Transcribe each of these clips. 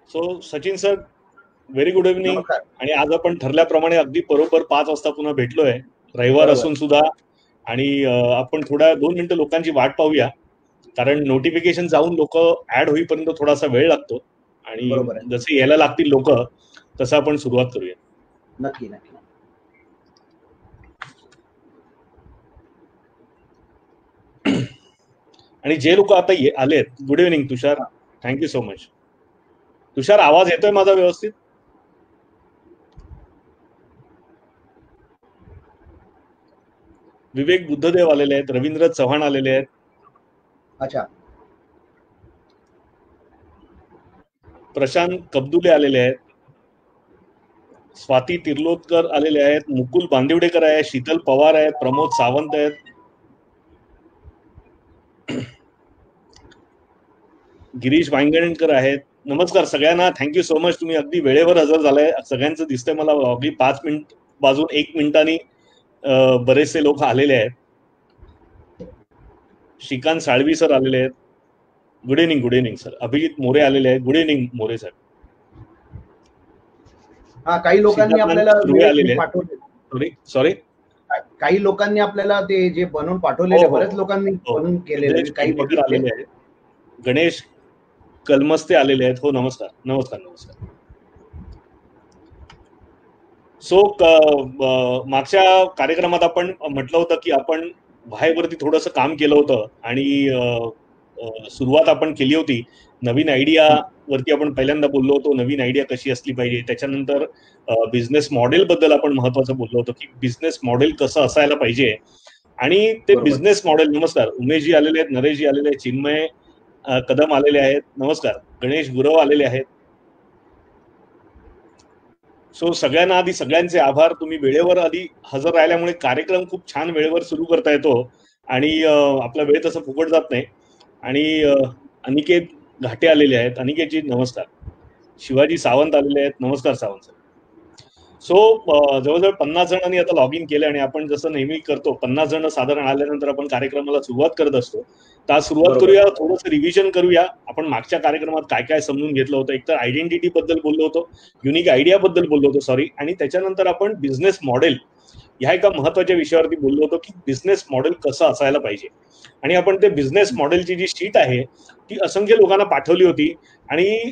So Sachin sir, very good evening. नमस्कार. आणि आज आपण ठरल्याप्रमाणे अगदी बरोबर 5 वाजता पुन्हा भेटलोय, रविवार बरोबर. असून सुद्धा. आणि आपण थोड्या 2 मिनिटं लोकांची वाट पाहूया, कारण नोटिफिकेशन जाऊन लोक ऍड होईपर्यंत थोडासा वेळ लागतो. आणि बरोबर आहे. जसे यायला लागतील लोक तसं आपण सुरुवात करूया. नक्की नक्की. आणि जे लोक आता आलेत, गुड इव्हनिंग तुषार, थँक्यू सो मच. तुषार, आवाज येतोय माझा व्यवस्थित? विवेक बुद्धदेव आलेले आहेत, रवींद्र चव्हाण आलेले आहेत. अच्छा. प्रशांत कबदुले आलेले आहेत, स्वाती तिर्लोतकर आलेले आहेत, मुकुल बांदिवडेकर आहे, शीतल पवार आहेत, प्रमोद सावंत आहेत, गिरीश वांगणकर आहेत. नमस्कार सगळ्यांना, थँक्यू सो मच. तुम्ही अगदी वेळेवर हजर झालाय. सगळ्यांचं दिसतंय मला, अगदी 5 मिनिट वाजून 1 मिनिटांनी बरेचसे लोक आलेले आहेत. श्रीकांत साळवी सर आलेले आहेत, good evening. Good evening sir. Abhijit More आलेले आहेत, गुड इव्हनिंग मोरे सर. काही लोकांनी आपल्याला सॉरी काही लोकांनी आपल्याला ते जे बनवून पाठवलेले, बरेच लोकांनी बनवून केलेले, काही आलेले आहेत. गणेश कलमस्ते आलेले आहेत. हो, नमस्कार नमस्कार नमस्कार. सो मागच्या कार्यक्रमात आपण म्हटलं होतं की आपण बाहेरवरती थोडंसं काम केलं होतं आणि सुरुवात आपण केली होती. नवीन आयडिया वरती आपण पहिल्यांदा बोललो होतो, नवीन आयडिया कशी असली पाहिजे. त्याच्यानंतर बिझनेस मॉडेल बद्दल आपण महत्वाचं बोललो होतो की बिझनेस मॉडेल कसं असायला पाहिजे. आणि ते बिझनेस मॉडेल, नमस्कार उमेशजी आलेले आहेत, नरेशजी आलेले आहेत, चिन्मय कदम आलेले आहेत, नमस्कार, गणेश गुरव आलेले आहेत. सो सगळ्यांना आधी सगळ्यांचे आभार. तुम्ही वेळेवर आधी हजर राहिल्यामुळे कार्यक्रम खूप छान वेळेवर सुरू करता येतो आणि आपला वेळ तसं फुकट जात नाही. आणि अनिकेत घाटे आलेले आहेत, अनिकेतजी नमस्कार. शिवाजी सावंत आलेले आहेत, नमस्कार सावंत सर. सो जवळजवळ 50 जणांनी आता लॉग इन केले आणि आपण जसं नेहमी करतो 50 जण साधारण आल्यानंतर आपण कार्यक्रमाला सुरुवात करत असतो. तर सुरुवात करूया, थोडंसं रिव्हिजन करूया. आपण मागच्या कार्यक्रमात काय काय समजून घेतलं होतं. एक तर आयडेंटिटी बद्दल बोललो होतो, युनिक आयडिया बद्दल बोललो होतो, सॉरी. आणि त्याच्यानंतर आपण बिझनेस मॉडेल ह्या एका महत्वाच्या विषयावरती बोललो होतो की बिझनेस मॉडेल कसं असायला पाहिजे. आणि आपण ते बिझनेस मॉडेलची जी शीट आहे ती असंख्य लोकांना पाठवली होती. आणि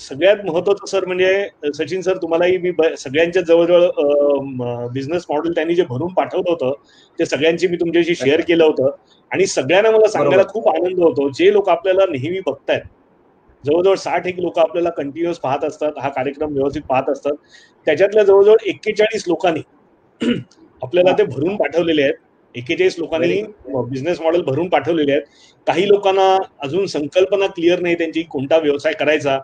सगळ्यात महत्वाचं सर म्हणजे सचिन सर, तुम्हालाही मी सगळ्यांच्या जवळजवळ बिझनेस मॉडेल त्यांनी जे भरून पाठवलं होतं ते सगळ्यांची मी तुमच्याशी शेअर केलं होतं. आणि सगळ्यांना मला सांगायला खूप आनंद होतो, जे लोक आपल्याला नेहमी बघतायत, जवळजवळ 60 लोक आपल्याला कंटिन्युअस पाहत असतात, हा कार्यक्रम व्यवस्थित पाहत असतात, त्याच्यातल्या जवळजवळ 41 लोकांनी आपल्याला ते भरून पाठवलेले आहेत. 41 लोकांनी बिझनेस मॉडेल भरून पाठवलेले आहेत. काही लोकांना अजून संकल्पना क्लिअर नाही त्यांची, कोणता व्यवसाय करायचा,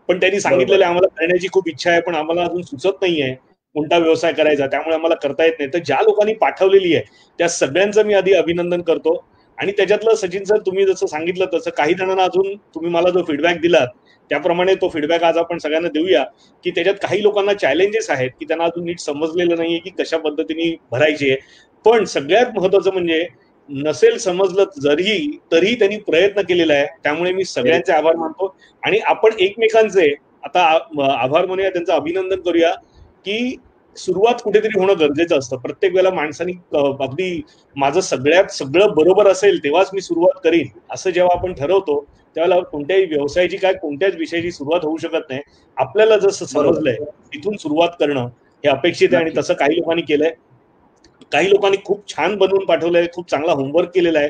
पण त्यांनी सांगितलेलं आम्हाला करण्याची खूप इच्छा आहे, पण आम्हाला अजून सुचत नाहीये कोणता व्यवसाय करायचा, त्यामुळे आम्हाला करता येत नाही. तर ज्या लोकांनी पाठवलेली आहे त्या सगळ्यांचं मी आधी अभिनंदन करतो. आणि त्याच्यातलं सचिन सर, तुम्ही जसं सांगितलं तसं काही जणांना अजून तुम्ही मला जो फीडबॅक दिलात त्याप्रमाणे तो फीडबॅक आज आपण सगळ्यांना देऊया की त्याच्यात काही लोकांना चॅलेंजेस आहेत की त्यांना अजून नीट समजलेलं नाहीये की कशा पद्धतीने भरायचे. पण सगळ्यात महत्वाचं म्हणजे नसेल समजलं तरीही त्यांनी प्रयत्न केलेला आहे, त्यामुळे मी सगळ्यांचे आभार मानतो. आणि आपण एकमेकांचे आता आभार मानूया, त्यांचं अभिनंदन करूया की सुरुवात कुठेतरी होणं गरजेचं असतं. प्रत्येक वेळेला माणसानी अगदी माझं सगळं बरोबर असेल तेव्हाच मी सुरुवात करीन असं जेव्हा आपण ठरवतो त्यावेळेला कोणत्याही व्यवसायाची काय कोणत्याच विषयाची सुरुवात होऊ शकत नाही. आपल्याला जसं समजलंय तिथून सुरुवात करणं हे अपेक्षित आहे आणि तसं काही लोकांनी केलंय. काही लोकांनी खूप छान बनवून पाठवलंय, खूप चांगला होमवर्क केलेला आहे.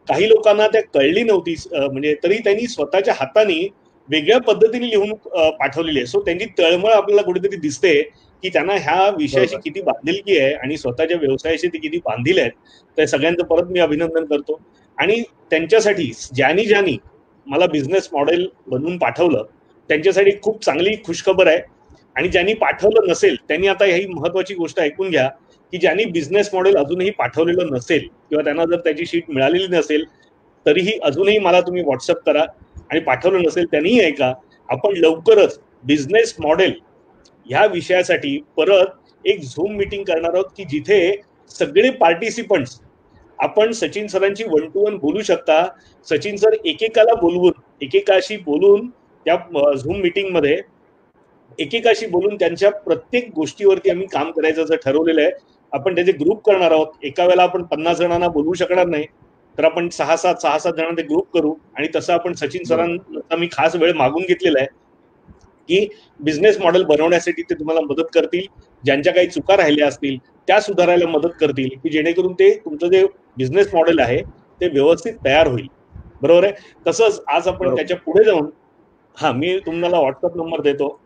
काही लोकांना त्या कळली नव्हती, म्हणजे तरी त्यांनी स्वतःच्या हाताने वेगळ्या पद्धतीने लिहून पाठवलेली आहे. सो त्यांची तळमळ आपल्याला कुठेतरी दिसते की त्यांना ह्या विषयाशी किती बांधिलकी आहे आणि स्वतःच्या व्यवसायाशी ते किती बांधील आहेत. तर सगळ्यांचं परत मी अभिनंदन करतो. आणि त्यांच्यासाठी ज्यांनी मला बिझनेस मॉडेल बनवून पाठवलं त्यांच्यासाठी खूप चांगली खुशखबर आहे. आणि ज्यांनी पाठवलं नसेल त्यांनी आता ही महत्वाची गोष्ट ऐकून घ्या की ज्यांनी बिझनेस मॉडेल अजूनही पाठवलेलं नसेल किंवा त्यांना जर त्याची शीट मिळालेली नसेल तरीही अजूनही मला तुम्ही व्हॉट्सअप करा. आणि पाठवलं नसेल त्यांनीही ऐका. आपण लवकरच बिझनेस मॉडेल ह्या विषयासाठी परत एक झूम मीटिंग करणार आहोत की जिथे सगळे पार्टिसिपंट्स आपण सचिन सरांची 1-to-1 बोलू शकता. सचिन सर एकेकाला बोलवून एकेकाशी बोलून त्या झूम मीटिंगमध्ये एकेकाशी बोलून त्यांच्या प्रत्येक गोष्टीवरती आम्ही काम करायचं असं ठरवलेलं आहे. आपण त्याचे ग्रुप करणार आहोत. एका वेळेला आपण 50 जणांना बोलवू शकणार नाही, तर आपण 6-7 जणांचे ग्रुप करू. आणि तसं आपण सचिन सरांचा मी खास वेळ मागून घेतलेला आहे की बिझनेस मॉडेल बनवण्यासाठी ते तुम्हाला मदत करतील. ज्यांच्या काही चुका राहिल्या असतील त्या सुधारायला मदत करतील, की जेणेकरून ते तुमचं जे बिझनेस मॉडेल आहे ते व्यवस्थित तयार होईल. बरोबर आहे. तसंच आज आपण त्याच्या पुढे जाऊन, मी तुम्हाला व्हॉट्सअप नंबर देतो.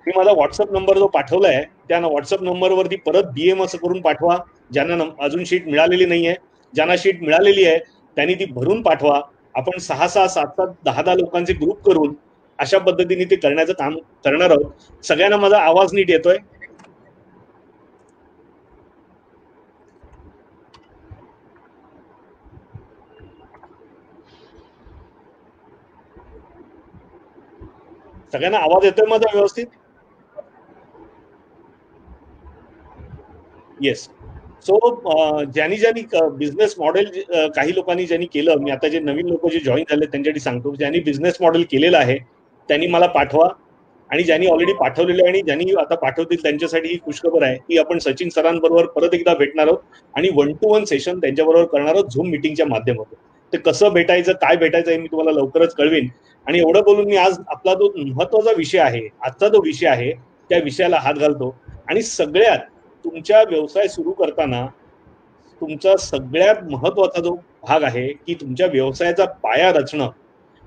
मी माझा व्हॉट्सअप नंबर जो पाठवलाय त्या व्हॉट्सअप नंबरवरती परत DM असं करून पाठवा. ज्यांना अजून शीट मिळालेली नाहीये, ज्यांना शीट मिळालेली आहे त्यांनी ती भरून पाठवा. आपण 6-6, 7-7, 10-10 लोकांचे ग्रुप करून अशा पद्धतीने ते करण्याचं काम करणार आहोत. सगळ्यांना माझा आवाज नीट येतोय? सगळ्यांना आवाज येतोय माझा व्यवस्थित? येस. सो ज्यांनी बिझनेस मॉडेल काही लोकांनी ज्यांनी केलं, मी आता जे नवीन लोक जे जॉईन झाले त्यांच्यासाठी सांगतो, ज्यांनी बिझनेस मॉडेल केलेलं आहे त्यांनी मला पाठवा. आणि ज्यांनी ऑलरेडी पाठवलेले आणि ज्यांनी आता पाठवतील त्यांच्यासाठी ही खुशखबर आहे की आपण सचिन सरांबरोबर परत एकदा भेटणार आहोत आणि 1-to-1 सेशन त्यांच्याबरोबर करणार आहोत झूम मीटिंगच्या माध्यमातून. ते कसं भेटायचं, काय भेटायचं हे मी तुम्हाला लवकरच कळवीन. आणि एवढं बोलून मी आज आपला जो महत्वाचा विषय आहे, आजचा जो विषय आहे त्या विषयाला हात घालतो. आणि सगळ्यात तुमच्या व्यवसाय सुरू करताना तुमचा सगळ्यात महत्वाचा जो भाग आहे की तुमच्या व्यवसायाचा पाया रचणं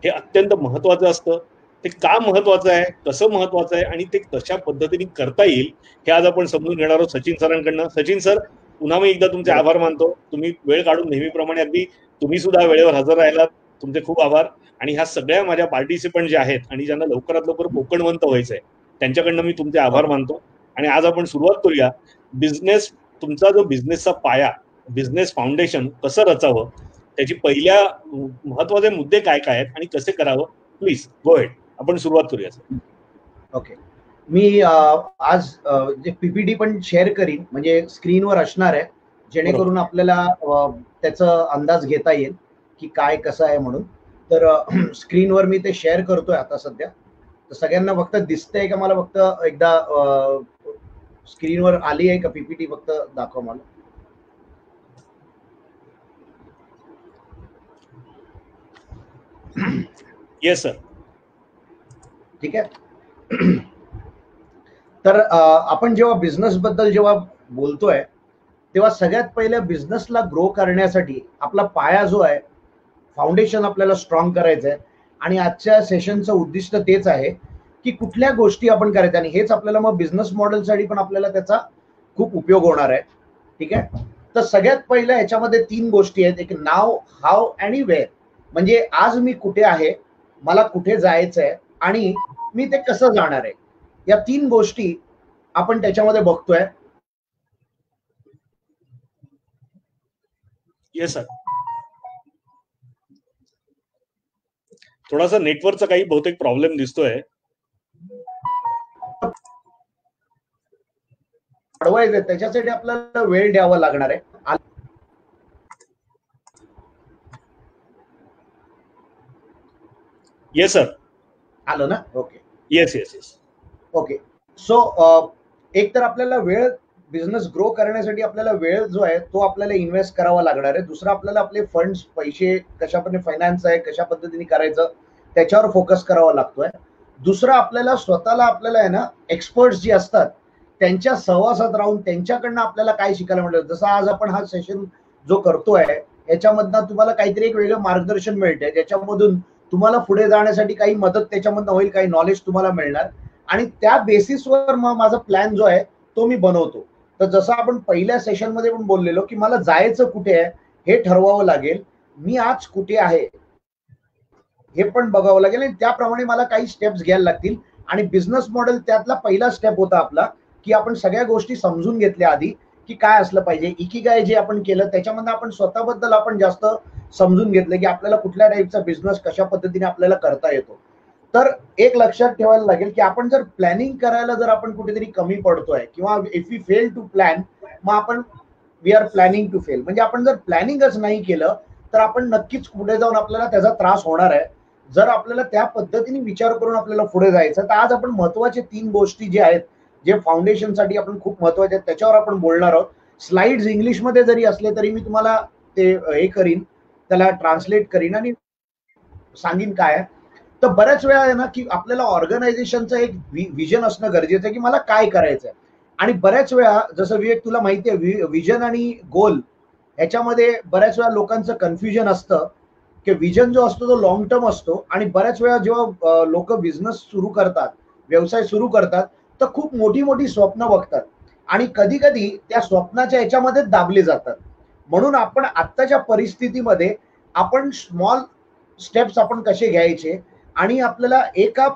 हे अत्यंत महत्वाचं असतं. ते का महत्वाचं आहे, कसं महत्वाचं आहे आणि ते कशा पद्धतीने करता येईल हे आज आपण समजून घेणार आहोत सचिन सरांकडनं. सचिन सर, पुन्हा मी एकदा तुमचे आभार मानतो. तुम्ही वेळ काढून नेहमीप्रमाणे अगदी तुम्ही सुद्धा वेळेवर हजर राहिलात, तुमचे खूप आभार. आणि ह्या सगळ्या माझ्या पार्टिसिपंट जे आहेत आणि ज्यांना लवकरात लवकर कोकणवंत व्हायचंय त्यांच्याकडनं मी तुमचे आभार मानतो. आणि आज आपण सुरुवात करूया. बिझनेस, तुमचा जो बिझनेसचा पाया, बिझनेस फाउंडेशन कसं रचावं, त्याची पहिल्या महत्वाचे मुद्दे काय काय आहेत आणि कसे करावं, प्लीज गो हेड. आपण सुरुवात करूया. ओके. मी आज जे PPT पण शेअर करीन, म्हणजे स्क्रीनवर असणार आहे, जेणेकरून आपल्याला त्याचा अंदाज घेता येईल की काय कसं आहे म्हणून. तर स्क्रीनवर मी ते शेअर करतोय आता सध्या. तर सगळ्यांना फक्त दिसतंय का? मला फक्त एकदा स्क्रीनवर आली आहे का PPT फक्त दाखव मला. Yes sir. ठीक आहे. तर आपण जेव्हा बिझनेस बद्दल जेव्हा बोलतोय तेव्हा सगळ्यात पहिले बिझनेसला ग्रो करण्यासाठी आपला पाया जो आहे, फाउंडेशन आपल्याला स्ट्रॉंग करायचं आहे. आणि आजच्या सेशनचं उद्दिष्ट तेच आहे की कुठल्या गोष्टी आपण करायच्या, आणि हेच आपल्याला मग बिझनेस मॉडेलसाठी पण आपल्याला त्याचा खूप उपयोग होणार आहे. ठीक आहे. तर सगळ्यात पहिलं याच्यामध्ये 3 गोष्टी आहेत. एक नाव, हाव आणि वेअर. म्हणजे आज मी कुठे आहे, मला कुठे जायचं आहे आणि मी ते कसं जाणार आहे, या 3 गोष्टी आपण त्याच्यामध्ये बघतोय. Yes sir. थोडासा नेटवर्कचा काही बहुतेक प्रॉब्लेम दिसतोय. वाढवायचं त्याच्यासाठी आपल्याला वेळ द्यावा लागणार आहे. Yes sir. आलं ना? Okay. Yes yes yes. Okay. So एक तर आपल्याला वेळ, बिझनेस ग्रो करण्यासाठी आपल्याला वेळ जो आहे तो आपल्याला इन्व्हेस्ट करावा लागणार आहे. दुसरं, आपल्याला आपले फंड्स, पैसे कशा पद्धतीने फायनान्स आहे कशा पद्धतीने करायचं त्याच्यावर फोकस करावा लागतोय. दुसरं, आपल्याला स्वतःला, आपल्याला आहे ना, एक्सपर्ट्स जे असतात त्यांच्या सहवासात राहून त्यांच्याकडनं आपल्याला काय शिकायला मिळतं. जसं आज आपण हा सेशन जो करतोय याच्यामधनं तुम्हाला काहीतरी एक वेगळं मार्गदर्शन मिळतंय, ज्याच्यामधून तुम्हाला पुढे जाण्यासाठी काही मदत त्याच्यामधनं होईल, काही नॉलेज तुम्हाला मिळणार. आणि त्या बेसिसवर मग माझा प्लॅन जो आहे तो मी बनवतो. तर जसं आपण पहिल्या सेशन मध्ये पण बोललेलो की मला जायचं कुठे आहे हे ठरवावं लागेल, मी आज कुठे आहे हे पण बघावं लागेल, आणि त्याप्रमाणे मला काही स्टेप्स घ्यायला लागतील. आणि बिझनेस मॉडेल त्यातला पहिला स्टेप होता आपला की आपण सगळ्या गोष्टी समजून घेतल्या आधी की काय असलं पाहिजे. इकिगाय जे आपण केलं त्याच्यामध्ये आपण स्वतःबद्दल आपण जास्त समजून घेतलं की आपल्याला कुठल्या टाईपचा बिझनेस कशा पद्धतीने आपल्याला करता येतो. तर एक लक्षात ठेवायला लागेल की आपण जर प्लॅनिंग करायला जर आपण कुठेतरी कमी पडतोय किंवा if we fail to plan, मग आपण we are planning to fail. म्हणजे आपण जर प्लॅनिंगच नाही केलं तर आपण नक्कीच पुढे जाऊन आपल्याला त्याचा त्रास होणार आहे. जर आपल्याला त्या पद्धतीने विचार करून आपल्याला पुढे जायचं तर आज आपण महत्वाचे 3 गोष्टी जे आहेत, जे फाउंडेशनसाठी आपण खूप महत्वाचे आहेत, त्याच्यावर आपण बोलणार आहोत. स्लाइड्स इंग्लिशमध्ये जरी असले तरी मी तुम्हाला ते हे करीन, त्याला ट्रान्सलेट करीन आणि सांगीन काय. तर बऱ्याच वेळा आहे ना की आपल्याला ऑर्गनायझेशनचं एक विजन असणं गरजेचं आहे की मला काय करायचं आहे. आणि बऱ्याच वेळा जसं विवेक तुला माहिती आहे विजन आणि गोल ह्याच्यामध्ये बऱ्याच वेळा लोकांचं कन्फ्युजन असतं की विजन जो असतो तो लॉंग टर्म असतो आणि बऱ्याच वेळा जेव्हा लोक बिझनेस सुरू करतात, व्यवसाय सुरू करतात, तर खूप मोठी मोठी स्वप्न बघतात आणि कधी कधी त्या स्वप्नाच्या याच्यामध्ये दाबले जातात. म्हणून आपण आत्ताच्या परिस्थितीमध्ये आपण स्मॉल स्टेप्स आपण कसे घ्यायचे आणि आपल्याला एका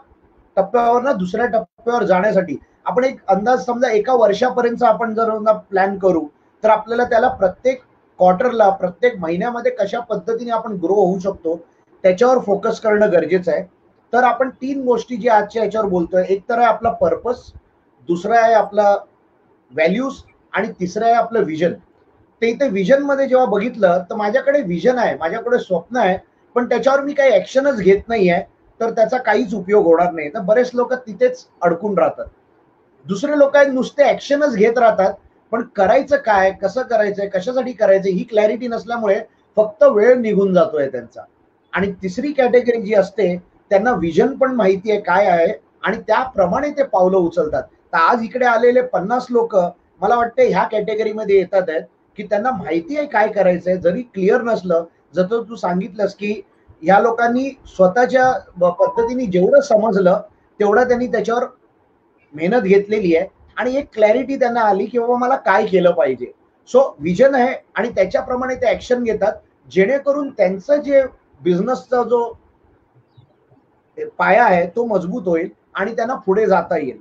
टप्प्यावर ना दुसऱ्या टप्प्यावर जाण्यासाठी आपण एक अंदाज समजा एका वर्षापर्यंत आपण जर प्लॅन करू तर आपल्याला त्याला प्रत्येक क्वार्टरला प्रत्येक महिन्यामध्ये कशा पद्धतीने आपण ग्रो होऊ शकतो त्याच्यावर फोकस करणं गरजेचं आहे. तर आपण 3 गोष्टी जी आजच्या याच्यावर बोलतोय, एक तर आहे आपला पर्पस, दुसरा आहे आपला व्हॅल्यूज आणि तिसरं आहे आपलं विजन. ते इथे विजन मध्ये जेव्हा बघितलं तर माझ्याकडे विजन आहे, माझ्याकडे स्वप्न आहे, पण त्याच्यावर मी काही ऍक्शनच घेत नाहीये तर त्याचा काहीच उपयोग होणार नाही. तर बरेच लोक तिथेच अडकून राहतात. दुसरे लोक आहेत नुसते ऍक्शनच घेत राहतात, पण करायचं काय, कसं करायचंय, कशासाठी करायचं ही क्लॅरिटी नसल्यामुळे फक्त वेळ निघून जातोय त्यांचा. आणि तिसरी कॅटेगरी जी असते त्यांना विजन पण माहिती आहे काय आहे आणि त्याप्रमाणे ते पावलं उचलतात. तर आज इकडे आलेले 50 लोक मला वाटतं ह्या कॅटेगरीमध्ये येतात आहेत की त्यांना माहिती आहे काय करायचंय, जरी क्लिअर नसलं. जसं तू सांगितलंस की ह्या लोकांनी स्वतःच्या पद्धतीने जेवढं समजलं तेवढं त्यांनी त्याच्यावर मेहनत घेतलेली आहे आणि एक क्लॅरिटी त्यांना आली की बाबा मला काय केलं पाहिजे. सो विजन आहे आणि त्याच्याप्रमाणे ते ऍक्शन घेतात जेणेकरून त्यांचं जे बिझनेसचा जो पाया आहे तो मजबूत होईल आणि त्यांना पुढे जाता येईल.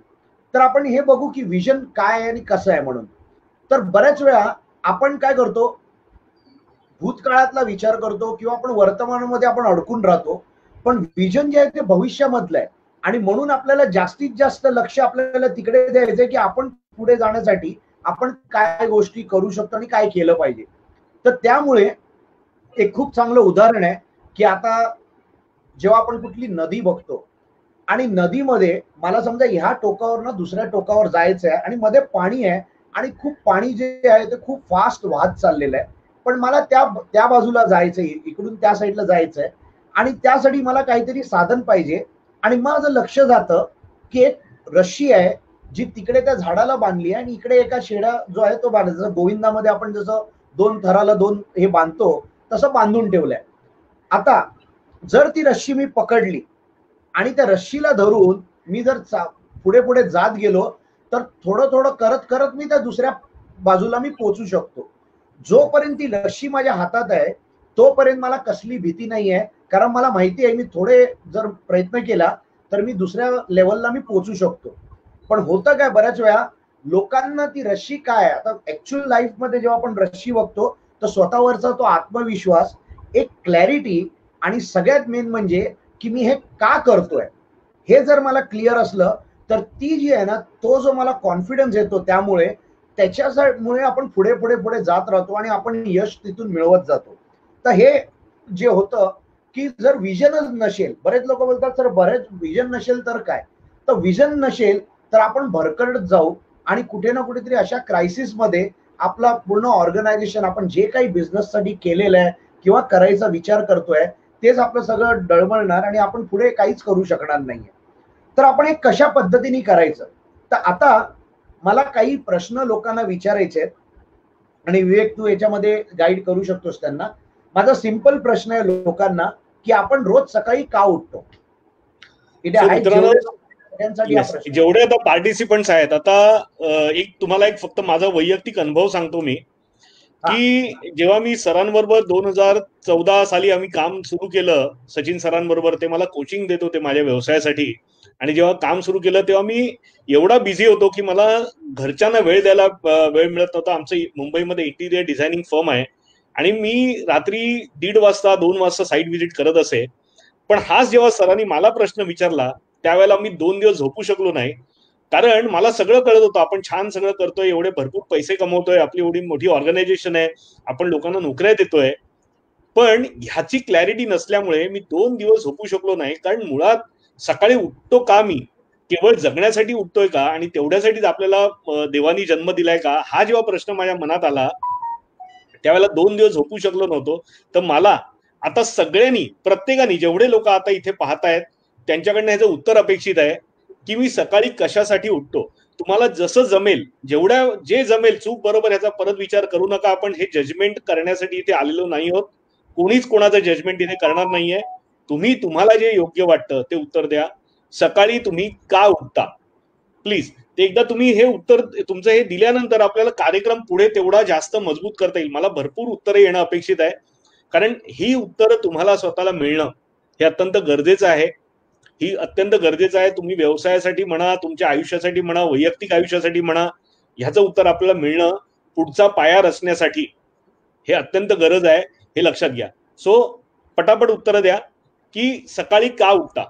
तर आपण हे बघू की विजन काय आहे आणि कसं आहे म्हणून. तर बऱ्याच वेळा आपण काय करतो, भूतकाळातला विचार करतो किंवा आपण वर्तमानामध्ये आपण अडकून राहतो, पण विजन जे आहे ते भविष्यामधलं आहे. आणि म्हणून आपल्याला जास्तीत जास्त लक्ष आपल्याला तिकडे द्यायचंय की आपण पुढे जाण्यासाठी आपण काय गोष्टी करू शकतो आणि काय केलं पाहिजे. तर त्यामुळे एक खूप चांगलं उदाहरण आहे की आता जेव्हा आपण कुठली नदी बघतो आणि नदीमध्ये मला समजा ह्या टोकावर ना दुसऱ्या टोकावर जायचं आहे आणि मध्ये पाणी आहे आणि खूप पाणी जे आहे ते खूप फास्ट वाहत चाललेलं आहे, पण मला त्या त्या बाजूला जायचंय, इकडून त्या साईडला जायचंय आणि त्यासाठी मला काहीतरी साधन पाहिजे. आणि माझं लक्ष जातं की एक रस्सी आहे जी तिकडे त्या झाडाला बांधली आहे आणि इकडे एका शेडा जो आहे तो बांधला, जसं गोविंदामध्ये आपण जसं 2 थराला 2 हे बांधतो तसं बांधून ठेवलंय. आता जर ती रस्सी मी पकडली आणि त्या रस्सीला धरून मी जर पुढे पुढे जात गेलो तर थोडं थोडं करत करत मी त्या दुसऱ्या बाजूला मी पोहोचू शकतो. जोपर्यंत ती रस्सी माझ्या हातात आहे तोपर्यंत मला कसली भीती नाही आहे, कारण मला माहिती आहे मी थोडे जर प्रयत्न केला तर मी दुसऱ्या लेवलला मी पोहोचू शकतो. पण होतं काय बऱ्याच वेळा लोकांना ती रस्सी काय आहे, आता ऍक्च्युअल लाईफ मध्ये जेव्हा आपण रस्सी बघतो तर स्वतःवरचा तो आत्मविश्वास, एक क्लॅरिटी आणि सगळ्यात मेन म्हणजे की मी हे का करतोय हे जर मला क्लिअर असलं तर ती जी आहे ना तो जो मला कॉन्फिडन्स येतो त्यामुळे त्याच्यामुळे आपण पुढे पुढे पुढे जात राहतो आणि आपण यश तिथून मिळवत जातो. तर हे जे होतं की जर विजनच नसेल, बरेच लोक बोलतात सर बरेच विजन नसेल तर काय, तर विजन नसेल तर आपण भरकटत जाऊ आणि कुठे ना कुठेतरी अशा क्रायसिस मध्ये आपला पूर्ण ऑर्गनायझेशन आपण जे काही बिझनेससाठी केलेलं आहे किंवा करायचा विचार करतोय तेच आपलं सगळं डळमळणार आणि आपण पुढे काहीच करू शकणार नाहीये. तर आपण हे कशा पद्धतीने करायचं, तर आता मला काही प्रश्न लोकांना विचारायचे आहेत आणि विवेक तू याच्यामध्ये गाईड करू शकतोस त्यांना. माझा सिंपल प्रश्न आहे लोकांना की आपण रोज सकाळी का उठतो? जेवढे आता पार्टिसिपंट्स आहेत आता एक तुम्हाला एक फक्त माझा वैयक्तिक अनुभव सांगतो मी की जेव्हा मी सरांबरोबर 2014 साली आम्ही काम सुरू केलं सचिन सरांबरोबर, ते मला कोचिंग देत होते माझ्या व्यवसायासाठी. आणि जेव्हा काम सुरू केलं तेव्हा मी एवढा बिझी होतो की मला घरच्यांना वेळ द्यायला वेळ मिळत नव्हता. आमचं मुंबईमध्ये इंटिरियर डिझायनिंग फर्म आहे आणि मी रात्री 1:30 वाजता 2 वाजता साईट व्हिजिट करत असे. पण हाच जेव्हा सरांनी मला प्रश्न विचारला त्यावेळेला मी 2 दिवस झोपू शकलो नाही. कारण मला सगळं कळत होतं, आपण छान सगळं करतोय, एवढे भरपूर पैसे कमवतोय, आपली एवढी मोठी ऑर्गनायझेशन आहे, आपण लोकांना नोकऱ्या देतोय, पण ह्याची क्लॅरिटी नसल्यामुळे मी 2 दिवस झोपू शकलो नाही. कारण मुळात सकाळी उठतो का मी, केवळ जगण्यासाठी उठतोय का आणि तेवढ्यासाठीच आपल्याला देवानी जन्म दिलाय का, हा जेव्हा प्रश्न माझ्या मनात आला त्यावेळेला 2 दिवस झोपू शकलो नव्हतो. तर मला आता सगळ्यांनी, प्रत्येकाने, जेवढे लोक आता इथे पाहतायत त्यांच्याकडनं ह्याचं उत्तर अपेक्षित आहे की मी सकाळी कशासाठी उठतो. तुम्हाला जसं जमेल, जे जमेल, चूक बरोबर ह्याचा परत विचार करू नका. आपण हे जजमेंट करण्यासाठी इथे आलेलो नाही आहोत. कोणीच कोणाचं जजमेंट इथे करणार नाहीये. तुम्हाला जे योग्य वाटतं ते उत्तर द्या. सकाळी तुम्ही का उठता, प्लीज ते एकदा तुम्ही हे उत्तर तुमचं हे दिल्यानंतर आपल्याला कार्यक्रम पुढे तेवढा जास्त मजबूत करता येईल. मला भरपूर उत्तरं येणं अपेक्षित आहे, कारण ही उत्तरं तुम्हाला स्वतःला मिळणं हे अत्यंत गरजेचं आहे. तुम्ही व्यवसायासाठी म्हणा, तुमच्या आयुष्यासाठी म्हणा, वैयक्तिक आयुष्यासाठी म्हणा, ह्याचं उत्तर आपल्याला मिळणं पुढचा पाया रचण्यासाठी हे अत्यंत गरज आहे, हे लक्षात घ्या. सो पटापट उत्तरं द्या की सकाळी का उठता.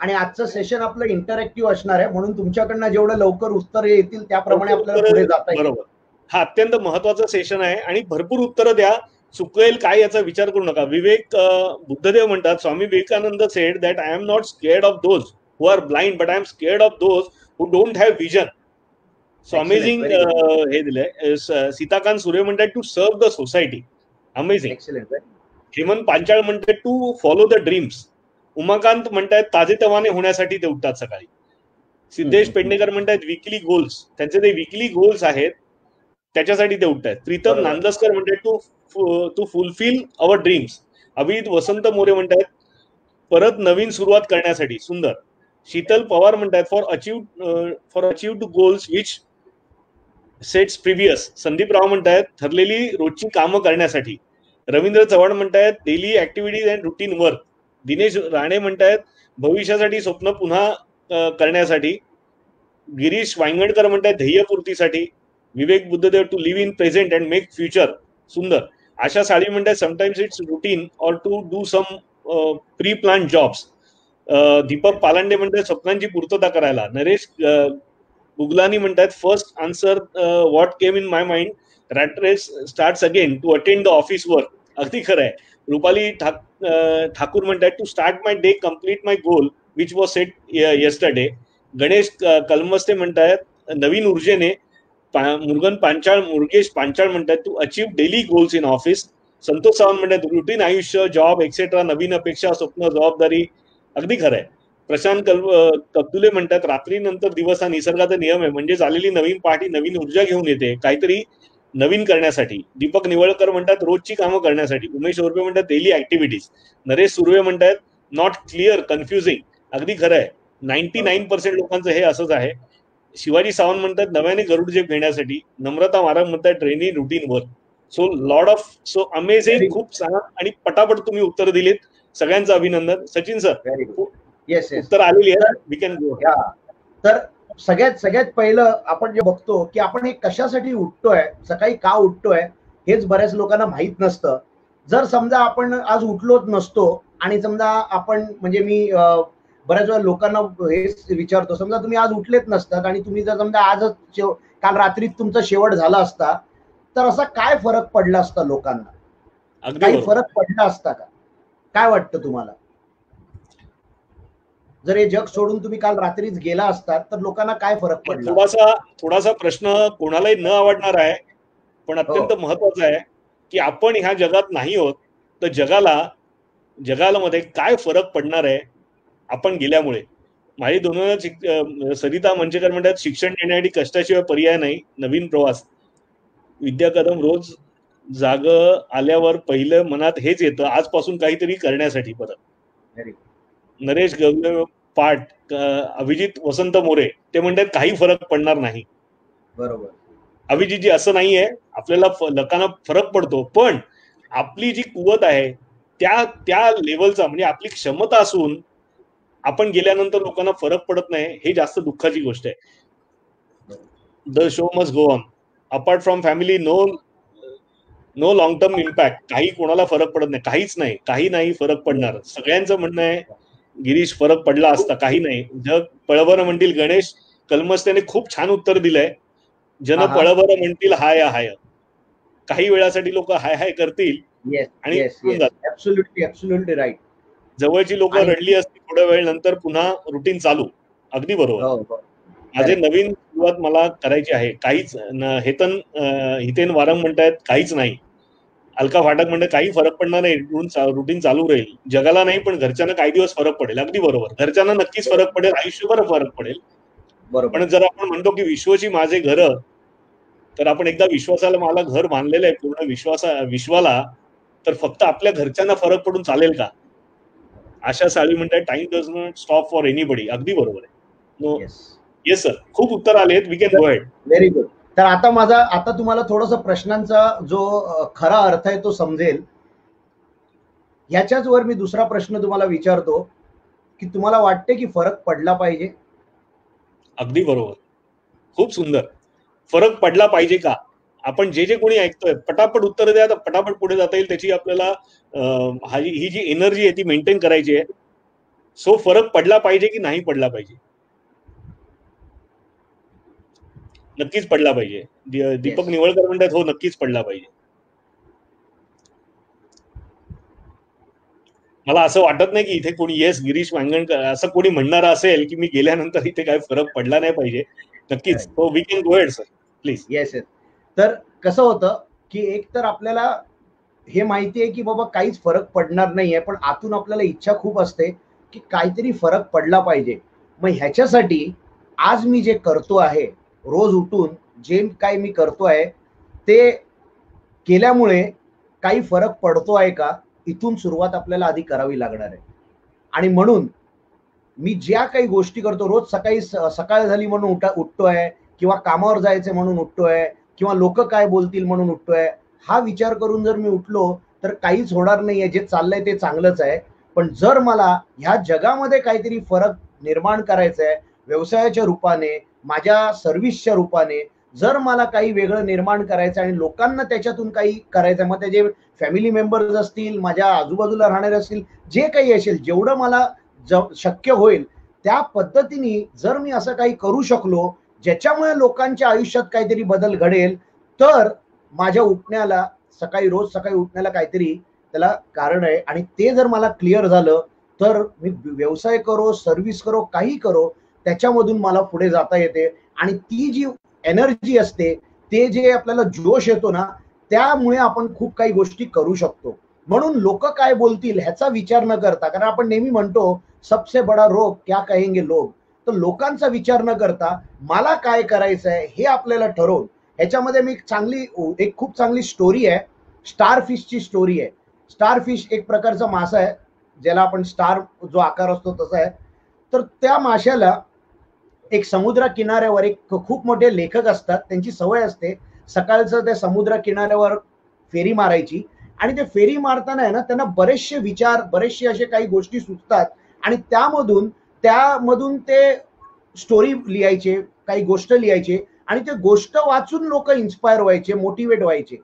आणि आजचं सेशन आपलं इंटरॅक्टिव्ह असणार आहे, म्हणून तुमच्याकडनं जेवढं लवकर उत्तर येतील त्याप्रमाणे आपल्याला पुढे जाता येईल. बरोबर, हा अत्यंत महत्वाचं सेशन आहे आणि भरपूर उत्तरं द्या. चुकेल काय याचा विचार करू नका. बुद्धदेव म्हणतात, Swami Vivekananda said that I am not scared of those who are blind, but I am scared of those who don't have vision. So amazing हे दिलंय. सीताकांत सूर्य म्हणतात to serve the society. Amazing. Hemant Panchal म्हणतात to follow the dreams. Umakant म्हणतात ताजेतवाने होण्यासाठी ते उठतात सकाळी. सिद्धेश पेडणेकर म्हणतात विकली गोल्स, त्यांचे ते विकली गोल्स आहेत त्याच्यासाठी ते उठतात. प्रीतम नांदस्कर म्हणतात to fulfil our dreams. Abhijit Vasant More म्हणतात परत नवीन सुरुवात करण्यासाठी. सुंदर. शीतल पवार म्हणतात for achieved goals which sets previous. Sandeep Rao म्हणतात ठरलेली रोजची कामं करण्यासाठी. रवींद्र चव्हाण म्हणतात daily activities and routine work. Dinesh Rane म्हणतात भविष्यासाठी स्वप्न पुन्हा करण्यासाठी. गिरीश वांगणकर म्हणतात ध्येयपूर्तीसाठी. Vivek Buddhadev to live in present and make future. सुंदर. आशा साळी म्हणतात sometimes it's routine or to do some pre plan jobs. Deepak Palande म्हणतात स्वप्नांची पूर्तता करायला. नरेश गुगलानी म्हणतात first answer what came in my mind, rat race starts again to attend the office work. अगदी खरं आहे. रुपाली ठाकूर म्हणतात to start my day complete my goal which was set yesterday. Ganesh Kalmaste म्हणतात नवीन ऊर्जेने. मुरगेश पांचाळ म्हणतात to achieve daily goals in office. Santosh Sawant म्हणतात routine आयुष्य, जॉब एक्सेट्रा, नवीन अपेक्षा, स्वप्न, जबाबदारी. अगदी खरं आहे. प्रशांत कब्दुले म्हणतात रात्रीनंतर दिवस हा निसर्गाचा नियम आहे, म्हणजे झालेली नवीन पहाटी नवीन ऊर्जा घेऊन येते काहीतरी नवीन करण्यासाठी. दीपक निवळकर म्हणतात रोजची कामं करण्यासाठी. उमेश ओरबे म्हणतात डेली ऍक्टिव्हिटीज. नरेश सुर्वे म्हणतात नॉट क्लिअर, कन्फ्युजिंग. अगदी खरं आहे. 99% लोकांचं हे असंच आहे. शिवाजी सावंत म्हणतात नव्याने गरुड जेप घेण्यासाठी. नम्रता मारक म्हणतात training routine work. So amazing. खूप छान आणि पटापट तुम्ही उत्तर दिलीत. सगळ्यांचं अभिनंदन. सचिन सर, उत्तर आलेली आहे. We can go. तर सगळ्यात पहिलं आपण जे बघतो की आपण हे कशासाठी उठतोय, सकाळी का उठतोय हेच बऱ्याच लोकांना माहित नसतं. जर समजा आपण आज उठलोच नसतो आणि समजा आपण म्हणजे मी बऱ्याच वेळा लोकांना हेच विचारतो, समजा तुम्ही आज उठलेच नसतात आणि तुम्ही जर समजा आजच काल रात्री तुमचा शेवट झाला असता तर असा काय फरक पडला असता लोकांना? काही फरक पडला असता का? काय वाटतं तुम्हाला? जर हे जग सोडून तुम्ही काल रात्रीच गेला असतात तर लोकांना काय फरक पडला? थोडासा प्रश्न कोणालाही न आवडणार आहे, पण अत्यंत महत्वाचा आहे की आपण ह्या जगात नाही होत तर जगाला मध्ये काय फरक पडणार आहे आपण गेल्यामुळे. माझी दोन सरिता मंचेकर म्हणतात शिक्षण घेण्यासाठी कष्टाशिवाय पर्याय नाही, नवीन प्रवास. विद्या कदम रोज जाग आल्यावर पहिलं मनात हेच येतं आजपासून काहीतरी करण्यासाठी परत. नरेश गवले पाठ. अभिजित वसंत मोरे ते म्हणतात काही फरक पडणार नाही. बरोबर अभिजितजी, असं नाहीये. आपल्याला लोकांना फरक पडतो, पण आपली जी कुवत आहे त्या लेवलचा म्हणजे आपली क्षमता असून आपण गेल्यानंतर लोकांना फरक पडत नाही, हे जास्त दुःखाची गोष्ट आहे. The show must go on. Apart from family no long term impact. काही कोणाला फरक पडत नाही, काही नाही फरक पडणार. सगळ्यांचं म्हणणं आहे गिरीश फरक पडला असता काही नाही. जग पळवर म्हणतील गणेश कलमस्त्याने खूप छान उत्तर दिलंय. जन पळवर म्हणतील हाय हाय. काही वेळासाठी लोक हाय हाय करतील आणि ऍब्सोल्युटली राईट. जवळची लोक रडली असती थोड्या वेळ नंतर पुन्हा रुटीन चालू. अगदी बरोबर. माझे नवीन सुरुवात मला करायची आहे. काहीच हितेन वारंग म्हणतायत काहीच नाही. अलका फाटक म्हणते काही फरक पडणार नाही, रुटीन चालू राहील. जगाला नाही पण घरच्यांना काही दिवस फरक पडेल. अगदी बरोबर. घरच्यांना नक्कीच फरक पडेल, आयुष्यभर फरक पडेल. पण जर आपण म्हणतो की विश्वाची माझे घर, तर आपण एकदा विश्वासाला मला घर बांधलेलं आहे पूर्ण विश्वाला, तर फक्त आपल्या घरच्यांना फरक पडून चालेल का? आशा साळवी म्हणतात time does not stop for anybody. अगदी बरोबर आहे. येस सर, खूप उत्तर आलेत. We can go ahead. Very good. तर आता तुम्हाला थोडस प्रश्नांचा जो खरा अर्थ आहे तो समजेल. ह्याच्याच वर मी दुसरा प्रश्न तुम्हाला विचारतो की तुम्हाला वाटते की फरक पडला पाहिजे? अगदी बरोबर. खूप सुंदर. फरक पडला पाहिजे का? आपण जे कोणी ऐकतोय पटापट उत्तर द्या, तर पटापट पुढे जाता येईल. त्याची आपल्याला ही जी एनर्जी आहे ती मेंटेन करायची आहे. सो फरक पडला पाहिजे की नाही पडला पाहिजे? नक्कीच पडला पाहिजे. दीपक निवळकर म्हणतात हो नक्कीच पडला पाहिजे. मला असं वाटत नाही की इथे कोणी येस गिरीश वांगणकर असं कोणी म्हणणार असेल की मी गेल्यानंतर इथे काय फरक पडला नाही पाहिजे. नक्कीच. हो, we can go ahead sir please. Yes. तर कसं होतं की एक तर आपल्याला हे माहिती आहे की बाबा काहीच फरक पडणार नाहीये, पण आतून आपल्याला इच्छा खूप असते की काहीतरी फरक पडला पाहिजे. मग ह्याच्यासाठी आज मी जे करतो आहे, रोज उठून जे काही मी करतो आहे ते केल्यामुळे काही फरक पडतो आहे का, इथून सुरुवात आपल्याला आधी करावी लागणार आहे. आणि म्हणून मी ज्या काही गोष्टी करतो, रोज सकाळी सकाळ झाली म्हणून उठतोय, किंवा कामावर जायचं म्हणून उठतोय, किंवा लोक काय बोलतील म्हणून उठतोय, हा विचार करून जर मी उठलो तर काहीच होणार नाहीये. जे चाललंय ते चांगलंच आहे. पण जर मला ह्या जगामध्ये काहीतरी फरक निर्माण करायचा आहे, व्यवसायाच्या रूपाने, माझ्या सर्व्हिसच्या रूपाने, जर मला काही वेगळं निर्माण करायचं आणि लोकांना त्याच्यातून काही करायचं, मग त्याचे फॅमिली मेंबर्स असतील, माझ्या आजूबाजूला राहणारे असतील, जे काही असेल, जेवढं मला शक्य होईल त्या पद्धतीने जर मी असं काही करू शकलो ज्याच्यामुळे लोकांच्या आयुष्यात काहीतरी बदल घडेल, तर माझ्या उठण्याला रोज सकाळी उठण्याला काहीतरी त्याला कारण आहे. आणि ते जर मला क्लिअर झालं तर मी व्यवसाय करो, सर्व्हिस करो, काही करो, त्याच्यामधून मला पुढे जाता येते. आणि ती जी एनर्जी असते, ते जे आपल्याला जोश येतो ना, त्यामुळे आपण खूप काही गोष्टी करू शकतो. म्हणून लोक काय बोलतील ह्याचा विचार न करता, कारण आपण नेहमी म्हणतो सबसे बडा रोग क्या कहेंगे लोग, तर लोकांचा विचार न करता मला काय करायचं आहे हे आपल्याला ठरवून, ह्याच्यामध्ये मी एक खूप चांगली स्टोरी आहे, स्टारफिशची स्टोरी आहे. स्टारफिश एक प्रकारचा मासा आहे, ज्याला आपण स्टार जो आकार असतो तसा आहे. तर त्या माशाला एक समुद्र किनाऱ्यावर एक खूप मोठे लेखक असतात, त्यांची सवय असते सकाळचं त्या समुद्र किनाऱ्यावर फेरी मारायची. आणि ते फेरी मारताना आहे ना, त्यांना बरेचसे विचार, बरेचसे असे काही गोष्टी सुचतात आणि त्यामधून ते स्टोरी लिहायचे, काही गोष्ट लिहायचे आणि ते गोष्ट वाचून लोक इन्स्पायर व्हायचे, मोटिवेट व्हायचे.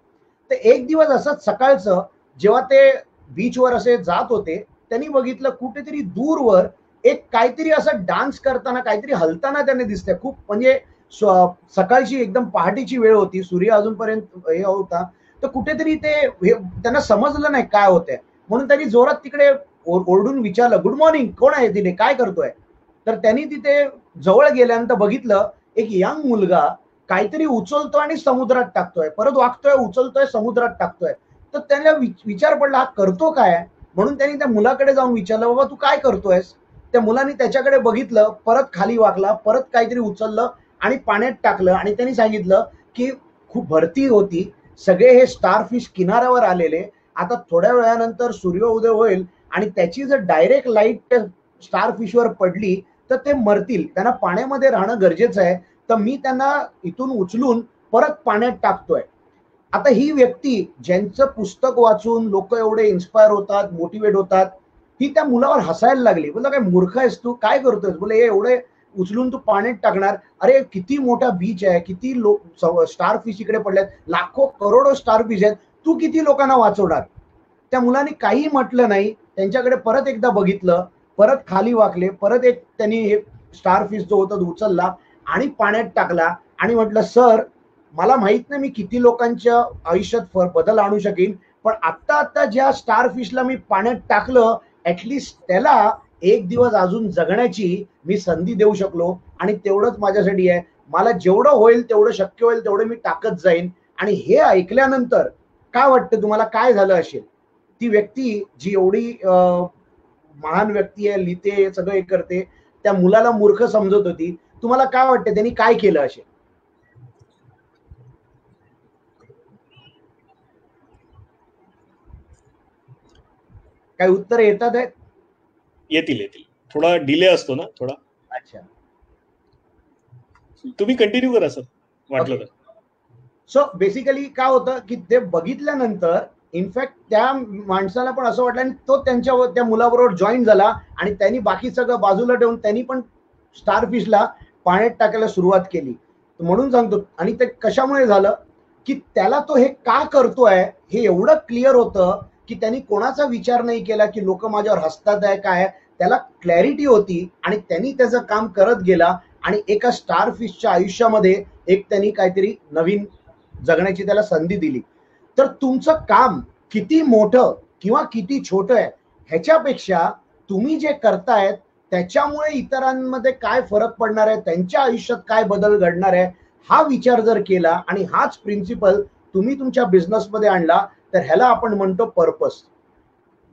तर एक दिवस असंच सकाळचं जेव्हा ते बीचवर असे जात होते, त्यांनी बघितलं कुठेतरी दूरवर एक काहीतरी असं डान्स करताना, काहीतरी हलताना त्यांनी दिसतंय. खूप म्हणजे सकाळची एकदम पहाटेची वेळ होती, सूर्य अजूनपर्यंत हे होता. तर कुठेतरी त्यांना समजलं नाही काय होतंय, म्हणून त्यांनी जोरात तिकडे ओरडून विचारलं, गुड मॉर्निंग, कोण आहे तिथे, काय करतोय? तर त्यांनी तिथे जवळ गेल्यानंतर बघितलं एक यंग मुलगा काहीतरी उचलतोय आणि समुद्रात टाकतोय, परत वागतोय, उचलतोय, समुद्रात टाकतोय. तर त्यांना विचार पडला हा करतो काय, म्हणून त्यांनी त्या मुलाकडे जाऊन विचारलं, बाबा तू काय करतोयस? त्या मुलांनी त्याच्याकडे बघितलं, परत खाली वाकला, परत काहीतरी उचललं आणि पाण्यात टाकलं. आणि त्यांनी सांगितलं की खूप भरती होती, सगळे हे स्टारफिश किनाऱ्यावर आलेले, आता थोड्या वेळानंतर सूर्योदय होईल आणि त्याची जर डायरेक्ट लाईट स्टारफिशवर पडली तर ते मरतील, त्यांना पाण्यामध्ये राहणं गरजेचं आहे. तर मी त्यांना इथून उचलून परत पाण्यात टाकतोय. आता ही व्यक्ती ज्यांचं पुस्तक वाचून लोक एवढे इन्स्पायर होतात, मोटिवेट होतात, ही त्या मुलावर हसायला लागली. बोलला काय मूर्ख आहेस तू, काय करतोय? बोले हे एवढे उचलून तू पाण्यात टाकणार? अरे किती मोठा बीच आहे, किती स्टारफिश इकडे पडल्यात, लाखो करोडो स्टारफिश आहेत, तू किती लोकांना वाचवणार? त्या मुलाने काही म्हटलं नाही, त्यांच्याकडे परत एकदा बघितलं, परत खाली वाकले, परत एक त्यांनी स्टारफिश जो होता तो उचलला आणि पाण्यात टाकला आणि म्हटलं सर मला माहित नाही मी किती लोकांच्या आयुष्यात बदल आणू शकेन, पण आता ज्या स्टारफिशला मी पाण्यात टाकलं ऍटलिस्ट त्याला एक दिवस अजून जगण्याची मी संधी देऊ शकलो आणि तेवढंच माझ्यासाठी आहे. मला जेवढं होईल तेवढं शक्य होईल तेवढं मी टाकत जाईन. आणि हे ऐकल्यानंतर काय वाटतं तुम्हाला काय झालं असेल? ती व्यक्ती जी एवढी महान व्यक्ती आहे, लिहिते, सगळं हे करते, त्या मुलाला मूर्ख समजत होती. तुम्हाला काय वाटतं त्यांनी काय केलं असेल? काही उत्तर येतात आहेत? येतील येतील, थोडा डिले असतो ना थोडा. अच्छा, तुम्ही कंटिन्यू करा सर वाटलं तर. सो बेसिकली काय होतं की ते बघितल्यानंतर इनफॅक्ट त्या माणसाला पण असं वाटलं आणि तो त्या मुलाबरोबर जॉईन झाला आणि त्यांनी बाकी सगळं बाजूला ठेवून त्यांनी पण स्टारफिशला पाण्यात टाकायला सुरुवात केली. म्हणून सांगतो, आणि ते कशामुळे झालं की त्याला तो हे का करतोय हे एवढं क्लिअर होतं की त्यांनी कोणाचा विचार नाही केला की लोक माझ्यावर हसतात आहे काय. त्याला क्लॅरिटी होती आणि त्यांनी त्याचं काम करत गेला आणि एका स्टारफिशच्या आयुष्यामध्ये एक त्यांनी काहीतरी नवीन जगण्याची त्याला संधी दिली. तर तुमचं काम किती मोठं किंवा किती छोटं आहे ह्याच्यापेक्षा तुम्ही जे करतायत त्याच्यामुळे इतरांमध्ये काय फरक पडणार आहे, त्यांच्या आयुष्यात काय बदल घडणार आहे, हा विचार जर केला आणि हाच प्रिन्सिपल तुम्ही तुमच्या बिझनेसमध्ये आणला तर ह्याला आपण म्हणतो पर्पस,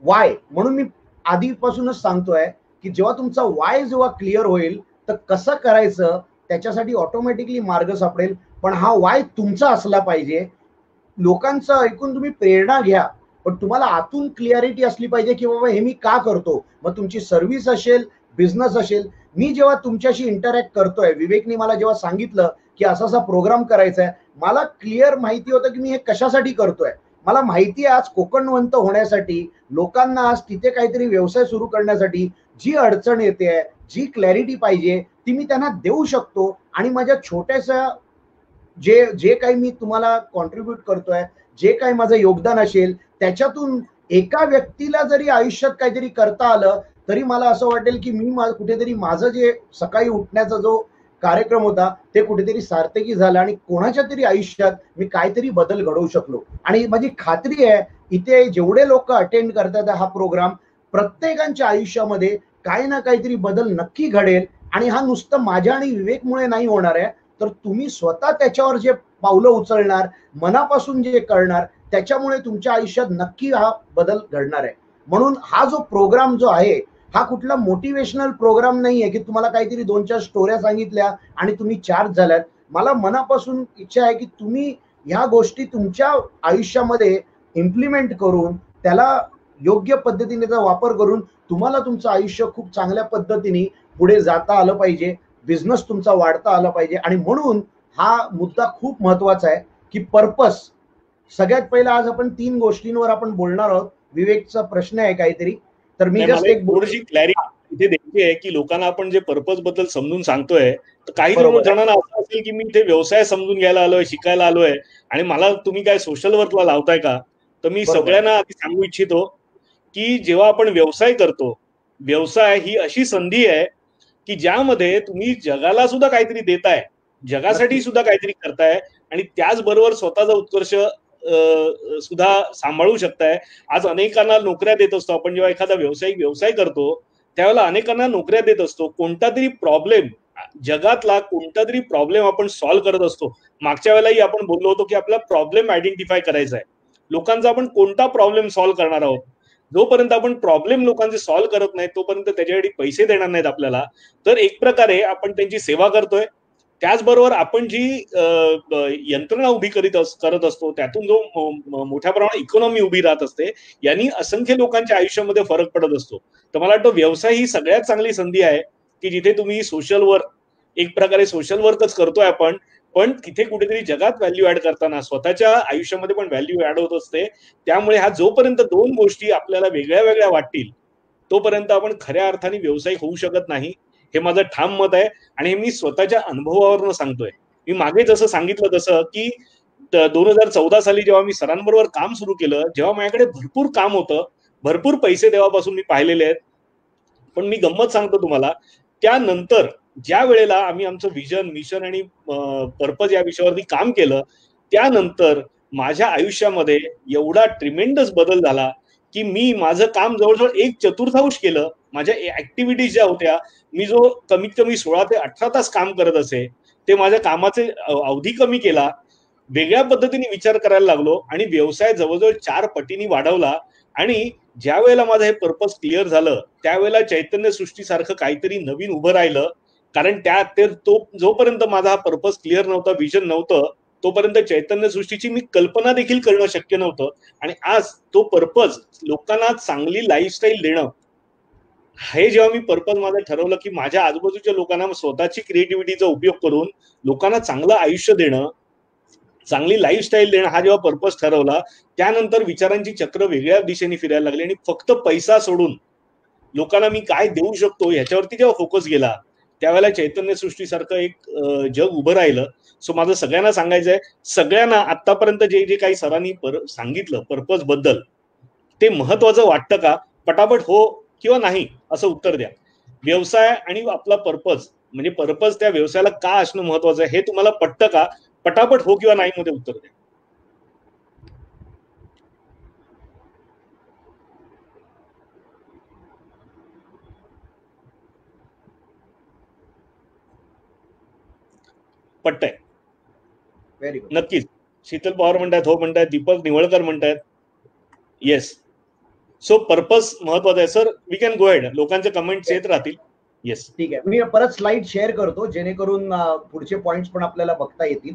वाय. म्हणून मी आधीपासूनच सांगतोय की जेव्हा तुमचा वाय जेव्हा क्लिअर होईल तर कसं करायचं त्याच्यासाठी ऑटोमॅटिकली मार्ग सापडेल. पण हा वाय तुमचा असला पाहिजे. लोकांचं ऐकून तुम्ही प्रेरणा घ्या, पण तुम्हाला आतून क्लिअरिटी असली पाहिजे की बाबा हे मी का करतो. मग तुमची सर्व्हिस असेल, बिझनेस असेल. मी जेव्हा तुमच्याशी इंटरॅक्ट करतोय, विवेकने मला जेव्हा सांगितलं की असा असा प्रोग्राम करायचा आहे, मला क्लिअर माहिती होतं की मी हे कशासाठी करतोय. मला माहिती आहे आज कोकणवंत होण्यासाठी, लोकांना आज तिथे काहीतरी व्यवसाय सुरू करण्यासाठी जी अडचण येते, जी क्लॅरिटी पाहिजे ती मी त्यांना देऊ शकतो. आणि माझ्या छोट्याशा जे जे काही मी तुम्हाला कॉन्ट्रीब्यूट करतोय, जे काही माझं योगदान असेल त्याच्यातून एका व्यक्तीला जरी आयुष्यात काहीतरी करता आलं तरी मला असं वाटेल की मी कुठेतरी माझं जे सकाळी उठण्याचा जो कार्यक्रम होता ते कुठेतरी सार्थकी झाला आणि कोणाच्या तरी आयुष्यात मी काहीतरी बदल घडवू शकलो. आणि माझी खात्री आहे इथे जेवढे लोक अटेंड करतात हा प्रोग्राम, प्रत्येकाच्या आयुष्यामध्ये काही ना काहीतरी बदल नक्की घडेल. आणि हा नुसतं माझ्या आणि विवेकमुळे नाही होणार आहे, तर तुम्ही स्वतः त्याच्यावर जे पावलं उचलणार, मनापासून जे करणार, त्याच्यामुळे तुमच्या आयुष्यात नक्की हा बदल घडणार आहे. म्हणून हा जो प्रोग्राम जो आहे हा कुठला मोटिवेशनल प्रोग्राम नाहीये की तुम्हाला काहीतरी 2-4 स्टोऱ्या सांगितल्या आणि तुम्ही चार्ज झालात. मला मनापासून इच्छा आहे की तुम्ही ह्या गोष्टी तुमच्या आयुष्यामध्ये इम्प्लिमेंट करून त्याला योग्य पद्धतीने वापर करून तुम्हाला तुमचं आयुष्य खूप चांगल्या पद्धतीने पुढे जाता आलं पाहिजे, बिझनेस तुमचा वाढता आला पाहिजे. आणि म्हणून हा मुद्दा खूप महत्वाचा आहे की पर्पस. सगळ्यात पहिला आज आपण 3 गोष्टींवर आपण बोलणार आहोत. विवेकचा प्रश्न आहे काहीतरी, तर मी जस्ट एक थोडीशी क्लॅरिटी इथे द्यायची आहे की लोकांना आपण जे पर्पज बद्दल समजून सांगतोय, तर काही जणांना असं असेल की मी ते व्यवसाय समजून घ्यायला आलोय, शिकायला आलोय आणि मला तुम्ही काय सोशल वर्कला लावताय का. तर मी सगळ्यांना आधी सांगू इच्छितो की जेव्हा आपण व्यवसाय करतो, व्यवसाय ही अशी संधी आहे की ज्यामध्ये तुम्ही जगाला सुद्धा काहीतरी देताय, जगासाठी सुद्धा काहीतरी करताय आणि त्याचबरोबर स्वतःचा उत्कर्ष सुद्धा सांभाळू शकताय. आज अनेकांना नोकऱ्या देत असतो आपण. जेव्हा एखादा व्यावसायिक व्यवसाय करतो त्यावेळेला अनेकांना नोकऱ्या देत असतो. कोणता तरी प्रॉब्लेम, जगातला कोणता तरी प्रॉब्लेम आपण सॉल्व्ह करत असतो. मागच्या वेळेलाही आपण बोललो होतो की आपला प्रॉब्लेम आयडेंटिफाय करायचा आहे. लोकांचा आपण कोणता प्रॉब्लेम सॉल्व्ह करणार आहोत. जोपर्यंत आपण प्रॉब्लेम लोकांचे सॉल्व्ह करत नाही तोपर्यंत त्याच्यासाठी पैसे देणार नाहीत आपल्याला. तर एक प्रकारे आपण त्यांची सेवा करतोय. त्याचबरोबर आपण जी यंत्रणा उभी करत असतो त्यातून जो मोठ्या प्रमाणात इकॉनॉमी उभी राहत असते, यांनी असंख्य लोकांच्या आयुष्यामध्ये फरक पडत असतो. तर मला वाटतं व्यवसाय ही सगळ्यात चांगली संधी आहे की जिथे तुम्ही सोशल वर्क, एक प्रकारे सोशल वर्कच करतोय आपण, पण तिथे कुठेतरी जगात व्हॅल्यू ऍड करताना स्वतःच्या आयुष्यामध्ये पण व्हॅल्यू ऍड होत असते. त्यामुळे हा जोपर्यंत 2 गोष्टी आपल्याला वेगळ्या वेगळ्या वाटतील तोपर्यंत आपण खऱ्या अर्थाने व्यावसायिक होऊ शकत नाही. हे माझं ठाम मत आहे आणि हे मी स्वतःच्या अनुभवावरून सांगतोय. मी मागे जसं सांगितलं तसं की 2014 साली जेव्हा मी सरांबरोबर काम सुरू केलं, जेव्हा माझ्याकडे भरपूर काम होतं, भरपूर पैसे तेव्हापासून मी पाहिलेले आहेत, पण मी गंमत सांगतो तुम्हाला, त्यानंतर ज्या वेळेला आम्ही आमचं विजन, मिशन आणि पर्पज या विषयावरती काम केलं, त्यानंतर माझ्या आयुष्यामध्ये एवढा ट्रिमेंडस बदल झाला की मी माझं काम जवळजवळ 1/4 केलं. माझ्या ऍक्टिव्हिटीज ज्या होत्या, मी जो कमीत कमी 16 ते 18 तास काम करत असे, ते माझ्या कामाचे अवधी कमी केला, वेगळ्या पद्धतीने विचार करायला लागलो आणि व्यवसाय जवळजवळ 4 पटीने वाढवला. आणि ज्या वेळेला माझं हे पर्पज क्लिअर झालं, त्यावेळेला चैतन्य सृष्टीसारखं काहीतरी नवीन उभं राहिलं. कारण तो जोपर्यंत माझा हा पर्पज क्लिअर नव्हता, विजन नव्हतं, तोपर्यंत चैतन्य सृष्टीची मी कल्पना देखील करणं शक्य नव्हतं. आणि आज तो पर्पज, लोकांना चांगली लाईफस्टाईल देणं, हे जेव्हा मी पर्पज माझं ठरवलं की माझ्या आजूबाजूच्या लोकांना स्वतःची क्रिएटिव्हिटीचा उपयोग करून लोकांना चांगलं आयुष्य देणं, चांगली लाईफस्टाईल देणं, हा जेव्हा पर्पज ठरवला, त्यानंतर विचारांची चक्र वेगळ्या दिशेने फिरायला लागली आणि फक्त पैसा सोडून लोकांना मी काय देऊ शकतो ह्याच्यावरती जेव्हा फोकस गेला, त्यावेळेला चैतन्य सृष्टीसारखं एक जग उभं राहिलं. सो माझं सगळ्यांना सांगायचं आहे, सगळ्यांना आतापर्यंत जे जे काही सरांनी सांगितलं पर्पज बद्दल, ते महत्वाचं वाटतं का? पटापट हो किंवा नाही असं उत्तर द्या. व्यवसाय आणि आपला पर्पज, म्हणजे पर्पज त्या व्यवसायाला का असणं महत्वाचं आहे हे तुम्हाला पटतं का? पटापट हो किंवा नाही मध्ये उत्तर द्या. पटतंय? Very good. नक्कीच. शीतल पवार म्हणतात हो म्हणतात, दीपक निवळकर म्हणतात येस. सो पर्पज महत्वाचा आहे sir. We can go head. लोकांचे कमेंट्स येत राहतील. येस, ठीक आहे. मी परत स्लाइड शेअर करतो जेणेकरून पुढचे पॉइंट्स पण आपल्याला बघता येतील.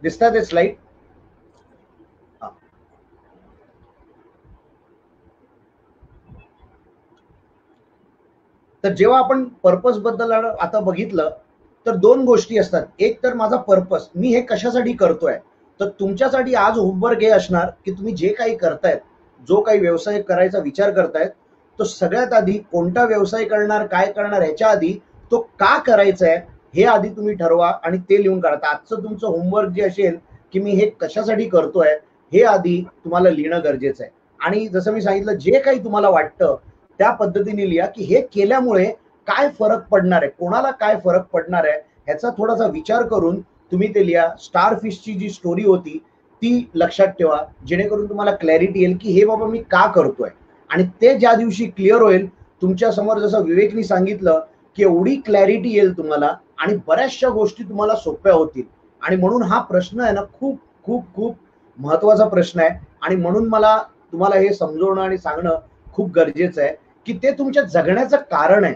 दिसतात ते स्लाइड? तर जेव्हा आपण पर्पज बद्दल आता बघितलं तर 2 गोष्टी असतात. एक तर माझा पर्पज, मी हे कशासाठी करतोय. तर तुमच्यासाठी आज होमवर्क हे असणार की तुम्ही जे काही करतायत, जो काही व्यवसाय करायचा विचार करतायत, तो सगळ्यात आधी कोणता व्यवसाय करणार, काय करणार ह्याच्या आधी तो का करायचा आहे हे आधी तुम्ही ठरवा आणि ते लिहून काढा. आजचं तुमचं होमवर्क जे असेल की मी हे कशासाठी करतोय हे आधी तुम्हाला लिहिणं गरजेचं आहे. आणि जसं मी सांगितलं, जे काही तुम्हाला वाटतं त्या पद्धतीने लिहा की हे केल्यामुळे काय फरक पडणार आहे, कोणाला काय फरक पडणार आहे ह्याचा थोडासा विचार करून तुम्ही ते लिहा. स्टारफिशची जी स्टोरी होती ती लक्षात ठेवा, जेणेकरून तुम्हाला क्लॅरिटी येईल की हे बाबा मी का करतोय. आणि ते ज्या दिवशी क्लिअर होईल तुमच्या समोर, जसं विवेकनी सांगितलं की एवढी क्लॅरिटी येईल तुम्हाला आणि बऱ्याचशा गोष्टी तुम्हाला सोप्या होतील. आणि म्हणून हा प्रश्न आहे ना, खूप खूप खूप महत्वाचा प्रश्न आहे. आणि म्हणून मला तुम्हाला हे समजवणं आणि सांगणं खूप गरजेचं आहे की ते तुमच्या जगण्याचं कारण आहे.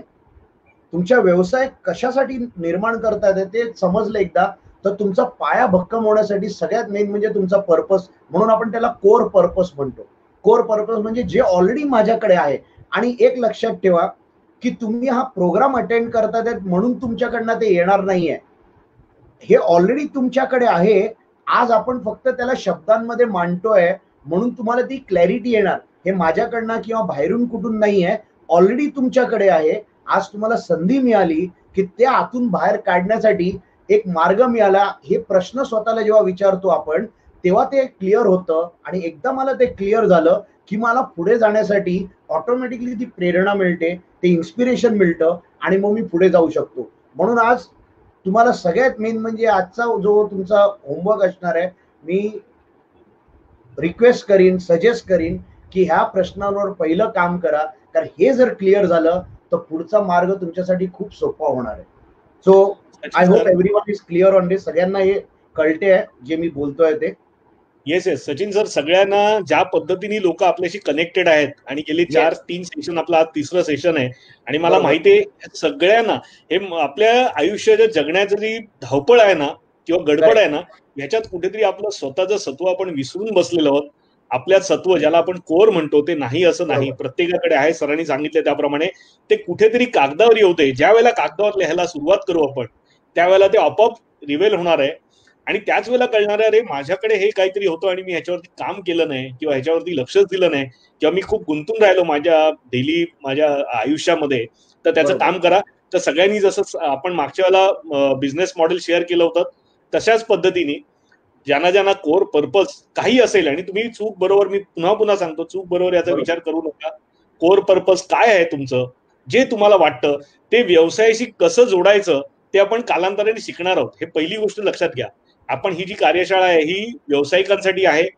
तुमच्या व्यवसाय कशासाठी निर्माण करतायत ते समजलं एकदा, तर तुमचा पाया भक्कम होण्यासाठी सगळ्यात मेन म्हणजे तुमचा पर्पस. म्हणून आपण त्याला कोर पर्पस म्हणतो. कोर पर्पस म्हणजे जे ऑलरेडी माझ्याकडे आहे. आणि एक लक्षात ठेवा की तुम्ही हा प्रोग्राम अटेंड करतायत म्हणून तुमच्याकडनं ते येणार नाहीये, हे ऑलरेडी तुमच्याकडे आहे. आज आपण फक्त त्याला शब्दांमध्ये मांडतोय म्हणून तुम्हाला ती क्लॅरिटी येणार. हे माझ्याकडनं किंवा बाहेरून कुठून नाही आहे, ऑलरेडी तुमच्याकडे आहे. आज तुम्हाला संधी मिळाली की ते आतून बाहेर काढण्यासाठी एक मार्ग मिळाला. हे प्रश्न स्वतःला जेव्हा विचारतो आपण तेव्हा ते क्लिअर होतं. आणि एकदा मला ते क्लिअर झालं की मला पुढे जाण्यासाठी ऑटोमॅटिकली ती प्रेरणा मिळते, ते इन्स्पिरेशन मिळतं आणि मग मी पुढे जाऊ शकतो. म्हणून आज तुम्हाला सगळ्यात मेन म्हणजे आजचा जो तुमचा होमवर्क असणार आहे, मी रिक्वेस्ट करीन, सजेस्ट करीन की ह्या प्रश्नांवर पहिलं काम करा. कारण हे जर क्लिअर झालं तर पुढचा मार्ग तुमच्यासाठी खूप सोपा होणार आहे. So I hope everyone is clear on this. सगळ्यांना हे कळते आहे जे मी बोलतोय ते. येस येस सचिन सर, सगळ्यांना ज्या पद्धतीने लोक आपल्याशी कनेक्टेड आहेत आणि गेली 4-3 सेशन, आपला आज 3रं सेशन आहे. आणि मला माहिती आहे सगळ्यांना हे आपल्या आयुष्याच्या जगण्याची जी धावपळ आहे ना किंवा गडबड आहे ना, ह्याच्यात कुठेतरी आपलं स्वतःचं सत्व आपण विसरून बसलेलो आहोत. आपल्या सत्व ज्याला आपण कोर म्हणतो ते नाही असं नाही, प्रत्येकाकडे आहे. सरांनी सांगितलं त्याप्रमाणे ते कुठेतरी कागदावर येते. ज्या वेळेला कागदावर लिहायला सुरुवात करू आपण त्यावेळेला ते आपोआप रिव्हेल होणार आहे. आणि त्याच वेळेला कळणार आहे, अरे माझ्याकडे हे काहीतरी होतं आणि मी ह्याच्यावरती काम केलं नाही किंवा ह्याच्यावरती लक्षच दिलं नाही किंवा मी खूप गुंतून राहिलो माझ्या आयुष्यामध्ये, तर त्याचं काम करा. तर सगळ्यांनी जसं आपण मागच्या वेळेला बिझनेस मॉडेल शेअर केलं होतं तशाच पद्धतीने ज्यांना ज्यांना कोर पर्पज काही असेल, आणि तुम्ही चूक बरोबर, मी पुन्हा पुन्हा सांगतो, चूक बरोबर याचा विचार करू नका. कोर पर्पज काय आहे तुमचं, जे तुम्हाला वाटतं ते व्यवसायाशी कसं जोडायचं ते आपण कालांतराने शिकणार आहोत. हे पहिली गोष्ट लक्षात घ्या. आपण ही जी कार्यशाळा आहे ही व्यावसायिकांसाठी आहे.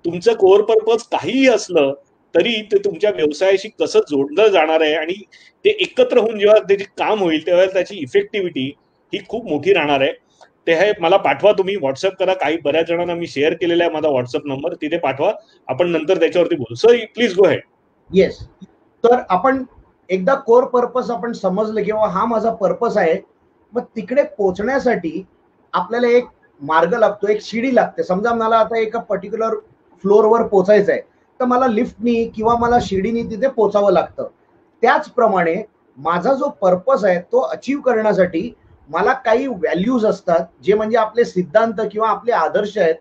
तुमचं कोर पर्पज काहीही असलं तरी ते तुमच्या व्यवसायाशी कसं जोडलं जाणार आहे आणि ते एकत्र होऊन जेव्हा त्याचे काम होईल तेव्हा त्याची इफेक्टिव्हिटी ही खूप मोठी राहणार आहे. ते हे मला पाठवा, तुम्ही व्हॉट्सअप करा. काही बऱ्याच जणांना मी शेअर केलेला आहे माझा व्हॉट्सअप नंबर, तिथे पाठवा. आपण नंतर त्याच्यावरती बोलू. Sir please go head. Yes, तर आपण एकदा कोर पर्पस आपण समजलं किंवा हा माझा पर्पस आहे, मग तिकडे पोहोचण्यासाठी आपल्याला एक मार्ग लागतो, एक शिडी लागते. समजा मला आता एका पर्टिक्युलर फ्लोअरवर पोहोचायचं आहे, तर मला लिफ्टनी किंवा मला शिडीनी तिथे पोहोचावं लागतं. त्याचप्रमाणे माझा जो पर्पस आहे तो अचीव करण्यासाठी मला काही व्हॅल्यूज असतात, जे म्हणजे आपले सिद्धांत किंवा आपले आदर्श आहेत,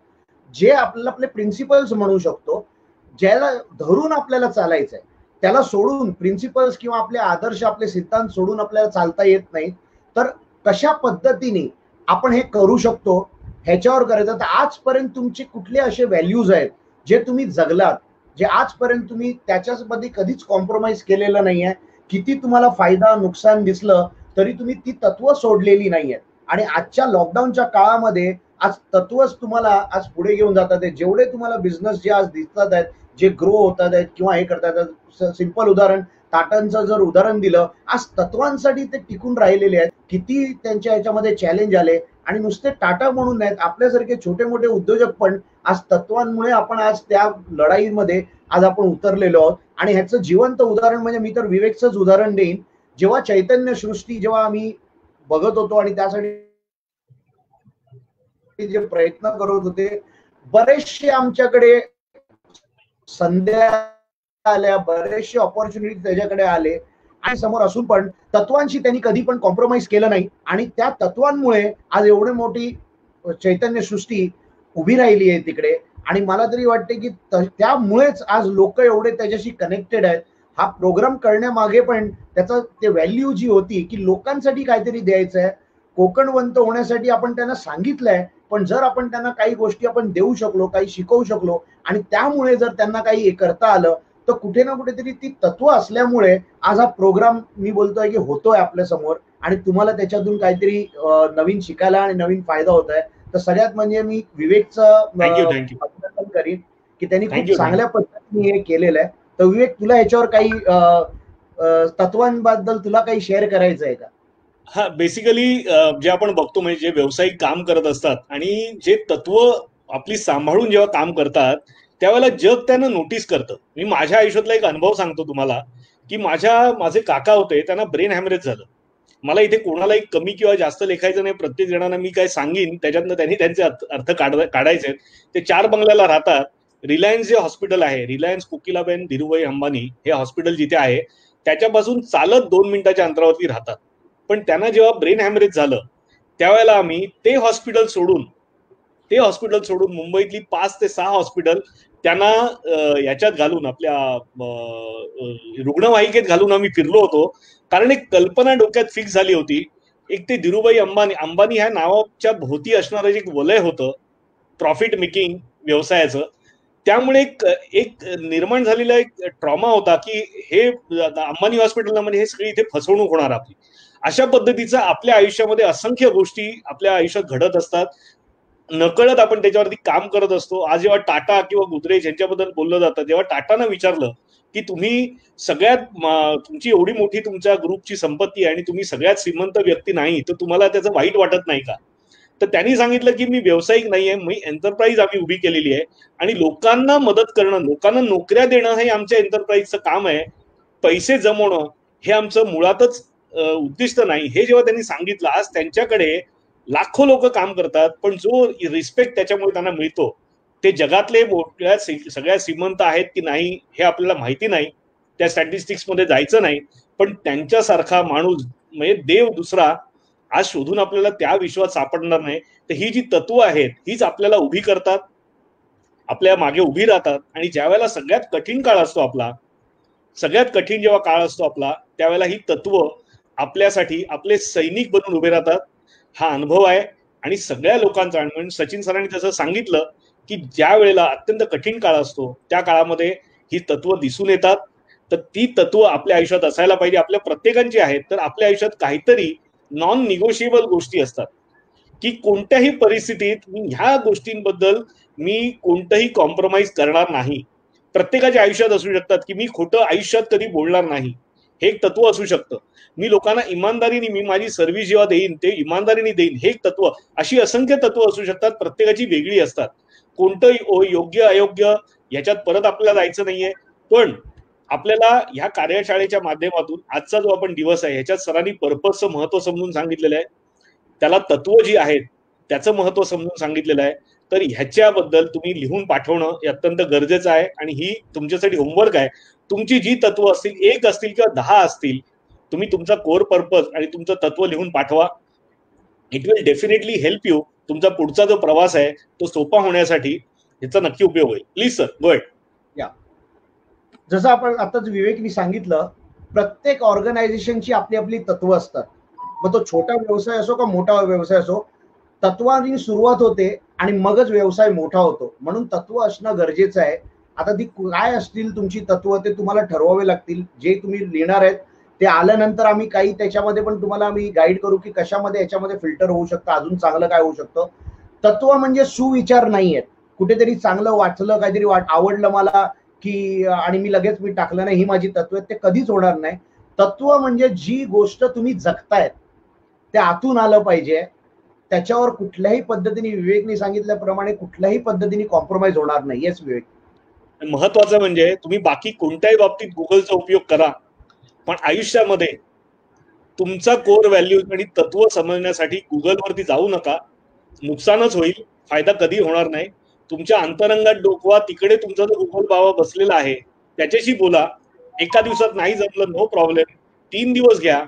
जे आपल्याला आपले प्रिन्सिपल्स म्हणू शकतो, ज्याला धरून आपल्याला चालायचं आहे. त्याला सोडून प्रिन्सिपल्स किंवा आपले आदर्श, आपले सिद्धांत सोडून आपल्याला चालता येत नाही. तर कशा पद्धतीने आपण हे करू शकतो ह्याच्यावर करायचं. तर आजपर्यंत तुमचे कुठले असे व्हॅल्यूज आहेत जे तुम्ही जगलात, जे आजपर्यंत तुम्ही त्याच्यामध्ये कधीच कॉम्प्रोमाइज केलेलं नाहीये, किती तुम्हाला फायदा नुकसान दिसलं तरी तुम्ही ती तत्व सोडलेली नाहीये. आणि आजच्या लॉकडाऊनच्या काळामध्ये आज तत्वच तुम्हाला आज पुढे घेऊन जातात. जेवढे तुम्हाला बिझनेस जे आज दिसतात आहेत, जे ग्रो होतात आहेत किंवा हे करतात आहेत, सिंपल उदाहरण टाटांचं जर उदाहरण दिलं, आज तत्वांसाठी ते टिकून राहिलेले आहेत. किती त्यांच्या याच्यामध्ये चॅलेंज आले, आणि नुसते टाटा म्हणून नाहीत, आपल्यासारखे छोटे मोठे उद्योजक पण आज तत्वांमुळे आपण आज त्या लढाईमध्ये आज आपण उतरलेलो आहोत. आणि ह्याचं जिवंत उदाहरण म्हणजे मी तर विवेकचंच उदाहरण देईन. जेव्हा चैतन्य सृष्टी जेव्हा आम्ही बघत होतो आणि त्यासाठी जे प्रयत्न करत होते, बरेचसे आमच्याकडे संध्या आल्या, बरेचसे ऑपॉर्च्युनिटी त्याच्याकडे आले, आणि समोर असून पण तत्वांशी त्यांनी कधी पण कॉम्प्रोमाइज केलं नाही. आणि त्या तत्वांमुळे आज एवढी मोठी चैतन्य सृष्टी उभी राहिली आहे तिकडे. आणि मला तरी वाटते की त्यामुळेच आज लोक एवढे त्याच्याशी कनेक्टेड आहेत. हा प्रोग्राम करण्यामागे पण त्याचा ते व्हॅल्यू जी होती की लोकांसाठी काहीतरी द्यायचं आहे, कोकणवंत होण्यासाठी आपण त्यांना सांगितलंय. पण जर आपण त्यांना काही गोष्टी आपण देऊ शकलो, काही शिकवू शकलो, आणि त्यामुळे जर त्यांना काही करता आलं, तर कुठे ना कुठेतरी ती तत्व असल्यामुळे आज हा प्रोग्राम मी बोलतोय की होतोय आपल्या समोर, आणि तुम्हाला त्याच्यातून काहीतरी नवीन शिकायला आणि नवीन फायदा होत आहे. तर सगळ्यात म्हणजे मी विवेकचं अभिनंदन करीन की त्यांनी खूप चांगल्या पद्धतीने हे केलेलं आहे. तर विवेक, तुला याच्यावर काही तत्वांबद्दल तुला काही शेअर करायचं आहे का? हा, बेसिकली जे आपण बघतो म्हणजे जे व्यावसायिक काम करत असतात आणि जे तत्व आपली सांभाळून जेव्हा काम करतात त्यावेळेला जग त्यांना नोटीस करतं. मी माझ्या आयुष्यातला एक अनुभव सांगतो तुम्हाला की माझे काका होते, त्यांना ब्रेन हॅमरेज झालं. मला इथे कोणालाही कमी किंवा जास्त लेखायचं नाही, प्रत्येक जणांना मी काय सांगीन त्याच्यातनं त्यांनी त्यांचे अर्थ काढायचे. ते 4 बंगल्याला राहतात. रिलायन्स जे हॉस्पिटल आहे, रिलायन्स कोकिलाबेन धीरूभाई अंबानी हे हॉस्पिटल जिथे आहे त्याच्यापासून चालत 2 मिनिटाच्या अंतरावरती राहतात. पण त्यांना जेव्हा ब्रेन हॅमरेज झालं त्यावेळेला आम्ही ते हॉस्पिटल सोडून मुंबईतली 5 ते 6 हॉस्पिटल त्यांना याच्यात घालून, आपल्या रुग्णवाहिकेत घालून आम्ही फिरलो होतो. कारण एक कल्पना डोक्यात फिक्स झाली होती. एक ते धीरूभाई अंबानी ह्या नावाच्या भोवती असणारं एक वलय होतं प्रॉफिट मेकिंग व्यवसायाचं. त्यामुळे एक निर्माण झालेला एक ट्रॉमा होता की हे अंबानी हॉस्पिटलमध्ये हे सगळी इथे फसवणूक होणार आपली. अशा पद्धतीचं आपल्या आयुष्यामध्ये असंख्य गोष्टी आपल्या आयुष्यात घडत असतात. नकळत आपण त्याच्यावरती काम करत असतो. आज जेव्हा टाटा किंवा गुदरेज यांच्याबद्दल बोललं जातं तेव्हा टाटानं विचारलं की तुम्ही तुमची एवढी मोठी तुमच्या ग्रुपची संपत्ती आहे आणि तुम्ही सगळ्यात श्रीमंत व्यक्ती नाही, तर तुम्हाला त्याचं वाईट वाटत नाही का? तर त्यांनी सांगितलं की मी व्यावसायिक नाहीये, मी एंटरप्राइज आम्ही उभी केलेली आहे आणि लोकांना मदत करणं, लोकांना नोकऱ्या देणं हे आमच्या एंटरप्राइजचं काम आहे. पैसे जमवणं हे आमचं मुळातच उद्दिष्ट नाही. हे जेव्हा त्यांनी सांगितलं, आज त्यांच्याकडे लाखो लोक काम करतात, पण जो रिस्पेक्ट त्याच्यामुळे त्यांना मिळतो ते जगातले सगळ्या श्रीमंत आहेत की नाही हे आपल्याला माहिती नाही, त्या स्टॅटिस्टिक्स मध्ये जायचं नाही. पण त्यांच्यासारखा माणूस म्हणजे देव दुसरा आज शोधून आपल्याला त्या विश्वात सापडणार नाही. तर ही जी तत्व आहेत हीच आपल्याला उभी करतात, आपल्या मागे उभी राहतात. आणि ज्या वेळेला सगळ्यात कठीण काळ असतो आपला, सगळ्यात कठीण जेव्हा काळ असतो आपला, त्यावेळेला ही तत्व आपल्यासाठी आपले सैनिक बनून उभे राहतात. हा अनुभव आहे. आणि सगळ्या लोकांचा, म्हणून सचिन सरांनी जसं सांगितलं की ज्या वेळेला अत्यंत कठीण काळ असतो त्या काळामध्ये ही तत्व दिसून येतात. तर ती तत्व आपल्या आयुष्यात असायला पाहिजे, आपल्या प्रत्येकांची आहेत. तर आपल्या आयुष्यात काहीतरी नॉन निगोशिएबल गोष्टी असतात की कोणत्याही परिस्थितीत मी ह्या गोष्टींबद्दल मी कोणतंही कॉम्प्रोमाइज करणार नाही. प्रत्येकाच्या आयुष्यात असू शकतात की मी खोटं आयुष्यात कधी बोलणार नाही, हे एक तत्व असू शकतं. मी लोकांना इमानदारीने, मी माझी सर्व्हिस जेव्हा देईन ते इमानदारीने देईन, हे एक तत्व. अशी असंख्य तत्व असू शकतात, प्रत्येकाची वेगळी असतात. कोणतंही योग्य अयोग्य याच्यात परत आपल्याला जायचं नाहीये. पण आपल्याला ह्या कार्यशाळेच्या माध्यमातून आजचा जो आपण दिवस आहे ह्याच्यात सरांनी पर्पजचं महत्व समजून सांगितलेलं आहे, त्याला तत्व जी आहेत त्याचं महत्व समजून सांगितलेलं आहे. तर ह्याच्याबद्दल तुम्ही लिहून पाठवणं हे अत्यंत गरजेचं आहे आणि ही तुमच्यासाठी होमवर्क आहे. तुमची जी तत्व असतील, 1 असतील किंवा 10 असतील, तुम्ही तुमचा कोर पर्पज आणि तुमचं तत्व लिहून पाठवा. It will definitely help you. तुमचा पुढचा जो प्रवास आहे तो सोपा होण्यासाठी ह्याचा नक्की उपयोग होईल. Please sir, go ahead. या जसं आपण आताच विवेकनी सांगितलं, प्रत्येक ऑर्गनायझेशनची आपली आपली तत्व असतात. मग तो छोटा व्यवसाय असो का मोठा व्यवसाय असो, तत्वांनी सुरुवात होते आणि मगच व्यवसाय मोठा होतो. म्हणून तत्व असणं गरजेचं आहे. आता ती काय असतील तुमची तत्व ते तुम्हाला ठरवावे लागतील. जे तुम्ही लिहिणार आहेत ते आल्यानंतर आम्ही काही त्याच्यामध्ये पण तुम्हाला आम्ही गाईड करू की कशामध्ये याच्यामध्ये फिल्टर होऊ शकतं, अजून चांगलं काय होऊ शकतं. तत्व म्हणजे सुविचार नाही आहेत. कुठेतरी चांगलं वाचलं, काहीतरी आवडलं मला की आणि मी लगेच मी टाकलं नाही, ही माझी तत्व आहेत, ते कधीच होणार नाही. तत्व म्हणजे जी गोष्ट तुम्ही जगतायत ते आतून आलं पाहिजे. त्याच्यावर कुठल्याही पद्धतीने विवेकने सांगितल्याप्रमाणे कुठल्याही पद्धतीने कॉम्प्रोमाइज होणार नाही. येस विवेक. महत्वाचं म्हणजे तुम्ही बाकी कोणत्याही बाबतीत गुगलचा उपयोग करा, पण आयुष्यामध्ये तुमचा कोर व्हॅल्यूज आणि तत्व समजण्यासाठी गुगलवरती जाऊ नका. नुकसानच होईल, फायदा कधी होणार नाही. तुमच्या अंतरंगात डोकवा, तिकडे तुमचा जो गुगल बाबा बसलेला आहे त्याच्याशी बोला. एका दिवसात नाही जमलं, नो प्रॉब्लेम. 3 दिवस घ्या,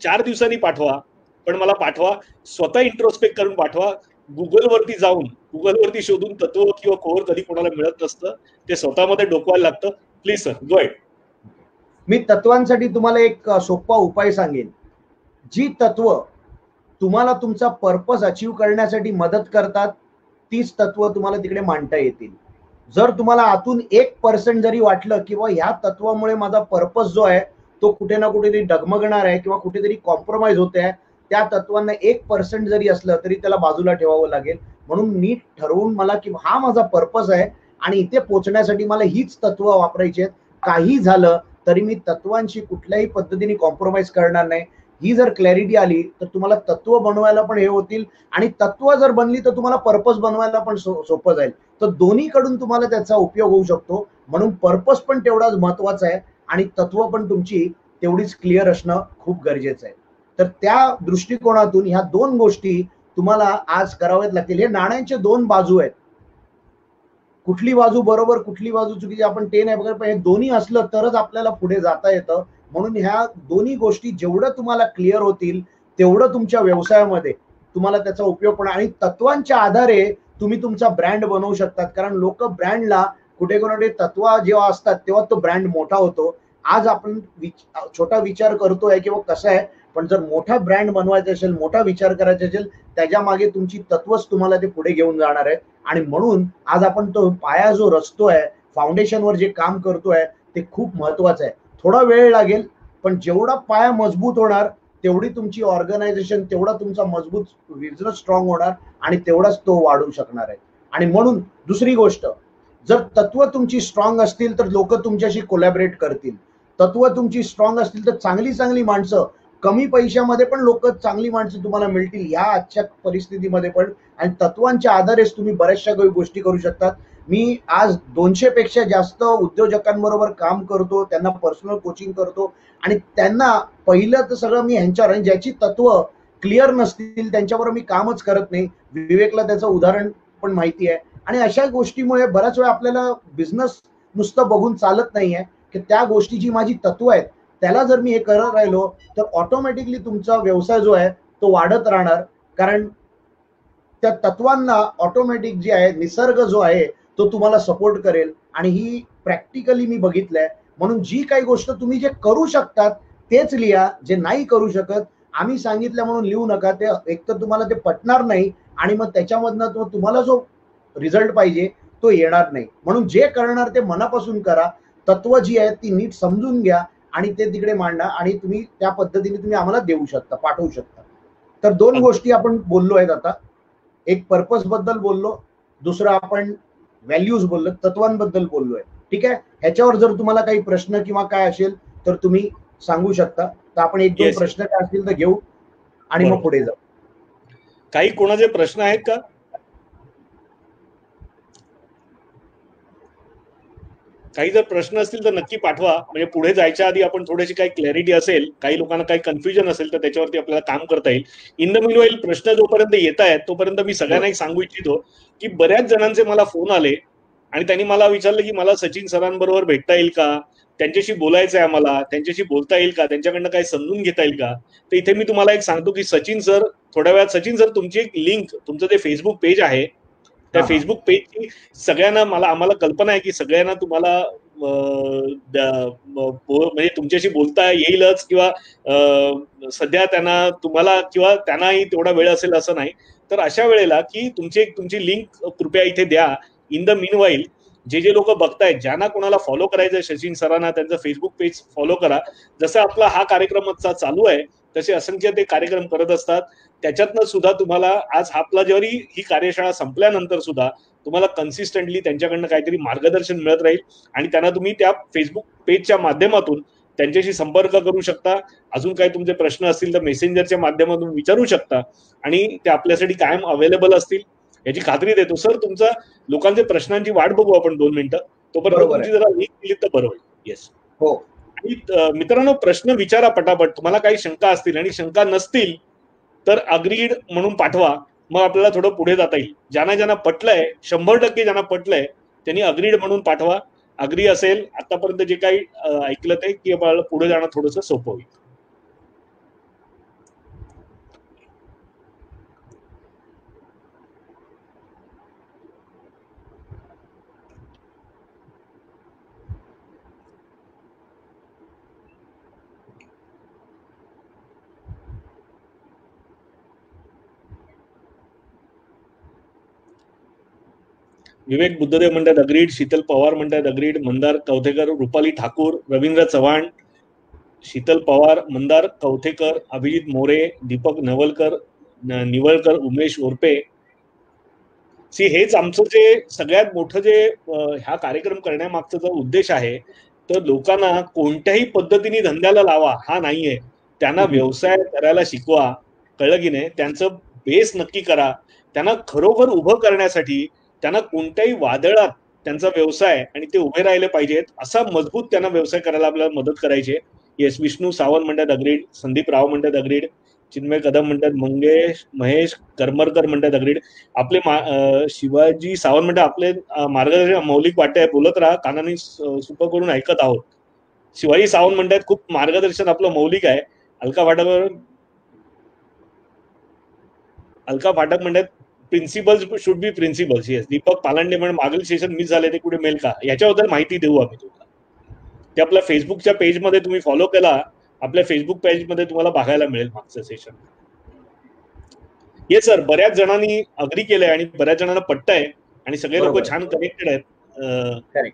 4 दिवसांनी पाठवा, पण मला पाठवा. स्वतः इंट्रोस्पेक्ट करून पाठवा. गुगलवरती जाऊन गुगलवरती शोधून तत्व किंवा कोर कधी कोणाला मिळत नसतं, ते स्वतःमध्ये डोकवायला लागतं. Please sir, go ahead. मी तत्वांसाठी तुम्हाला एक सोपा उपाय सांगेन. जी तत्व तुम्हाला तुमचा पर्पज अचीव करण्यासाठी मदत करतात तीच तत्व तुम्हाला तिकडे मांडता येतील. जर तुम्हाला आतून 1% जरी वाटलं किंवा ह्या तत्वामुळे माझा पर्पज जो आहे तो कुठे ना कुठेतरी डगमगणार आहे किंवा कुठेतरी कॉम्प्रोमाइज होते आहे, त्या तत्वांना 1% जरी असलं तरी त्याला बाजूला ठेवावं लागेल. म्हणून नीट ठरवून मला की हा माझा पर्पज आहे आणि इथे पोहोचण्यासाठी मला हीच तत्व वापरायची आहेत. काही झालं तरी मी तत्वांशी कुठल्याही पद्धतीने कॉम्प्रोमाइज करणार नाही. ही जर क्लॅरिटी आली तर तुम्हाला तत्व बनवायला पण हे होतील आणि तत्व जर बनली तर तुम्हाला पर्पज बनवायला पण सोपं जाईल. तर दोन्हीकडून तुम्हाला त्याचा उपयोग होऊ शकतो. म्हणून पर्पज पण तेवढाच महत्वाचा आहे आणि तत्व पण तुमची तेवढीच क्लिअर असणं खूप गरजेचं आहे. तर त्या दृष्टिकोनातून ह्या 2 गोष्टी तुम्हाला आज कराव्याच लागतील. हे नाण्याचे 2 बाजू आहेत. कुठली बाजू बरोबर कुठली बाजू चुकीची आपण ते नाही बघत, पण हे दोन्ही असलं तरच आपल्याला पुढे जाता येतं. म्हणून ह्या दोन्ही गोष्टी जेवढं तुम्हाला क्लिअर होतील तेवढं तुमच्या व्यवसायामध्ये तुम्हाला त्याचा उपयोग पण. आणि तत्वांच्या आधारे तुम्ही तुमचा ब्रँड बनवू शकतात. कारण लोक ब्रँडला कुठे कुठे तत्व जेव्हा असतात तेव्हा तो ब्रँड मोठा होतो. आज आपण छोटा विचार करतोय किंवा कसं आहे, पण जर मोठा ब्रँड बनवायचा असेल, मोठा विचार करायचा असेल, त्याच्या मागे तुमची तत्वच तुम्हाला ते पुढे घेऊन जाणार आहे. आणि म्हणून आज आपण तो पाया जो रचतोय, फाउंडेशनवर जे काम करतोय ते खूप महत्वाचं आहे. थोडा वेळ लागेल, पण जेवढा पाया मजबूत होणार तेवढी तुमची ऑर्गनायझेशन, तेवढा तुमचा मजबूत बिझनेस स्ट्रॉंग होणार आणि तेवढाच तो वाढू शकणार आहे. आणि म्हणून दुसरी गोष्ट, जर तत्व तुमची स्ट्रॉंग असतील तर लोक तुमच्याशी कोलॅबरेट करतील. तत्व तुमची स्ट्रॉंग असतील तर चांगली चांगली माणसं, कमी पैशामध्ये पण लोक चांगली माणसं तुम्हाला मिळतील ह्या आजच्या परिस्थितीमध्ये पण. आणि तत्वांच्या आधारेच तुम्ही बऱ्याचशा गोष्टी करू शकतात. मी आज 200 पेक्षा जास्त उद्योजकांबरोबर काम करतो, त्यांना पर्सनल कोचिंग करतो आणि त्यांना पहिलं तर सगळं मी ह्यांच्यावर, ज्याची तत्व क्लिअर नसतील त्यांच्याबरोबर मी कामच करत नाही. विवेकला त्याचं उदाहरण पण माहिती आहे. आणि अशा गोष्टीमुळे बऱ्याच वेळा आपल्याला बिझनेस नुसतं बघून चालत नाहीये की त्या गोष्टीची माझी तत्व आहेत त्याला जर मी हे करत राहिलो तर ऑटोमॅटिकली तुमचा व्यवसाय जो आहे तो वाढत राहणार. कारण त्या तत्वांना ऑटोमॅटिक जे आहे, निसर्ग जो आहे तो तुम्हाला सपोर्ट करेल. आणि ही प्रॅक्टिकली मी बघितलंय. म्हणून जी काही गोष्ट तुम्ही जे करू शकतात तेच लिहा, जे नाही करू शकत आम्ही सांगितलं म्हणून लिहू नका. ते एक तर तुम्हाला ते पटणार नाही आणि मग त्याच्यामधनं तुम्हाला जो रिझल्ट पाहिजे तो येणार नाही. म्हणून जे करणार ते मनापासून करा, तत्व जी आहेत ती नीट समजून घ्या आणि ते तिकडे मांडा आणि तुम्ही त्या पद्धतीने तुम्ही आम्हाला देऊ शकता, पाठवू शकता. तर दोन गोष्टी आपण बोललो आहेत आता. एक पर्पज बद्दल बोललो, दुसरं आपण व्हॅल्यूज बोललो, तत्वांबद्दल बोललोय. ठीक आहे, ह्याच्यावर जर तुम्हाला काही प्रश्न किंवा काय असेल तर तुम्ही सांगू शकता. तर आपण एक दोन प्रश्न काय असतील तर घेऊ आणि मग पुढे जाऊ. काही कोणाचे प्रश्न आहेत का? काही जर प्रश्न असतील तर नक्की पाठवा, म्हणजे पुढे जायच्या आधी आपण थोडीशी काही क्लॅरिटी असेल, काही लोकांना काही कन्फ्युजन असेल तर त्याच्यावरती आपल्याला काम करता येईल. इन द मीनवाईल प्रश्न जोपर्यंत येत आहेत तोपर्यंत मी सगळ्यांना एक सांगू इच्छितो की बऱ्याच जणांचे मला फोन आले आणि त्यांनी मला विचारलं की मला सचिन सरांबरोबर भेटता येईल का, त्यांच्याशी बोलायचं आहे आम्हाला, त्यांच्याशी बोलता येईल का, त्यांच्याकडनं काही समजून घेता येईल का. तर इथे मी तुम्हाला एक सांगतो की सचिन सर थोड्या वेळात, सचिन सर तुमची एक लिंक, तुमचं जे फेसबुक पेज आहे त्या फेसबुक पेजची सगळ्यांना, आम्हाला कल्पना आहे की सगळ्यांना तुम्हाला म्हणजे तुमच्याशी बोलता येईलच किंवा सध्या त्यांना तुम्हाला किंवा त्यांनाही तेवढा वेळ असेल असं नाही. तर अशा वेळेला की तुमची लिंक कृपया इथे द्या. इन द मीनवाईल जे जे लोक बघतायत, ज्यांना कोणाला फॉलो करायचं सचिन सरांना, त्यांचं फेसबुक पेज फॉलो करा. जसं आपला हा कार्यक्रम चालू आहे तसे असंख्य ते कार्यक्रम करत असतात. त्याच्यातनं सुद्धा तुम्हाला आज आपला जरी ही कार्यशाळा संपल्यानंतर सुद्धा तुम्हाला कन्सिस्टंटली त्यांच्याकडनं काहीतरी मार्गदर्शन मिळत राहील आणि त्यांना तुम्ही त्या फेसबुक पेजच्या माध्यमातून त्यांच्याशी संपर्क करू शकता. अजून काही तुमचे प्रश्न असतील तर मेसेंजरच्या माध्यमातून विचारू शकता आणि ते आपल्यासाठी कायम अवेलेबल असतील याची खात्री देतो. सर तुमचा लोकांच्या प्रश्नांची वाट बघू आपण 2 मिनिटं, तोपर्यंत तुमची जरा लिंक दिली तर बरं होईल. येस हो. आणि मित्रांनो प्रश्न विचारा पटापट, तुम्हाला काही शंका असतील आणि शंका नसतील तर अग्रीड म्हणून पाठवा, मग आपल्याला थोडं पुढे जाता येईल. ज्यांना पटलंय, 100% ज्यांना पटलंय त्यांनी अग्रीड म्हणून पाठवा. अग्री असेल आतापर्यंत जे काही ऐकलं ते की आपल्याला पुढे जाणं थोडंसं सोपं होईल. विवेक बुद्धदेव म्हणतात अग्रीड, शीतल पवार म्हणतात अग्रीड, मंदार कवथेकर, रुपाली ठाकूर, रवींद्र चव्हाण, शीतल पवार, मंदार कवथेकर, अभिजित मोरे, दीपक निवळकर, उमेश ओरपे. हेच आमचं जे सगळ्यात मोठं जे हा कार्यक्रम करण्यामागचा जो उद्देश आहे तर लोकांना कोणत्याही पद्धतीने धंद्याला लावा हा नाहीये, त्यांना व्यवसाय करायला शिकवा. कळलं की नाही, त्यांचं बेस नक्की करा. त्यांना खरोखर उभं करण्यासाठी त्यांना कोणत्याही वादळात त्यांचा व्यवसाय आणि ते उभे राहिले पाहिजेत असा मजबूत त्यांना व्यवसाय करायला आपल्याला मदत करायची. येस विष्णू सावंत म्हणतात अग्रीड, संदीप राव म्हणतात अग्रीड, चिन्मय कदम म्हणतात, महेश करमरकर म्हणतात अग्रीड, आपले शिवाजी सावंत म्हणतात आपले मार्गदर्शन मौलिक वाटे बोलत राहा, कानाने सुप करून ऐकत आहोत. शिवाजी सावंत म्हणतात खूप मार्गदर्शन आपलं मौलिक आहे. अलका फाटक म्हणतात principles should be principles. Yes Deepak Palande म्हणून मागील सेशन मिस झाले ते कुठे मिळेल का, याच्याबद्दल माहिती देऊ आम्ही तुम्हाला. ते आपल्या फेसबुकच्या पेजमध्ये तुम्ही फॉलो केला, आपल्या फेसबुक पेजमध्ये तुम्हाला बघायला मिळेल मागचं सेशन. येस सर, बऱ्याच जणांनी अग्री केलंय आणि बऱ्याच जणांना पटतंय आणि सगळे लोक छान कनेक्टेड आहेत.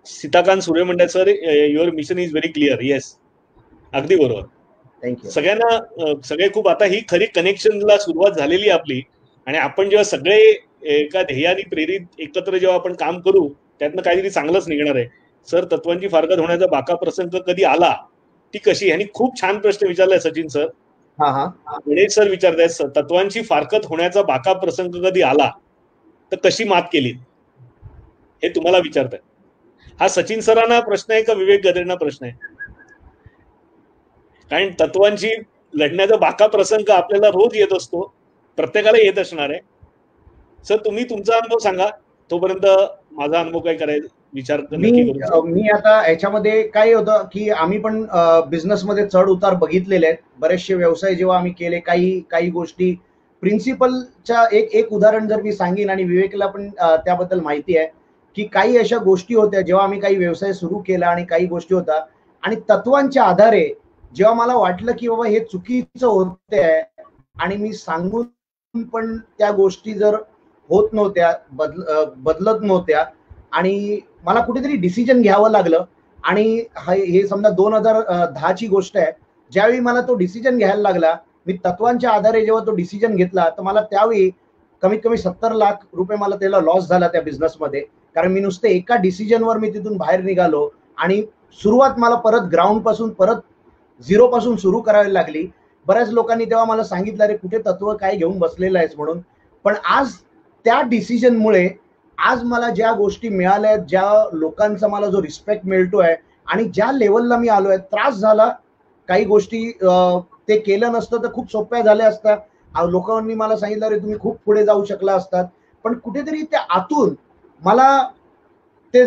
सीताकांत सूर्य म्हणतात sir your mission is very clear. Yes अगदी बरोबर. सगळ्यांना सगळे खूप आता ही खरी कनेक्शनला सुरुवात झालेली आपली आणि आपण जेव्हा सगळे एका ध्येयाने प्रेरित एकत्र जेव्हा आपण काम करू त्यातनं काहीतरी चांगलंच निघणार आहे. सर तत्वांची फारकत होण्याचा बाका प्रसंग कधी आला, ती कशी, यांनी खूप छान प्रश्न विचारलाय सचिन सर. गणेश सर विचारतायत तत्वांची फारकत होण्याचा बाका प्रसंग कधी आला तर कशी मात केली, हे तुम्हाला विचारताय. हा सचिन सरांना प्रश्न आहे का विवेक गद्रेंना प्रश्न आहे? कारण तत्वांची लढण्याचा बाका प्रसंग आपल्याला रोज येत असतो, प्रत्येकाला येत असणार आहे. सर तुम्ही तुमचा अनुभव सांगा, तोपर्यंत माझा अनुभव काय करायचा विचार मी आता याच्यामध्ये काय होतं की आम्ही पण बिझनेसमध्ये चढ उतार बघितलेले आहेत. बरेचसे व्यवसाय जेव्हा आम्ही केले, काही गोष्टी प्रिन्सिपलच्या एक उदाहरण जर मी सांगेन आणि विवेकला पण त्याबद्दल माहिती आहे की काही अशा गोष्टी होत्या जेव्हा आम्ही काही व्यवसाय सुरू केला आणि काही गोष्टी होत्या आणि तत्वांच्या आधारे जेव्हा मला वाटलं की बाबा हे चुकीचं होते आणि मी सांगून पण त्या गोष्टी जर होत नव्हत्या, बदलत नव्हत्या, आणि मला कुठेतरी डिसिजन घ्यावं लागलं. आणि हे समजा 2010ची गोष्ट आहे. ज्यावेळी मला तो डिसिजन घ्यायला लागला, मी तत्वांच्या आधारे जेव्हा तो डिसिजन घेतला, तर मला त्यावेळी कमीत कमी 70 लाख रुपये मला त्याला लॉस झाला त्या बिझनेसमध्ये. कारण मी नुसते एका डिसिजनवर मी तिथून बाहेर निघालो आणि सुरुवात मला परत ग्राउंड पासून, परत झिरो पासून सुरू करावी लागली. बऱ्याच लोकांनी तेव्हा मला सांगितलं, अरे कुठे तत्व काय घेऊन बसलेलं आहेस म्हणून. पण आज त्या डिसिजनमुळे आज मला ज्या गोष्टी मिळाल्या, ज्या लोकांचा मला जो रिस्पेक्ट मिळतोय आणि ज्या लेवलला मी आलोय, त्रास झाला काही गोष्टी, ते केलं नसतं तर खूप सोप्या झाल्या असतात. लोकांनी मला सांगितलं, अरे तुम्ही खूप पुढे जाऊ शकला असतात. पण कुठेतरी त्या आतून मला ते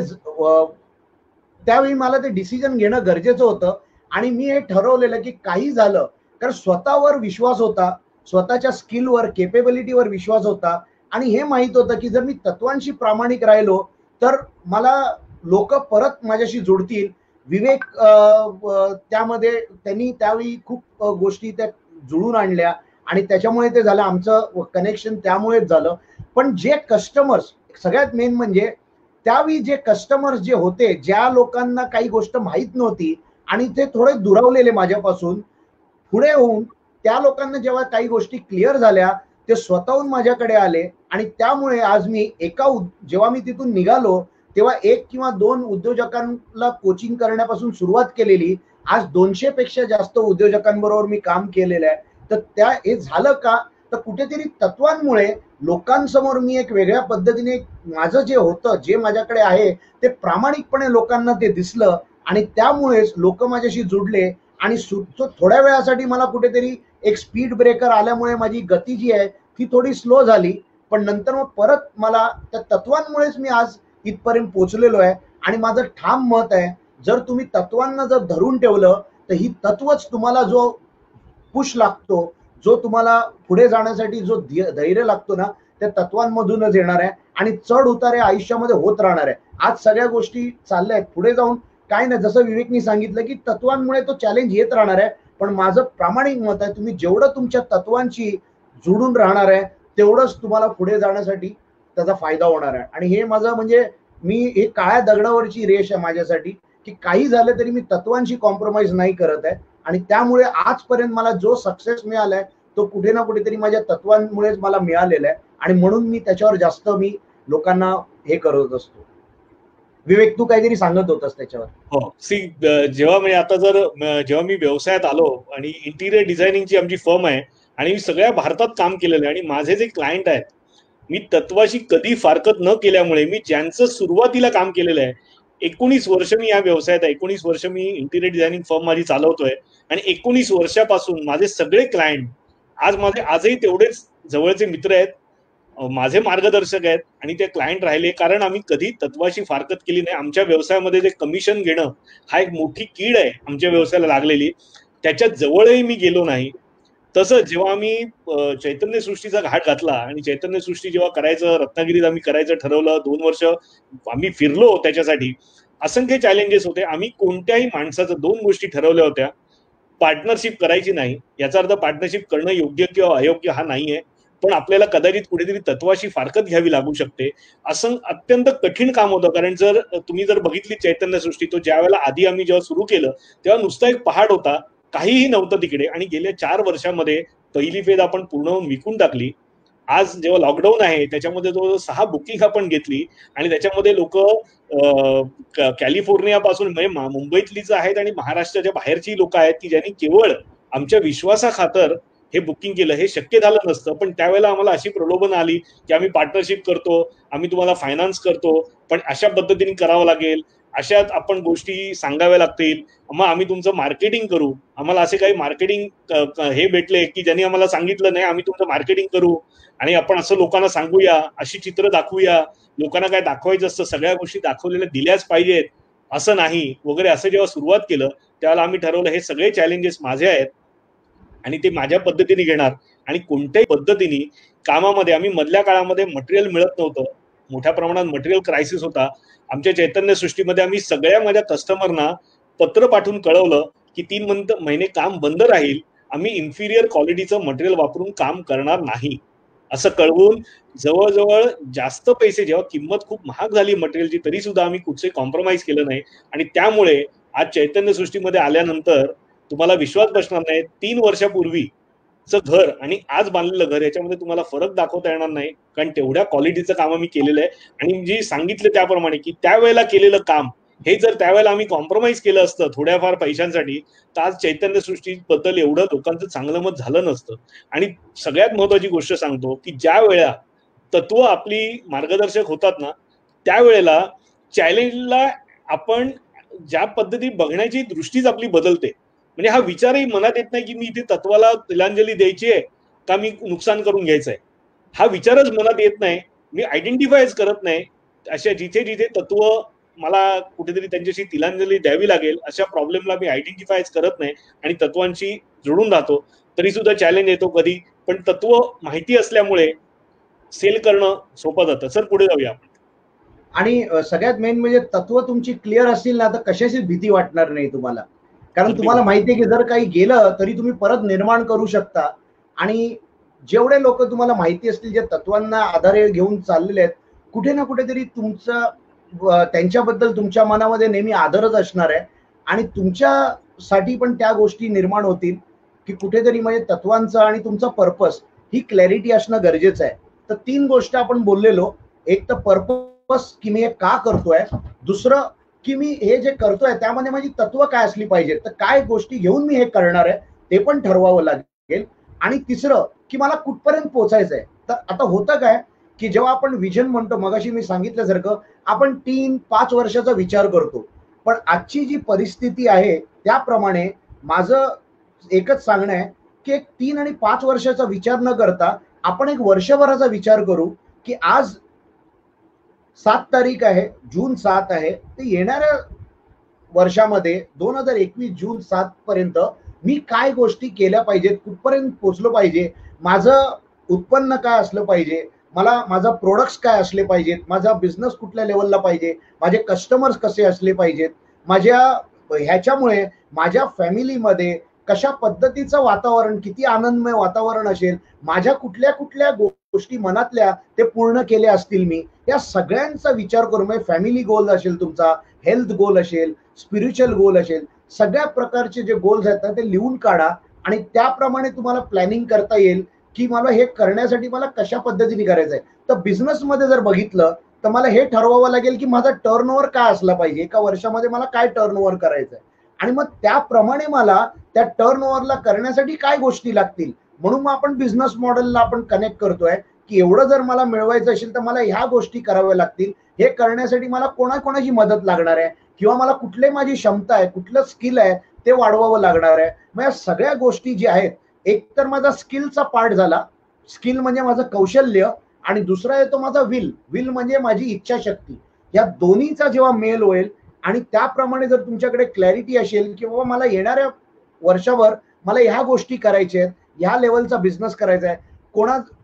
त्यावेळी मला ते डिसिजन घेणं गरजेचं होतं. आणि मी हे ठरवलेलं की काही झालं, कारण स्वतःवर विश्वास होता, स्वतःच्या स्किलवर, केपेबिलिटीवर विश्वास होता. आणि हे माहित होतं की जर मी तत्वांशी प्रामाणिक राहिलो तर मला लोक परत माझ्याशी जोडतील. विवेक त्यामध्ये त्यांनी त्यावेळी खूप गोष्टी त्या जुळून आणल्या आणि त्याच्यामुळे ते झालं, आमचं कनेक्शन त्यामुळेच झालं. पण जे कस्टमर्स, सगळ्यात मेन म्हणजे त्यावेळी जे कस्टमर्स जे होते, ज्या लोकांना काही गोष्ट माहीत नव्हती आणि ते थोडे दुरावलेले माझ्यापासून, पुढे होऊन त्या लोकांना जेव्हा काही गोष्टी क्लिअर झाल्या, ते स्वतःहून माझ्याकडे आले. आणि त्यामुळे आज मी जेव्हा मी तिथून निघालो तेव्हा 1 किंवा 2 उद्योजकांना कोचिंग करण्यापासून सुरुवात केलेली, आज 200 पेक्षा जास्त उद्योजकांबरोबर मी काम केलेलं आहे. तर हे झालं का, तर कुठेतरी तत्वांमुळे लोकांसमोर मी एक वेगळ्या पद्धतीने माझं जे होतं, जे माझ्याकडे आहे, ते प्रामाणिकपणे लोकांना ते दिसलं आणि त्यामुळेच लोक माझ्याशी जुडले. आणि थोड्या वेळासाठी मला कुठेतरी एक स्पीड ब्रेकर आल्यामुळे माझी गती जी आहे ती थोडी स्लो झाली. पण नंतर मग परत मला त्या तत्वांमुळेच मी आज इथपर्यंत पोहोचलेलो आहे. आणि माझं ठाम मत आहे, जर तुम्ही तत्वांना जर धरून ठेवलं तर ही तत्वच तुम्हाला जो पुश लागतो, जो तुम्हाला पुढे जाण्यासाठी जो धैर्य लागतो ना, त्या तत्वांमधूनच येणार आहे. आणि चढ उतारे आयुष्यामध्ये होत राहणार आहे. आज सगळ्या गोष्टी चालल्या आहेत, पुढे जाऊन काय नाही, जसं विवेकनी सांगितलं की तत्वांमुळे तो चॅलेंज येत राहणार आहे. पण माझं प्रामाणिक मत आहे, तुम्ही जेवढं तुमच्या तत्वांशी जुडून राहणार आहे तेवढंच तुम्हाला पुढे जाण्यासाठी त्याचा फायदा होणार आहे. आणि हे माझं म्हणजे, मी हे काळ्या दगडावरची रेष आहे माझ्यासाठी, की काही झालं तरी मी तत्वांशी कॉम्प्रोमाइज नाही करत आहे. आणि त्यामुळे आजपर्यंत मला जो सक्सेस मिळालाय तो कुठे ना कुठेतरी माझ्या तत्वांमुळेच मला मिळालेला आहे. आणि म्हणून मी त्याच्यावर जास्त मी लोकांना हे करत असतो. विवेक, तू काहीतरी सांगत होतास त्याच्यावर. हो, जेव्हा म्हणजे आता जेव्हा मी व्यवसायात आलो आणि इंटिरियर डिझायनिंगची आमची फर्म आहे आणि मी सगळ्या भारतात काम केलेलं आहे आणि माझे जे क्लायंट आहेत, मी तत्वाशी कधी फारकत न केल्यामुळे मी ज्यांचं सुरुवातीला काम केलेलं आहे, 19 वर्ष मी या व्यवसायात आहे, 19 वर्ष मी इंटिरियर डिझायनिंग फर्म माझी चालवतोय. आणि 19 वर्षापासून माझे सगळे क्लायंट आजही तेवढेच जवळचे मित्र आहेत, माझे मार्गदर्शक आहेत आणि ते क्लायंट राहिले, कारण आम्ही कधी तत्वाशी फारकत केली नाही. आमच्या व्यवसायामध्ये जे कमिशन घेणं हा एक मोठी कीड आहे आमच्या व्यवसायाला लागलेली, त्याच्या जवळही मी गेलो नाही. तसंच जेव्हा आम्ही चैतन्य सृष्टीचा घाट घातला आणि चैतन्य सृष्टी जेव्हा करायचं, रत्नागिरीत आम्ही करायचं ठरवलं, 2 वर्ष आम्ही फिरलो त्याच्यासाठी, असंख्य चॅलेंजेस होते. आम्ही कोणत्याही माणसाचं 2 गोष्टी ठरवल्या होत्या, पार्टनरशिप करायची नाही. याचा अर्थ पार्टनरशिप करणं योग्य किंवा अयोग्य हा नाहीये, पण आपल्याला कदाचित कुठेतरी तत्वाशी फारकत घ्यावी लागू शकते. असं अत्यंत कठीण काम होतं. कारण जर तुम्ही बघितली चैतन्य सृष्टी, तो ज्या वेळेला आधी आम्ही जेव्हा सुरू केलं तेव्हा नुसता एक पहाड होता, काहीही नव्हतं तिकडे. आणि गेल्या 4 वर्षामध्ये पहिली फेज आपण पूर्ण विकून टाकली. आज जेव्हा लॉकडाऊन आहे त्याच्यामध्ये जो 6 बुकिंग आपण घेतली आणि त्याच्यामध्ये लोक कॅलिफोर्निया पासून म्हणजे मुंबईतलीच आहेत आणि महाराष्ट्राच्या बाहेरची लोक आहेत की ज्यांनी केवळ आमच्या विश्वासाखातर हे बुकिंग केलं. हे शक्य झालं नसतं, पण त्यावेळेला आम्हाला अशी प्रलोभन आली की आम्ही पार्टनरशिप करतो, आम्ही तुम्हाला फायनान्स करतो, पण अशा पद्धतीने करावं लागेल, अशात आपण गोष्टी सांगाव्या लागतील, मग आम्ही तुमचं मार्केटिंग करू. आम्हाला असे काही मार्केटिंग हे भेटले की ज्यांनी आम्हाला सांगितलं नाही आम्ही तुमचं मार्केटिंग करू आणि आपण असं लोकांना सांगूया, अशी चित्र दाखवूया, लोकांना काय दाखवायचं असतं, सगळ्या गोष्टी दाखवलेल्या दिल्याच पाहिजेत, असं नाही वगैरे. असं जेव्हा सुरुवात केलं त्यावेळेला आम्ही ठरवलं हे सगळे चॅलेंजेस माझे आहेत आणि ते माझ्या पद्धतीने घेणार. आणि कोणत्याही पद्धतीने कामामध्ये आम्ही मधल्या काळामध्ये मटेरियल मिळत नव्हतं, मोठ्या प्रमाणात मटेरियल क्रायसिस होता. आमच्या चैतन्य सृष्टीमध्ये आम्ही सगळ्या माझ्या कस्टमरना पत्र पाठवून कळवलं की 3 महिने काम बंद राहील आम्ही इन्फिरियर क्वालिटीचं मटेरियल वापरून काम करणार नाही असं कळवून जवळजवळ जास्त पैसे, जेव्हा किंमत खूप महाग झाली मटेरियलची, तरी सुद्धा आम्ही कुठचे कॉम्प्रोमाइज केलं नाही. आणि त्यामुळे आज चैतन्य सृष्टीमध्ये आल्यानंतर तुम्हाला विश्वास बसणार नाही, 3 वर्षापूर्वीचं घर आणि आज बांधलेलं घर याच्यामध्ये तुम्हाला फरक दाखवता येणार नाही, कारण तेवढ्या क्वालिटीचं काम आम्ही केलेलं आहे. आणि जी सांगितलं त्याप्रमाणे की त्यावेळेला केलेलं काम हे जर त्यावेळेला आम्ही कॉम्प्रोमाइज केलं असतं थोड्याफार पैशांसाठी, तर आज चैतन्य सृष्टीबद्दल एवढं लोकांचं चांगलं मत झालं नसतं. आणि सगळ्यात महत्वाची गोष्ट सांगतो की ज्या वेळेला तत्व आपली मार्गदर्शक होतात ना, त्यावेळेला चॅलेंजला आपण ज्या पद्धती बघण्याची दृष्टीच आपली बदलते. म्हणजे हा विचारही मनात येत नाही की मी इथे तत्वाला तिलांजली द्यायची आहे का मी नुकसान करून घ्यायचंय, हा विचारच मनात येत नाही. मी आयडेंटिफायच करत नाही अशा जिथे जिथे तत्व मला कुठेतरी त्यांच्याशी तिलांजली द्यावी लागेल अशा प्रॉब्लेमला मी आयडेंटिफायच करत नाही आणि तत्वांशी जोडून राहतो. तरी सुद्धा चॅलेंज येतो कधी, पण तत्व माहिती असल्यामुळे सेल करणं सोपं जातं. सर पुढे जाऊया आपण. आणि सगळ्यात मेन म्हणजे तत्व तुमची क्लिअर असतील ना, तर कशाची भीती वाटणार नाही तुम्हाला, कारण तुम्हाला माहिती आहे की जर काही गेलं तरी तुम्ही परत निर्माण करू शकता. आणि जेवढे लोक तुम्हाला माहिती असतील जे तत्वांना आधारे घेऊन चाललेले आहेत, कुठे ना कुठेतरी तुमचं त्यांच्याबद्दल तुमच्या मनामध्ये नेहमी आदरच असणार आहे. आणि तुमच्यासाठी पण त्या गोष्टी निर्माण होतील की कुठेतरी म्हणजे तत्वांचा आणि तुमचा पर्पस ही क्लॅरिटी असणं गरजेचं आहे. तर 3 गोष्ट आपण बोललेलो, एक तर पर्पस की मी हे का करतोय, दुसरं की मी हे जे करतोय त्यामध्ये माझी तत्व काय असली पाहिजे, तर काय गोष्टी घेऊन मी हे करणार आहे ते पण ठरवावं लागेल. आणि तिसरं की मला कुठपर्यंत पोहोचायचंय. तर आता होतं काय की जेव्हा आपण विजन म्हणतो, मगाशी मी सांगितल्यासारखं आपण 3-5 वर्षाचा विचार करतो, पण आजची जी परिस्थिती आहे त्याप्रमाणे माझं एकच सांगणं आहे की एक 3 आणि 5 वर्षाचा विचार न करता आपण एक वर्षभराचा विचार करू की आज 7 तारीख आहे, जून 7 आहे, ते येणाऱ्या वर्षामध्ये 2021 जून 7 पर्यंत मी काय गोष्टी केल्या पाहिजेत, कुठपर्यंत पोहोचलो पाहिजे, माझं उत्पन्न काय असलं पाहिजे, मला माझा प्रोडक्ट्स काय असले पाहिजेत, माझा बिझनेस कुठल्या लेवलला पाहिजे, माझे कस्टमर्स कसे असले पाहिजेत, माझ्या ह्याच्यामुळे माझ्या फॅमिलीमध्ये कशा पद्धतीचं वातावरण, किती आनंदमय वातावरण असेल, माझ्या कुठल्या कुठल्या गोष्टी मनातल्या ते पूर्ण केल्या असतील मी, या सगळ्यांचा विचार करून, म्हणजे फॅमिली गोल असेल तुमचा, हेल्थ गोल असेल, स्पिरिच्युअल गोल असेल, सगळ्या प्रकारचे जे गोल्स आहेत ना ते लिहून काढा. आणि त्याप्रमाणे तुम्हाला प्लॅनिंग करता येईल की मला हे करण्यासाठी मला कशा पद्धतीने करायचं आहे. तर बिझनेसमध्ये जर बघितलं तर मला हे ठरवावं लागेल की माझा टर्नओव्हर काय असला पाहिजे, एका वर्षामध्ये मला काय टर्नओव्हर करायचं आहे, आणि मग त्याप्रमाणे मला त्या टर्नओव्हरला करण्यासाठी काय गोष्टी लागतील. म्हणून मग आपण बिझनेस मॉडेलला आपण कनेक्ट करतोय की एवढं जर मला मिळवायचं असेल तर मला ह्या गोष्टी कराव्या लागतील. हे करण्यासाठी मला कोणाकोणाची मदत लागणार आहे, किंवा मला कुठले माझी क्षमता आहे, कुठलं स्किल आहे ते वाढवावं लागणार आहे. मग या सगळ्या गोष्टी ज्या आहेत, एक तर माझा स्किलचा पार्ट झाला, स्किल म्हणजे माझं कौशल्य, आणि दुसरा येतो माझा विल म्हणजे माझी इच्छाशक्ती. या दोन्हीचा जेव्हा मेल होईल आणि त्याप्रमाणे जर तुमच्याकडे क्लॅरिटी असेल की बाबा मला येणाऱ्या वर्षभर मला ह्या गोष्टी करायच्या आहेत, ह्या लेवलचा बिझनेस करायचा आहे,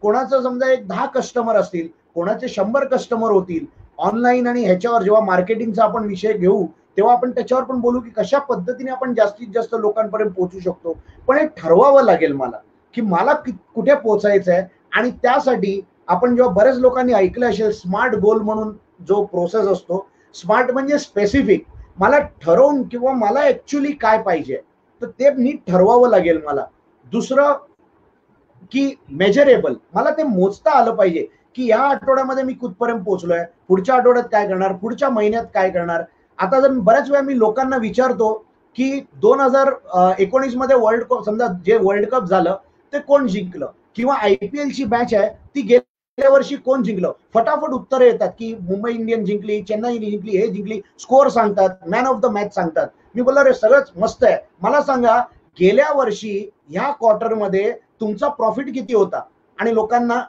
कोणाचं समजा एक 10 कस्टमर असतील, कोणाचे 100 कस्टमर होतील, ऑनलाईन आणि ह्याच्यावर जेव्हा मार्केटिंगचा आपण विषय घेऊ तेव्हा आपण त्याच्यावर पण बोलू की कशा पद्धतीने आपण जास्तीत जास्त लोकांपर्यंत पोहोचू शकतो. पण हे ठरवावं लागेल मला की मला कुठे पोहोचायचं आहे. आणि त्यासाठी आपण जेव्हा बऱ्याच लोकांनी ऐकलं असेल स्मार्ट गोल म्हणून जो प्रोसेस असतो, स्मार्ट म्हणजे स्पेसिफिक, मला ठरवून किंवा मला ऍक्च्युली काय पाहिजे तर ते नीट ठरवावं लागेल मला. दुसरं की मेजरेबल, मला ते मोजता आलं पाहिजे की या आठवड्यामध्ये मी कुठपर्यंत पोहोचलोय, पुढच्या आठवड्यात काय करणार, पुढच्या महिन्यात काय करणार. आता जर बऱ्याच वेळा मी लोकांना विचारतो की 2019 मध्ये वर्ल्ड कप, समजा जे वर्ल्ड कप झालं ते कोण जिंकलं, किंवा IPL ची मॅच आहे ती गेल्या वर्षी कोण जिंकलं, फटाफट उत्तरे येतात की मुंबई इंडियन जिंकली, चेन्नई जिंकली, हे जिंकली, स्कोअर सांगतात, मॅन ऑफ द मॅच सांगतात. मी बोललो रे सगळंच मस्त आहे, मला सांगा गेल्या वर्षी ह्या क्वार्टरमध्ये तुमचा प्रॉफिट किती होता. आणि लोकांना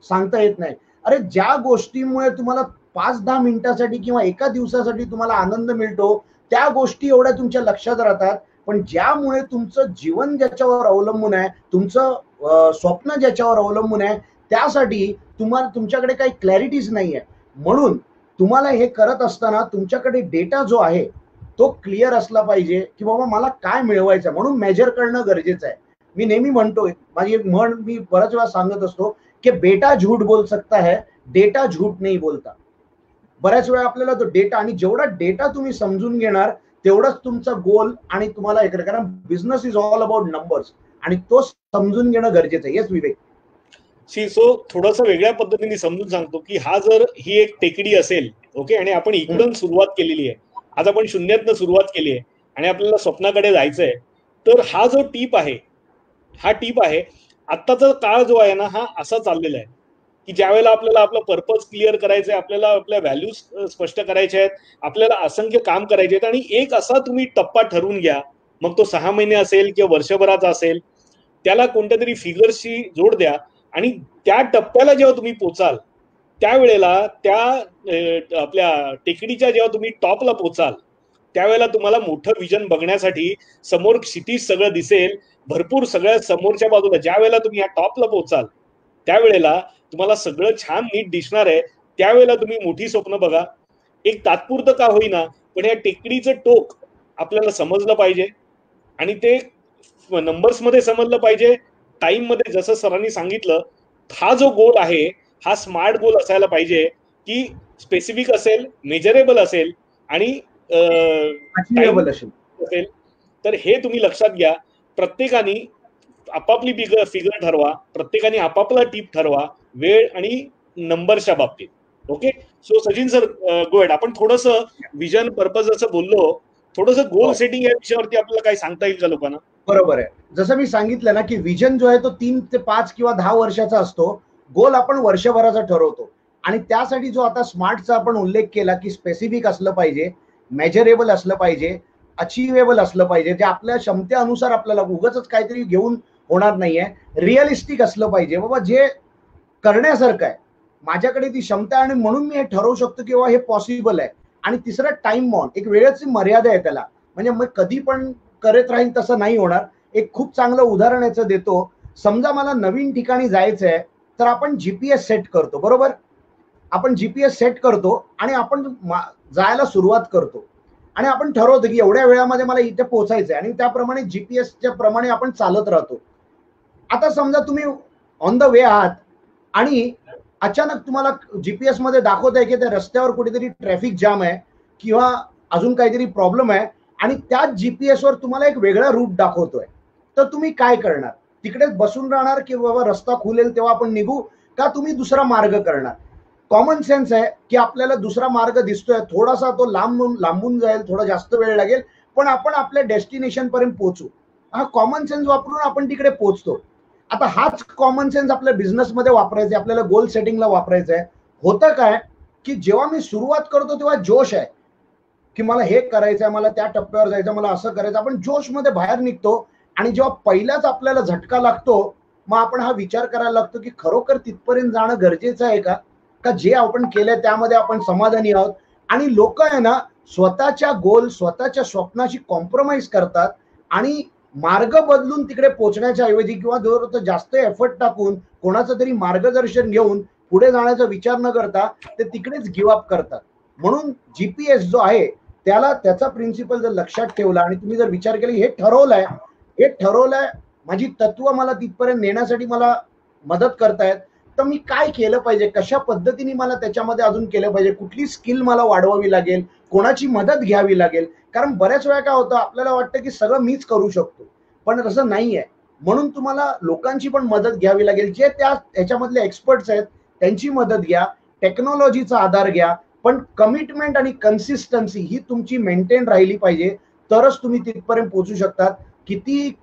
सांगता येत नाही. अरे ज्या गोष्टीमुळे तुम्हाला 5-10 मिनिटासाठी किंवा एका दिवसासाठी तुम्हाला आनंद मिळतो त्या गोष्टी एवढ्या तुमच्या लक्षात राहतात, पण ज्यामुळे तुमचं जीवन ज्याच्यावर अवलंबून आहे, तुमचं स्वप्न ज्याच्यावर अवलंबून आहे, त्यासाठी तुमच्याकडे काही क्लॅरिटीज नाही आहे. म्हणून तुम्हाला हे करत असताना तुमच्याकडे डेटा जो आहे तो क्लिअर असला पाहिजे की बाबा मला काय मिळवायचं, म्हणून मेजर करणं गरजेचं आहे. मी नेहमी म्हणतोय, माझी एक म्हण मी बऱ्याच वेळा सांगत असतो की बेटा झूठ बोल सकता है, डेटा झूठ नाही बोलता. बऱ्याच वेळा आपल्याला तो डेटा, आणि जेवढा डेटा तुम्ही समजून घेणार तेवढाच तुमचा गोल आणि तुम्हाला हे, कारण business is all about numbers, आणि तो समजून घेणं गरजेचं आहे. येस विवेक. सो थोडंसं वेगळ्या पद्धतीने समजून सांगतो की हा जर ही एक टेकडी असेल, ओके, आणि आपण इकडून सुरुवात केलेली आहे, आज आपण शून्यातनं सुरुवात केली आहे आणि आपल्याला स्वप्नाकडे जायचंय, तर हा जो टीप आहे, आत्ताचा काळ जो आहे ना, हा असा चाललेला आहे की ज्यावेळेला आपल्याला आपलं पर्पज क्लिअर करायचंय, आपल्याला आपल्या व्हॅल्यूज स्पष्ट करायच्या आहेत, आपल्याला असंख्य काम करायचे आहेत, आणि एक असा तुम्ही टप्पा ठरवून घ्या, मग तो 6 महिने असेल किंवा वर्षभराचा असेल, त्याला कोणत्या तरी फिगर्सची जोड द्या, आणि त्या टप्प्याला जेव्हा तुम्ही पोचाल त्यावेळेला त्या आपल्या टेकडीच्या जेव्हा तुम्ही टॉपला पोचाल त्यावेळेला तुम्हाला मोठं विजन बघण्यासाठी समोर क्षितिज सगळं दिसेल, भरपूर सगळ्या समोरच्या बाजूला. ज्या वेळेला तुम्ही या टॉपला पोचाल त्यावेळेला तुम्हाला सगळं छान नीट दिसणार आहे. त्यावेळेला तुम्ही मोठी स्वप्न बघा, एक तात्पुरतं का होईना, पण या टेकडीचं टोक आपल्याला समजलं पाहिजे, आणि ते नंबर्स मध्ये समजलं पाहिजे, टाइम मध्ये. जसं सरांनी सांगितलं, हा जो गोल आहे हा स्मार्ट गोल असायला पाहिजे की स्पेसिफिक असेल, मेजरेबल असेल आणि असेल. तर हे तुम्ही लक्षात घ्या. प्रत्येकाने आपापली फिगर ठरवा, प्रत्येकाने आपापला टीप ठरवा, वेळ आणि नंबरच्या बाबतीत. Okay. So Sachin sir, go ahead. आपण थोडंसं विजन पर्पज असं बोललो, थोडंसं गोल सेटिंग या विषयावरती आपल्याला काही सांगता येईल का लोकांना? बरोबर आहे. जसं मी सांगितलं ना की विजन जो आहे तो 3 ते 5 किंवा 10 वर्षाचा असतो, गोल आपण वर्षभराचा ठरवतो. आणि त्यासाठी जो आता स्मार्टचा आपण उल्लेख केला की स्पेसिफिक असलं पाहिजे, मेजरेबल असलं पाहिजे, अचिवेबल असलं पाहिजे, जे आपल्या क्षमतेनुसार आपल्याला उगाच काहीतरी घेऊन होणार नाहीये, रिअलिस्टिक असलं पाहिजे. बाबा जे करण्यासारखं आहे, माझ्याकडे ती क्षमता आहे आणि म्हणून मी हे ठरवू शकतो की हे पॉसिबल आहे. आणि तिसरं टाइम बाउंड, एक वेळेची मर्यादा आहे त्याला, म्हणजे मग कधी पण करत राहील तसं नाही होणार. एक खूप चांगलं उदाहरण याचं देतो. समजा मला नवीन ठिकाणी जायचंय, तर आपण जीपीएस सेट करतो, बरोबर. आपण जीपीएस सेट करतो आणि आपण जायला सुरुवात करतो, आणि आपण ठरवतो की एवढ्या वेळामध्ये मला इथे पोहोचायचंय, आणि त्याप्रमाणे जीपीएसच्या प्रमाणे आपण चालत राहतो. आता समजा तुम्ही ऑन द वे आहात आणि अचानक तुम्हाला जीपीएस मध्ये दाखवत आहे की त्या रस्त्यावर कुठेतरी ट्रॅफिक जाम आहे किंवा अजून काहीतरी प्रॉब्लेम आहे, आणि त्याच जीपीएस वर तुम्हाला एक वेगळा रूट दाखवतोय. तर तुम्ही काय करणार? तिकडेच बसून राहणार की बाबा रस्ता खुलेल तेव्हा आपण निघू, का तुम्ही दुसरा मार्ग करणार? कॉमन सेन्स आहे की आपल्याला दुसरा मार्ग दिसतोय, थोडासा तो लांबून जाईल, थोडा जास्त वेळ लागेल, पण आपण आपल्या डेस्टिनेशन पर्यंत पोहोचू. हा कॉमन सेन्स वापरून आपण तिकडे पोहोचतो. आता हाच कॉमन सेन्स आपल्या बिझनेसमध्ये वापरायचा आहे, आपल्याला गोल सेटिंगला वापरायचं आहे. होतं काय की जेव्हा मी सुरुवात करतो तेव्हा जोश आहे की मला हे करायचंय, मला त्या टप्प्यावर जायचं, मला असं करायचं, आपण जोशमध्ये बाहेर निघतो. आणि जेव्हा पहिलाच आपल्याला झटका लागतो, मग आपण हा विचार करायला लागतो की खरोखर तिथपर्यंत जाणं गरजेचं आहे का जे आपण केलंय त्यामध्ये आपण समाधानी आहोत. आणि लोक आहे ना, स्वतःच्या गोल, स्वतःच्या स्वप्नाशी कॉम्प्रोमाइज करतात आणि मार्ग बदलून तिकडे पोहोचण्याच्या ऐवजी किंवा जर जास्त एफर्ट टाकून कोणाचं तरी मार्गदर्शन घेऊन पुढे जाण्याचा विचार न करता ते तिकडेच गिव्ह अप करतात. म्हणून जीपीएस जो आहे त्याला त्याचा प्रिन्सिपल जर लक्षात ठेवला आणि तुम्ही जर विचार केला हे ठरवलंय, माझी तत्व मला तिथपर्यंत नेण्यासाठी मला मदत करतायत, तर मी काय केलं पाहिजे, कशा पद्धतीने मला त्याच्यामध्ये अजून केलं पाहिजे, कुठली स्किल मला वाढवावी लागेल, कोणाची मदत घ्यावी लागेल. कारण बऱ्याच वेळा काय होतं, आपल्याला वाटतं की सगळं मीच करू शकतो, पण तसं नाहीये. म्हणून तुम्हाला लोकांची पण मदत घ्यावी लागेल, जे त्याच्यामधले एक्सपर्ट्स आहेत त्यांची मदत घ्या, टेक्नॉलॉजीचा आधार घ्या, पण कमिटमेंट आणि कन्सिस्टन्सी ही तुमची मेंटेन राहिली पाहिजे, तरच तुम्ही तिथपर्यंत पोहोचू शकतात. किती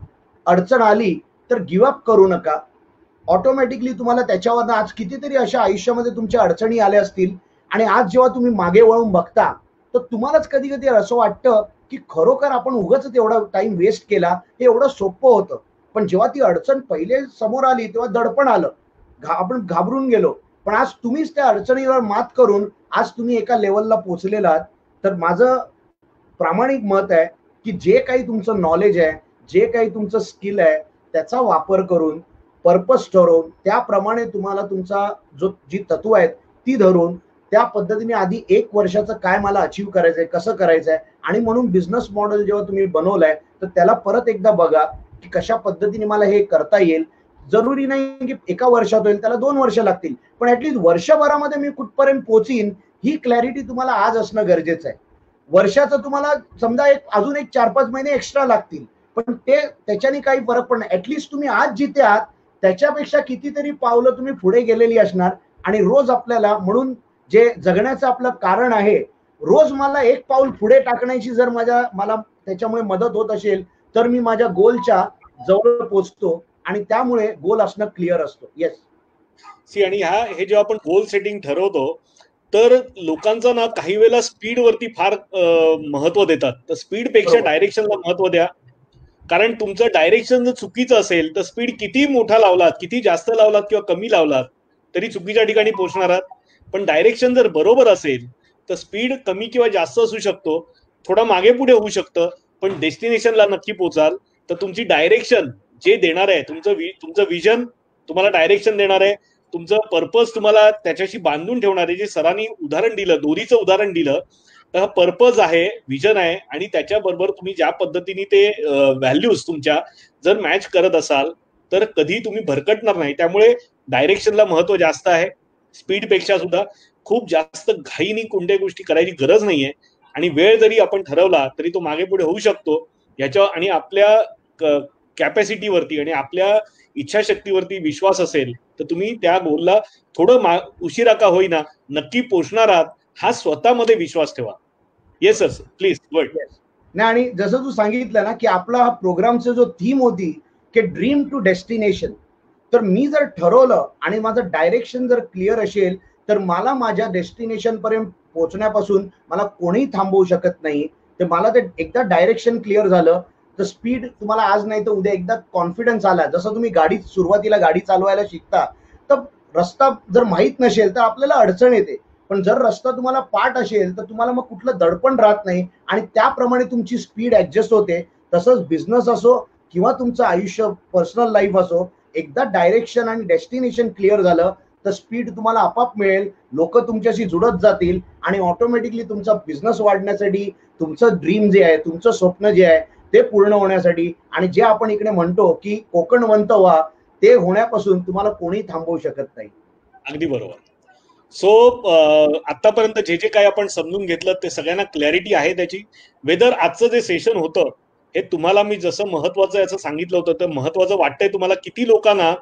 अडचण आली तर गिव्ह अप करू नका. ऑटोमॅटिकली तुम्हाला त्याच्यावर आज कितीतरी अशा आयुष्यामध्ये तुमच्या अडचणी आल्या असतील, आणि आज जेव्हा तुम्ही मागे वळून बघता तर तुम्हालाच कधी कधी असं वाटतं की खरोखर आपण उगाच एवढा टाइम वेस्ट केला, हे एवढं सोपं होतं. पण जेव्हा ती अडचण पहिले समोर आली तेव्हा दडपण आलं, आपण घाबरून गेलो. पण आज तुम्हीच त्या अडचणीवर मात करून आज तुम्ही एका लेवलला पोहोचलेला आहात. तर माझं प्रामाणिक मत आहे की जे काही तुमचं नॉलेज आहे, जे काही तुमचं स्किल आहे, त्याचा वापर करून पर्पज ठरवून त्याप्रमाणे तुम्हाला तुमचा जी तत्व आहेत ती धरून त्या पद्धतीने आधी 1 वर्षाचं काय मला अचीव करायचंय, कसं करायचंय, आणि म्हणून बिझनेस मॉडेल जेव्हा तुम्ही बनवलाय तर त्याला परत एकदा बघा की कशा पद्धतीने मला हे करता येईल. जरुरी नाही की एका वर्षात होईल, त्याला 2 वर्ष लागतील, पण ऍटलीस्ट वर्षभरामध्ये मी कुठपर्यंत पोहोचीन ही क्लॅरिटी तुम्हाला आज असणं गरजेचं आहे. वर्षाचं तुम्हाला समजा अजून एक 4-5 महिने एक्स्ट्रा लागतील, पण त्याच्याने काही फरक पडणार. ऍटलीस्ट तुम्ही आज जिथे आहात त्याच्यापेक्षा कितीतरी पावलं तुम्ही पुढे गेलेली असणार. आणि रोज आपल्याला, म्हणून जे जगण्याचं आपलं कारण आहे, रोज मला एक पाऊल पुढे टाकण्याची जर मला त्याच्यामुळे मदत होत असेल तर मी माझ्या गोलच्या जवळ पोहोचतो आणि त्यामुळे गोल असणं क्लिअर असतो. Yes see. आणि हे जेव्हा आपण गोल सेटिंग ठरवतो तर लोकांचा ना काही वेळेला स्पीड वरती फार महत्व देतात. तर स्पीड पेक्षा डायरेक्शनला महत्व द्या. कारण तुमचं डायरेक्शन जर चुकीचं असेल तर स्पीड किती मोठा लावलात, किती जास्त लावलात किंवा कमी लावलात तरी चुकीच्या ठिकाणी पोहोचणार आहात. पण डायरेक्शन जर बरोबर असेल तर स्पीड कमी किंवा जास्त असू शकतो, थोडा मागे पुढे होऊ शकतं, पण डेस्टिनेशनला नक्की पोहोचाल. तर तुमची डायरेक्शन जे देणार आहे, तुमचं विजन तुम्हाला डायरेक्शन देणार आहे, तुमचं पर्पज तुम्हाला त्याच्याशी बांधून ठेवणार आहे. जे सरांनी उदाहरण दिलं, दोरीचं उदाहरण दिलं, तर हा पर्पज आहे, विजन आहे, आणि त्याच्याबरोबर तुम्ही ज्या पद्धतीने ते व्हॅल्यूज तुमच्या जर मॅच करत असाल तर कधी तुम्ही भरकटणार नाही. त्यामुळे डायरेक्शनला महत्व जास्त आहे. स्पीडपेक्षा सुद्धा खूप जास्त घाईनी कोणत्या गोष्टी करायची गरज नाहीये. आणि वेळ जरी आपण ठरवला तरी तो मागे पुढे होऊ शकतो याच्या, आणि आपल्या कॅपॅसिटीवरती आणि आपल्या इच्छाशक्तीवरती विश्वास असेल तर तुम्ही त्या गोलला थोडं उशिरा का होईना नक्की पोहोचणार आहात, हा स्वतःमध्ये विश्वास ठेवा. Yes sir, please word. नाही, आणि जसं तू सांगितलं ना की आपला हा प्रोग्रामचा जो थीम होती की ड्रीम टू डेस्टिनेशन, तर मी जर ठरवलं आणि माझं डायरेक्शन जर क्लिअर असेल तर मला माझ्या डेस्टिनेशन पर्यंत पोहोचण्यापासून मला कोणीही थांबवू शकत नाही. तर मला ते एकदा डायरेक्शन क्लिअर झालं तर स्पीड तुम्हाला आज नाही तर उद्या एकदा कॉन्फिडन्स आला. जसं तुम्ही सुरुवातीला गाडी चालवायला शिकता तर रस्ता जर माहीत नसेल तर आपल्याला अडचण येते, पण जर रस्ता तुम्हाला पाठ असेल तर तुम्हाला मग कुठलं दडपण राहत नाही आणि त्याप्रमाणे तुमची स्पीड ऍडजस्ट होते. तसंच बिझनेस असो किंवा तुमचं आयुष्य, पर्सनल लाईफ असो, एकदा डायरेक्शन आणि डेस्टिनेशन क्लिअर झालं तर स्पीड तुम्हाला आपाप मिळेल, लोक तुमच्याशी जुळत जातील आणि ऑटोमॅटिकली तुमचा बिझनेस वाढण्यासाठी, तुमचं ड्रीम जे आहे, तुमचं स्वप्न जे आहे ते पूर्ण होण्यासाठी, आणि जे आपण इकडे म्हणतो की कोकणवंत व्हा, ते होण्यापासून तुम्हाला कोणी थांबवू शकत नाही. अगदी बरोबर. सो आतापर्यंत जे जे काही आपण समजून घेतलं ते सगळ्यांना क्लॅरिटी आहे त्याची. वेदर आजचं जे सेशन होतं हे तुम्हाला मी जसं महत्वाचं याचं सांगितलं होतं तर महत्वाचं वाटतंय तुम्हाला? किती लोकांना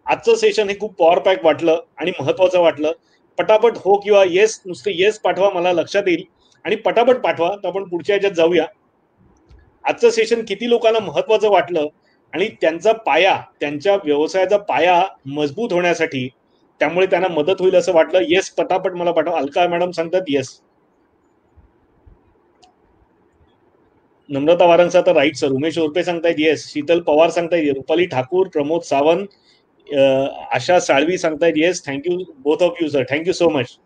आजचं सेशन हे खूप पॉवर पॅक वाटलं आणि महत्वाचं वाटलं? पटापट हो किंवा येस, नुसतं येस पाठवा, मला लक्षात येईल, आणि पटापट पाठवा. तर आपण पुढच्या ह्याच्यात जाऊया. आजचं सेशन किती लोकांना महत्वाचं वाटलं आणि त्यांचा पाया, त्यांच्या व्यवसायाचा पाया मजबूत होण्यासाठी त्यामुळे त्यांना मदत होईल असं वाटलं? येस पटापट मला पाठवा. अलका मॅडम सांगतात येस. नम्रता वारंसा तर राईट सर. उमेश ओरपे सांगतायत येस. शीतल पवार सांगतायत, रुपाली ठाकूर, प्रमोद सावंत, आशा साळवी सांगतायत yes. Thank you both of you sir, thank you so much.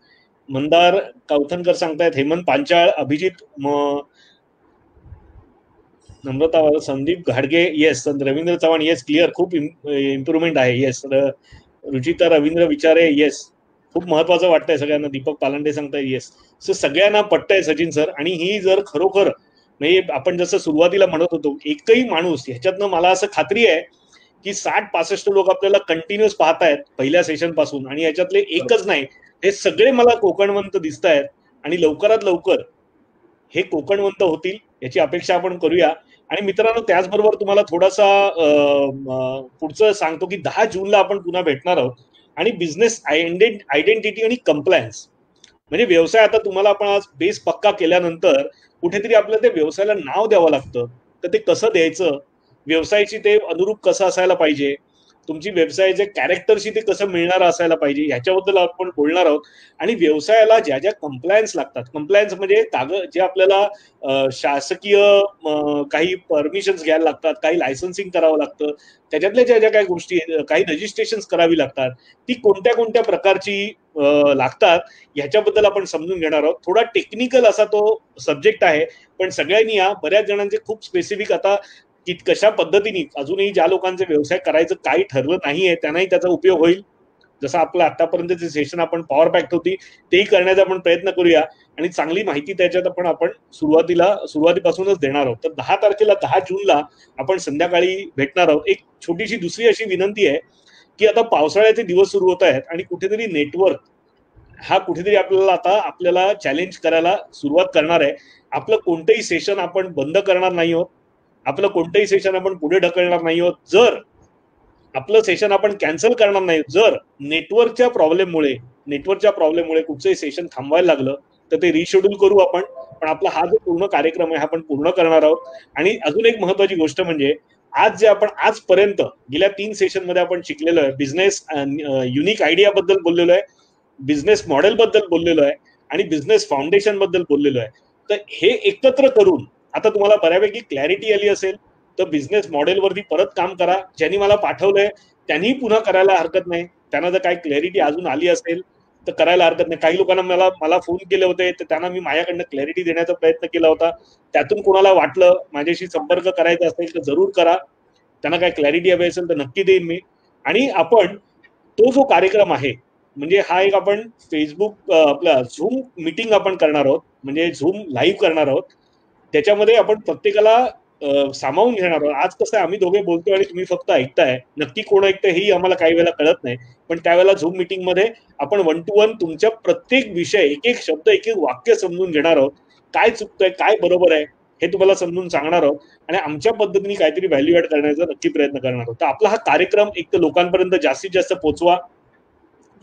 Mandar Kauthankar सांगतायत, हेमंत पांचाळ, अभिजित, नम्रता, संदीप घाडगे yes. Ravindra Chavan yes, clear, खूप इम्प्रुव्हमेंट आहे येस. रुचिता रवींद्र विचारे येस, खूप महत्वाचं वाटतंय सगळ्यांना. दीपक पालांडे सांगताय येस. सो सगळ्यांना पटतंय सचिन सर. आणि ही जर खरोखर म्हणजे आपण जसं सुरुवातीला म्हणत होतो, एकही माणूस ह्याच्यातनं मला असं खात्री आहे की 60-65 लोक आपल्याला कंटिन्युअस पाहतायत पहिल्या सेशन पासून, आणि याच्यातले एकच नाही, हे सगळे मला कोकणवंत दिसत आहेत आणि लवकरात लवकर हे कोकणवंत होतील याची अपेक्षा आपण करूया. आणि मित्रांनो, त्याचबरोबर तुम्हाला थोडासा पुढचं सांगतो की 10 जूनला आपण पुन्हा भेटणार आहोत आणि बिझनेस आयडेंटिटी आणि कंप्लायन्स म्हणजे व्यवसाय. आता तुम्हाला आपण आज बेस पक्का केल्यानंतर कुठेतरी आपल्याला ते व्यवसायाला नाव द्यावं लागतं. तर ते कसं द्यायचं, व्यवसायाची ते अनुरूप कसं असायला पाहिजे, तुमची व्यवसायाच्या कॅरेक्टरशी ते कसं मिळणार असायला पाहिजे, ह्याच्याबद्दल आपण बोलणार आहोत. आणि व्यवसायाला ज्या ज्या कंप्लायन्स लागतात, कंप्लायन्स म्हणजे कागद जे आपल्याला शासकीय काही परमिशन्स घ्यायला लागतात, काही लायसन्सिंग करावं लागतं, त्याच्यातल्या ज्या ज्या काही गोष्टी, काही रजिस्ट्रेशन करावी लागतात, ती कोणत्या कोणत्या प्रकारची लागतात ह्याच्याबद्दल आपण समजून घेणार आहोत. थोडा टेक्निकल असा तो सब्जेक्ट आहे, पण सगळ्यांनी या बऱ्याच जणांचे खूप स्पेसिफिक आता की कशा पद्धतीने अजूनही ज्या लोकांचे व्यवसाय करायचं काही ठरलं नाहीये त्यांनाही त्याचा उपयोग होईल. जसं आपलं आतापर्यंतचे सेशन आपण पॉवर पॅक्ट होती तेही करण्याचा आपण प्रयत्न करूया आणि चांगली माहिती त्याच्यात आपण सुरुवातीपासूनच देणार आहोत. तर 10 तारखेला 10 जूनला आपण संध्याकाळी भेटणार आहोत. एक छोटीशी दुसरी अशी विनंती आहे की आता पावसाळ्याचे दिवस सुरू होत आहेत आणि कुठेतरी नेटवर्क हा कुठेतरी आपल्याला चॅलेंज करायला सुरुवात करणार आहे. आपलं कोणतंही सेशन आपण बंद करणार नाही आहोत, आपलं कोणतंही सेशन आपण पुढे ढकलणार नाही आहोत. जर आपलं सेशन आपण कॅन्सल करणार नाही, जर नेटवर्कच्या प्रॉब्लेममुळे कुठचंही सेशन थांबवायला लागलं तर ते रिशेड्यूल करू आपण. पण आपला हा जो पूर्ण कार्यक्रम आहे हा आपण पूर्ण करणार आहोत. आणि अजून एक महत्वाची गोष्ट म्हणजे आज जे आपण आजपर्यंत गेल्या 3 सेशन मध्ये आपण शिकलेलो आहे, बिझनेस युनिक आयडिया बद्दल बोललेलो आहे, बिझनेस मॉडेल बद्दल बोललेलो आहे आणि बिझनेस फाउंडेशन बद्दल बोललेलो आहे. तर हे एकत्र करून आता तुम्हाला बऱ्यापैकी क्लॅरिटी आली असेल तर बिझनेस मॉडेलवरती परत काम करा. ज्यांनी मला पाठवलंय त्यांनी पुन्हा करायला हरकत नाही. त्यांना जर काही क्लॅरिटी अजून आली असेल तर करायला हरकत नाही. काही लोकांना मला फोन केले होते तर त्यांना मी माझ्याकडनं क्लॅरिटी देण्याचा प्रयत्न केला होता. त्यातून कोणाला वाटलं माझ्याशी संपर्क करायचा असेल तर जरूर करा. त्यांना काही क्लॅरिटी हवी असेल तर नक्की देईन मी. आणि आपण तो जो कार्यक्रम आहे म्हणजे हा एक आपण फेसबुक आपला झूम मीटिंग आपण करणार आहोत, म्हणजे झूम लाईव्ह करणार आहोत. त्याच्यामध्ये आपण प्रत्येकाला सामावून घेणार आहोत. आज कसं आहे आम्ही दोघे बोलतोय आणि तुम्ही फक्त ऐकताय, नक्की कोण ऐकतंय हेही आम्हाला काही वेळेला कळत नाही. पण त्यावेळेला झूम मीटिंग मध्ये आपण 1 to 1 तुमच्या प्रत्येक विषय, एक एक शब्द, एक एक वाक्य समजून घेणार आहोत. काय चुकतंय, काय बरोबर आहे हे तुम्हाला समजून सांगणार आहोत आणि आमच्या पद्धतीने काहीतरी व्हॅल्यू ऍड करण्याचा नक्की प्रयत्न करणार आहोत. तर आपला हा कार्यक्रम एक तर लोकांपर्यंत जास्तीत जास्त पोहोचवा.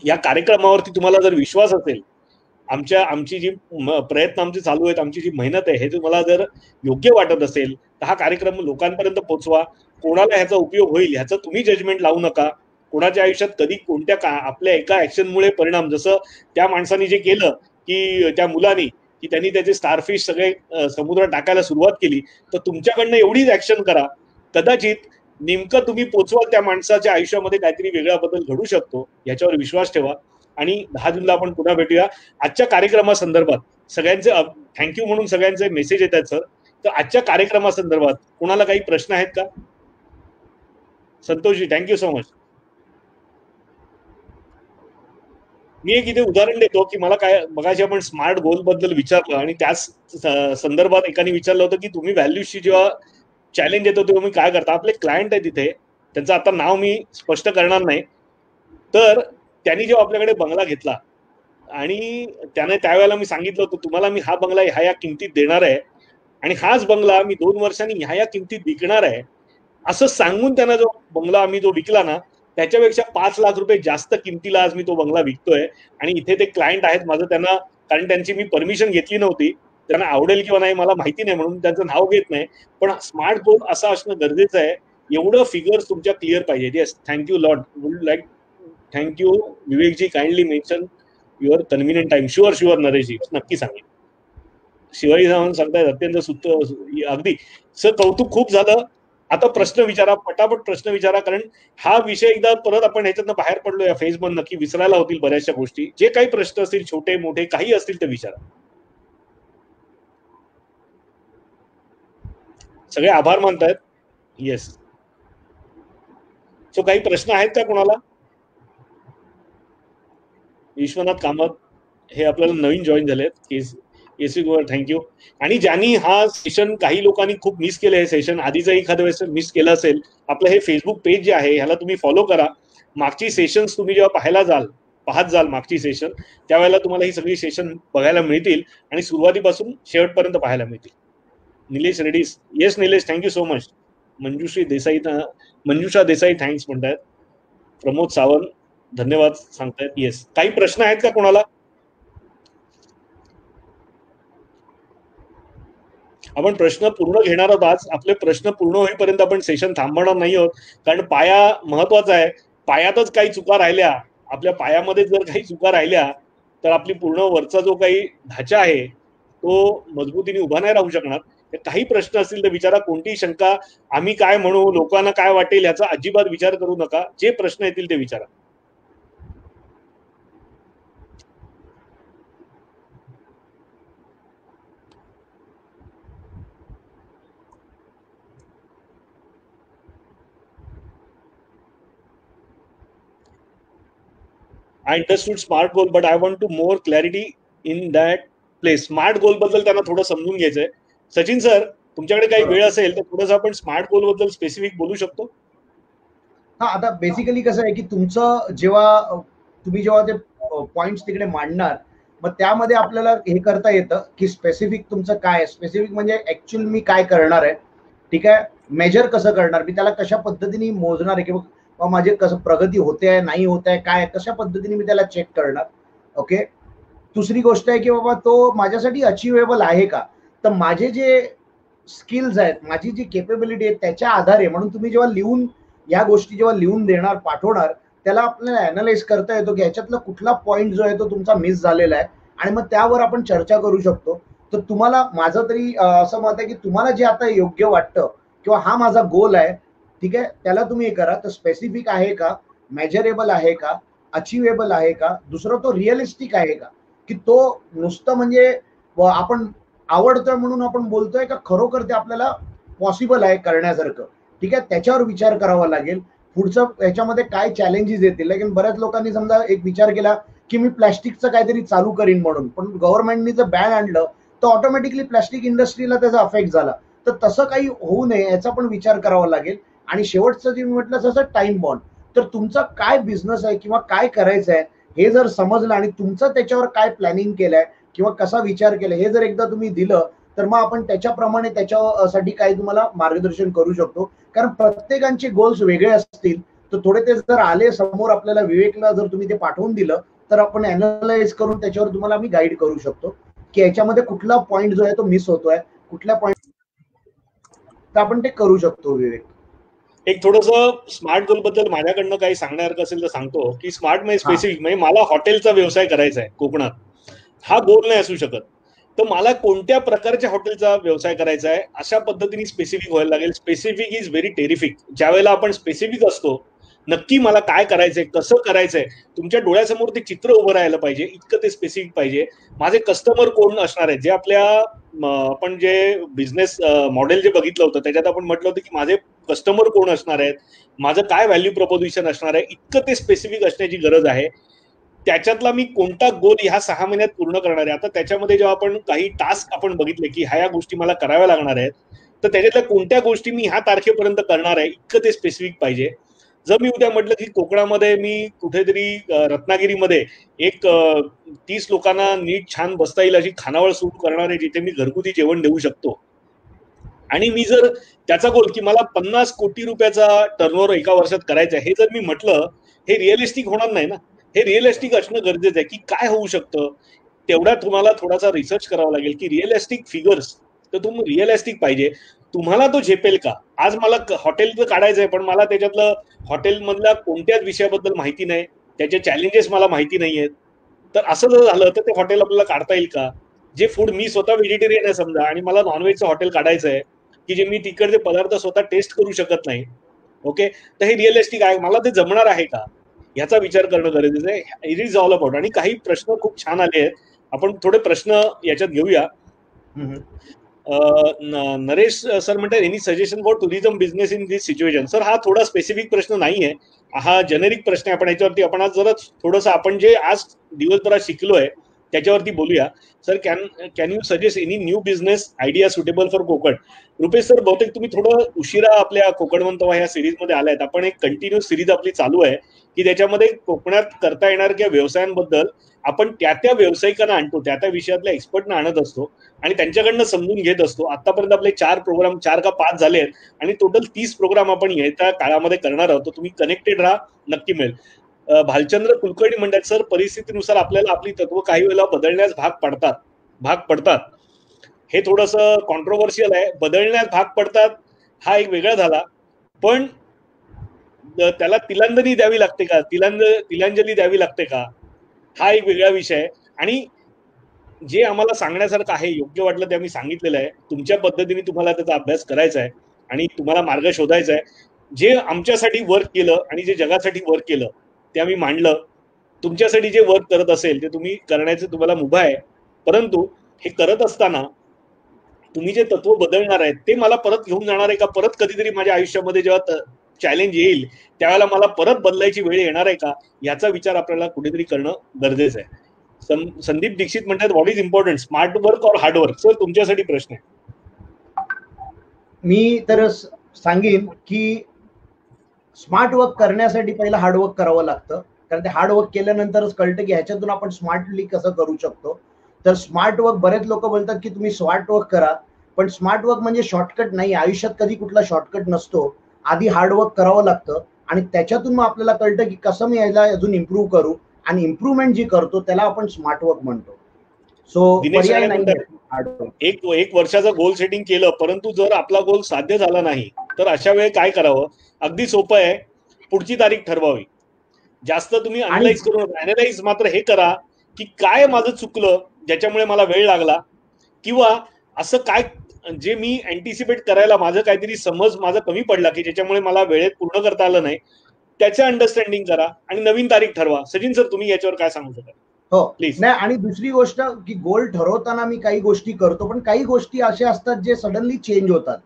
या कार्यक्रमावरती तुम्हाला जर विश्वास असेल, आमची जी प्रयत्न आमचे चालू आहेत, आमची जी मेहनत आहे हे तुम्हाला जर योग्य वाटत असेल तर हा कार्यक्रम लोकांपर्यंत पोहोचवा. कोणाला ह्याचा उपयोग होईल ह्याचं तुम्ही जजमेंट लावू नका. कोणाच्या आयुष्यात कधी कोणत्या आपल्या एका ऍक्शनमुळे परिणाम, जसं त्या माणसाने जे केलं की त्या मुलाने की त्यांनी त्याचे स्टारफिश सगळे समुद्रात टाकायला सुरुवात केली, तर तुमच्याकडनं एवढीच ऍक्शन करा. कदाचित नेमकं तुम्ही पोचवाल त्या माणसाच्या आयुष्यामध्ये काहीतरी वेगळा बदल घडू शकतो, याच्यावर विश्वास ठेवा. आणि 10 जूनला आपण पुन्हा भेटूया. आजच्या कार्यक्रमासंदर्भात सगळ्यांचे थँक्यू म्हणून सगळ्यांचे मेसेज येत आहेत सर. तर आजच्या कार्यक्रमासंदर्भात कोणाला काही प्रश्न आहेत का? Santoshji, thank you so much. मी एक इथे उदाहरण देतो की मला काय मगाशी आपण स्मार्ट गोल बद्दल विचारलं आणि त्याच संदर्भात एकाने विचारलं होतं की तुम्ही व्हॅल्यूशी जेव्हा चॅलेंज येतो तेव्हा मी काय करता. आपले क्लायंट आहे तिथे, त्यांचं आता नाव मी स्पष्ट करणार नाही. तर त्यांनी जेव्हा आपल्याकडे बंगला घेतला आणि त्याने त्यावेळेला मी सांगितलं होतं तुम्हाला मी हा बंगला ह्या किमतीत देणार आहे आणि हाच बंगला मी 2 वर्षांनी ह्या किमतीत विकणार आहे, असं सांगून त्यांना जो बंगला आम्ही जो विकला ना त्याच्यापेक्षा 5 लाख रुपये जास्त किमतीला आज मी तो बंगला विकतोय. आणि इथे ते क्लायंट आहेत माझं, त्यांना कारण त्यांची मी परमिशन घेतली नव्हती, त्यांना आवडेल किंवा नाही मला माहिती नाही म्हणून त्यांचं नाव घेत नाही. पण स्मार्ट गोल असं असणं गरजेचं आहे. एवढं फिगर्स तुमच्या क्लिअर पाहिजे. Yes, thank you lot. Would like thank you Vivekji, kindly mention your convenient time. Sure Nareshji, नक्की सांगेन. शिवाजी सावंत सांगतायत अत्यंत सुत अगदी सर, कौतुक खूप झालं. आता प्रश्न विचारा, पटापट प्रश्न विचारा, कारण हा विषय एकदा परत आपण ह्याच्यातनं बाहेर पडलो या फेज मधनं की विसरायला होतील बऱ्याचशा गोष्टी. जे काही प्रश्न असतील छोटे मोठे काही असतील ते विचारा. सगळे आभार मानतायत. येस. सो काही प्रश्न आहेत का कोणाला? विश्वनाथ कामत हे आपल्याला नवीन जॉईन झालेत. एसी गोवर थँक्यू. आणि ज्यांनी हा सेशन, काही लोकांनी खूप मिस केलं हे सेशन, आधीचं एखाद्या वेळेस मिस केलं असेल, आपलं हे फेसबुक पेज जे आहे ह्याला तुम्ही फॉलो करा. मागची सेशन्स तुम्ही जेव्हा पाहत जाल मागची सेशन, त्यावेळेला तुम्हाला ही सगळी सेशन बघायला मिळतील आणि सुरुवातीपासून शेवटपर्यंत पाहायला मिळतील. निलेश रेड्डीस, yes Nilesh, thank you so much. Manjusha Desai thanks म्हणतायत. प्रमोद सावंत धन्यवाद सांगतायत. येस. काही प्रश्न आहेत का कोणाला? आपण प्रश्न पूर्ण घेणार आहोत आज. आपले प्रश्न पूर्ण होईपर्यंत आपण सेशन थांबवणार नाही आहोत, कारण पाया महत्वाचा आहे. पायातच काही चुका राहिल्या, आपल्या पायामध्ये जर काही चुका राहिल्या तर आपली पूर्ण वरचा जो काही ढाचा आहे तो मजबूतीने उभा नाही राहू शकणार. काही प्रश्न असतील तर विचारा. कोणतीही शंका, आम्ही काय म्हणू, लोकांना काय वाटेल याचा अजिबात विचार करू नका. जे प्रश्न येतील ते विचारा. I understood smart goal, but I want to more clarity in that place. Smart goal बद्दल त्यांना थोडं समजून घ्यायचंय. सचिन सर, तुमच्याकडे काही वेळ असेल तर थोडंसं आपण स्मार्ट गोल बद्दल स्पेसिफिक बोलू शकतो. हा, आता बेसिकली कसं आहे की तुमचं तुम्ही जेव्हा ते पॉइंट्स तिकडे मांडणार, मग त्यामध्ये आपल्याला हे करता येतं की स्पेसिफिक तुमचं काय आहे. स्पेसिफिक म्हणजे ऍक्च्युअल मी काय करणार आहे, ठीक आहे. मेजर कसं करणार, मी त्याला कशा पद्धतीने मोजणार आहे, किंवा माझे कसं प्रगती होते आहे नाही होत आहे, काय कशा पद्धतीने मी त्याला चेक करणार. ओके. दुसरी गोष्ट आहे की बाबा तो माझ्यासाठी अचिवेबल आहे का. तर माझे जे स्किल्स आहेत, माझी जी केपेबिलिटी आहे त्याच्या आधारे, म्हणून तुम्ही जेव्हा लिहून या गोष्टी जेव्हा लिहून देणार पाठवणार, त्याला आपल्याला अॅनालाइज करता येतो की ह्याच्यातला कुठला पॉईंट जो आहे तो तुमचा मिस झालेला आहे, आणि मग त्यावर आपण चर्चा करू शकतो. तर तुम्हाला माझं तरी असं मत आहे की तुम्हाला जे आता योग्य वाटतं किंवा हा माझा गोल आहे, ठीक आहे, त्याला तुम्ही हे करा. तर स्पेसिफिक आहे का, मेजरेबल आहे का, अचिवेबल आहे का, दुसरं तो रिअलिस्टिक आहे का, की तो नुसतं म्हणजे आपण आवडतोय म्हणून आपण बोलतोय का खरोखर ते आपल्याला पॉसिबल आहे करण्यासारखं, ठीक आहे. त्याच्यावर विचार करावा लागेल. पुढचं याच्यामध्ये काय चॅलेंजेस येतील. लेकिन बऱ्याच लोकांनी समजा एक विचार केला की मी प्लॅस्टिकचं काहीतरी चालू करीन म्हणून, पण गव्हर्नमेंटनी जर बॅन आणलं तर ऑटोमॅटिकली प्लॅस्टिक इंडस्ट्रीला त्याचा अफेक्ट झाला. तर तसं काही होऊ नये याचा पण विचार करावा लागेल. आणि शेवटचं जे मी म्हटलं तसं टाइम बॉन्ड. तर तुमचा काय बिझनेस आहे किंवा काय करायचं आहे हे जर समजलं आणि तुमचं त्याच्यावर काय प्लॅनिंग केलंय किंवा कसा विचार केलाय हे जर एकदा तुम्ही दिलं, तर मग आपण त्याच्याप्रमाणे त्याच्यासाठी काही तुम्हाला मार्गदर्शन करू शकतो. कारण प्रत्येकांचे गोल्स वेगळे असतील, तर थोडे ते जर आले समोर आपल्याला, विवेकला जर तुम्ही ते पाठवून दिलं, तर आपण अॅनालाइज करून त्याच्यावर तुम्हाला आम्ही गाईड करू शकतो की याच्यामध्ये कुठला पॉईंट जो आहे तो मिस होतोय, कुठल्या पॉईंट तर आपण ते करू शकतो. विवेक, एक थोडस स्मार्ट गोल बद्दल माझ्याकडनं काही सांगण्यासारखं असेल तर सांगतो की स्मार्ट म्हणजे हा, स्पेसिफिक, म्हणजे मला हॉटेलचा व्यवसाय करायचा आहे कोकणात, हा गोल नाही असू शकत. तर मला कोणत्या प्रकारच्या हॉटेलचा व्यवसाय करायचा आहे अशा पद्धतीने स्पेसिफिक व्हायला लागेल. Specific is very terrific. ज्या वेळेला आपण स्पेसिफिक असतो, नक्की मला काय करायचंय, कसं करायचंय, तुमच्या डोळ्यासमोर ते चित्र उभं राहायला पाहिजे, इतकं ते स्पेसिफिक पाहिजे. माझे कस्टमर कोण असणार आहेत, जे आपल्या आपण जे बिझनेस मॉडेल जे बघितलं होतं त्याच्यात आपण म्हटलं होतं की माझे कस्टमर कोण असणार आहेत, माझं काय व्हॅल्यू प्रपोजिशन असणार आहे, इतकं ते स्पेसिफिक असण्याची गरज आहे. त्याच्यातला मी कोणता गोल ह्या 6 महिन्यात पूर्ण करणार आहे. आता त्याच्यामध्ये जेव्हा आपण काही टास्क आपण बघितले की ह्या गोष्टी मला कराव्या लागणार आहेत, तर त्याच्यातल्या कोणत्या गोष्टी मी ह्या तारखेपर्यंत करणार आहे, इतकं ते स्पेसिफिक पाहिजे. जर मी उद्या म्हटलं की कोकणामध्ये मी कुठेतरी रत्नागिरीमध्ये एक 30 लोकांना नीट छान बसता येईल अशी खानावळ सुरू करणार आहे, जिथे मी घरगुती जेवण देऊ शकतो, आणि मी जर त्याचा गोल की मला 50 कोटी रुपयाचा टर्नओव्हर एका वर्षात करायचा आहे, हे जर मी म्हटलं, हे रिअलिस्टिक होणार नाही ना. हे रिअलिस्टिक असणं गरजेचं आहे की काय होऊ शकतं. तेवढा तुम्हाला थोडासा रिसर्च करावा लागेल की रिअलिस्टिक फिगर्स, तर तुम्ही रिअलिस्टिक पाहिजे. तुम्हाला तो झेपेल का. आज मला हॉटेलचं काढायचं आहे, पण मला त्याच्यातलं हॉटेलमधल्या कोणत्याच विषयाबद्दल माहिती नाही, त्याचे चॅलेंजेस मला माहिती नाही आहेत. तर असं जर झालं तर ते हॉटेल आपल्याला काढता येईल का. जे फूड, मी स्वतः व्हेजिटेरियन आहे समजा आणि मला नॉनव्हेजचं हॉटेल काढायचं आहे की जे मी तिकडचे पदार्थ स्वतः टेस्ट करू शकत नाही, ओके, तर हे रिअलिस्टिक आहे, मला ते जमणार आहे का, ह्याचा विचार करणं गरजेचं आहे. It is all about. आणि काही प्रश्न खूप छान आले आहेत, आपण थोडे प्रश्न याच्यात घेऊया. नरेश सर म्हणतात, any suggestion for tourism business in this situation. Sir, हा थोडा स्पेसिफिक प्रश्न नाही आहे, हा जेनेरिक प्रश्न आहे. आपण याच्यावरती आपण आज जरा थोडंसं आपण जे आज दिवसभरात शिकलोय त्याच्यावरती बोलूया. Sir, can you suggest any new business idea suitable for Konkan. Rupesh sir, बहुतेक तुम्ही थोडं उशिरा आपल्या कोकण मंतवा ह्या सिरीजमध्ये आलायत. आपण एक कंटिन्यू सिरीज आपली चालू आहे की त्याच्यामध्ये कोकणात करता येणार किंवा व्यवसायांबद्दल आपण त्या व्यावसायिकांना आणतो, त्या विषयातल्या एक्सपर्टना आणत असतो आणि त्यांच्याकडनं समजून घेत असतो. आतापर्यंत आपले 4 प्रोग्राम, 4 का 5 झाले आहेत आणि टोटल 30 प्रोग्राम आपण येत्या काळामध्ये करणार आहोत. तुम्ही कनेक्टेड राहा, नक्की मिळेल. भालचंद्र कुलकर्णी म्हणतात, सर, परिस्थितीनुसार आपल्याला आपली तत्व काही वेळेला बदलण्यास भाग पडतात. हे थोडंसं कॉन्ट्रोवर्शियल आहे. बदलण्यास भाग पडतात हा एक वेगळा झाला, पण त्याला तिलांजली द्यावी लागते का, तिलांजली द्यावी लागते का, हा एक वेगळा विषय आहे. आणि जे आम्हाला सांगण्यासारखं आहे, योग्य वाटलं ते आम्ही सांगितलेलं आहे. तुमच्या पद्धतीने तुम्हाला त्याचा अभ्यास करायचा आहे आणि तुम्हाला मार्ग शोधायचा आहे. जे आमच्यासाठी वर्क केलं आणि जे जगासाठी वर्क केलं ते आम्ही मांडलं. तुमच्यासाठी जे वर्क करत असेल ते तुम्ही करण्याचं तुम्हाला मुभा आहे. परंतु हे करत असताना तुम्ही जे तत्व बदलणार आहेत ते मला परत घेऊन जाणार आहे का, परत कधीतरी माझ्या आयुष्यामध्ये जेव्हा चॅलेंज येईल त्यावेळेला मला परत बदलायची वेळ येणार आहे का, याचा विचार आपल्याला कुठेतरी करणं गरजेचं आहे. संदीप दीक्षित म्हणतात, what is important, smart work और हार्ड वर्क? सर तुमच्यासाठी प्रश्न आहे. मी तर सांगेन की स्मार्ट वर्क करण्यासाठी पहिलं हार्डवर्क करावं लागतं, कारण ते हार्डवर्क केल्यानंतरच कळतं की ह्याच्यातून आपण स्मार्टली कसं करू शकतो. तर स्मार्ट वर्क, बरेच लोक बोलतात की तुम्ही स्मार्ट वर्क करा, पण स्मार्ट वर्क म्हणजे शॉर्टकट नाही. आयुष्यात कधी कुठला शॉर्टकट नसतो. आधी हार्डवर्क करावं लागतं आणि त्याच्यातून मग आपल्याला कळतं की कसं मी याला अजून इम्प्रूव्ह करू, आणि इम्प्रूव्हमेंट जी करतो त्याला आपण स्मार्ट वर्क म्हणतो. सो दिनेश पर्याय राणे नाही म्हणतात, एक वर्षाचा गोल सेटिंग केलं परंतु जर आपला गोल साध्य झाला नाही तर अशा वेळी काय करावं? अगदी सोपं आहे, पुढची तारीख ठरवावी. जास्त तुम्ही अनलाइज करू नका. अॅनालाइज मात्र हे करा की काय माझं चुकलं ज्याच्यामुळे मला वेळ लागला, किंवा असं काय जे मी अँटिसिपेट करायला माझं काहीतरी समज माझा कमी पडला की ज्याच्यामुळे मला वेळेत पूर्ण करता आलं नाही, त्याचं अंडरस्टँडिंग करा आणि नवीन तारीख ठरवा. सचिन सर तुम्ही याच्यावर काय सांगू शकाल? हो प्लीज. नाही, आणि दुसरी गोष्ट की गोल ठरवताना मी काही गोष्टी करतो, पण काही गोष्टी अशा असतात जे सडनली चेंज होतात.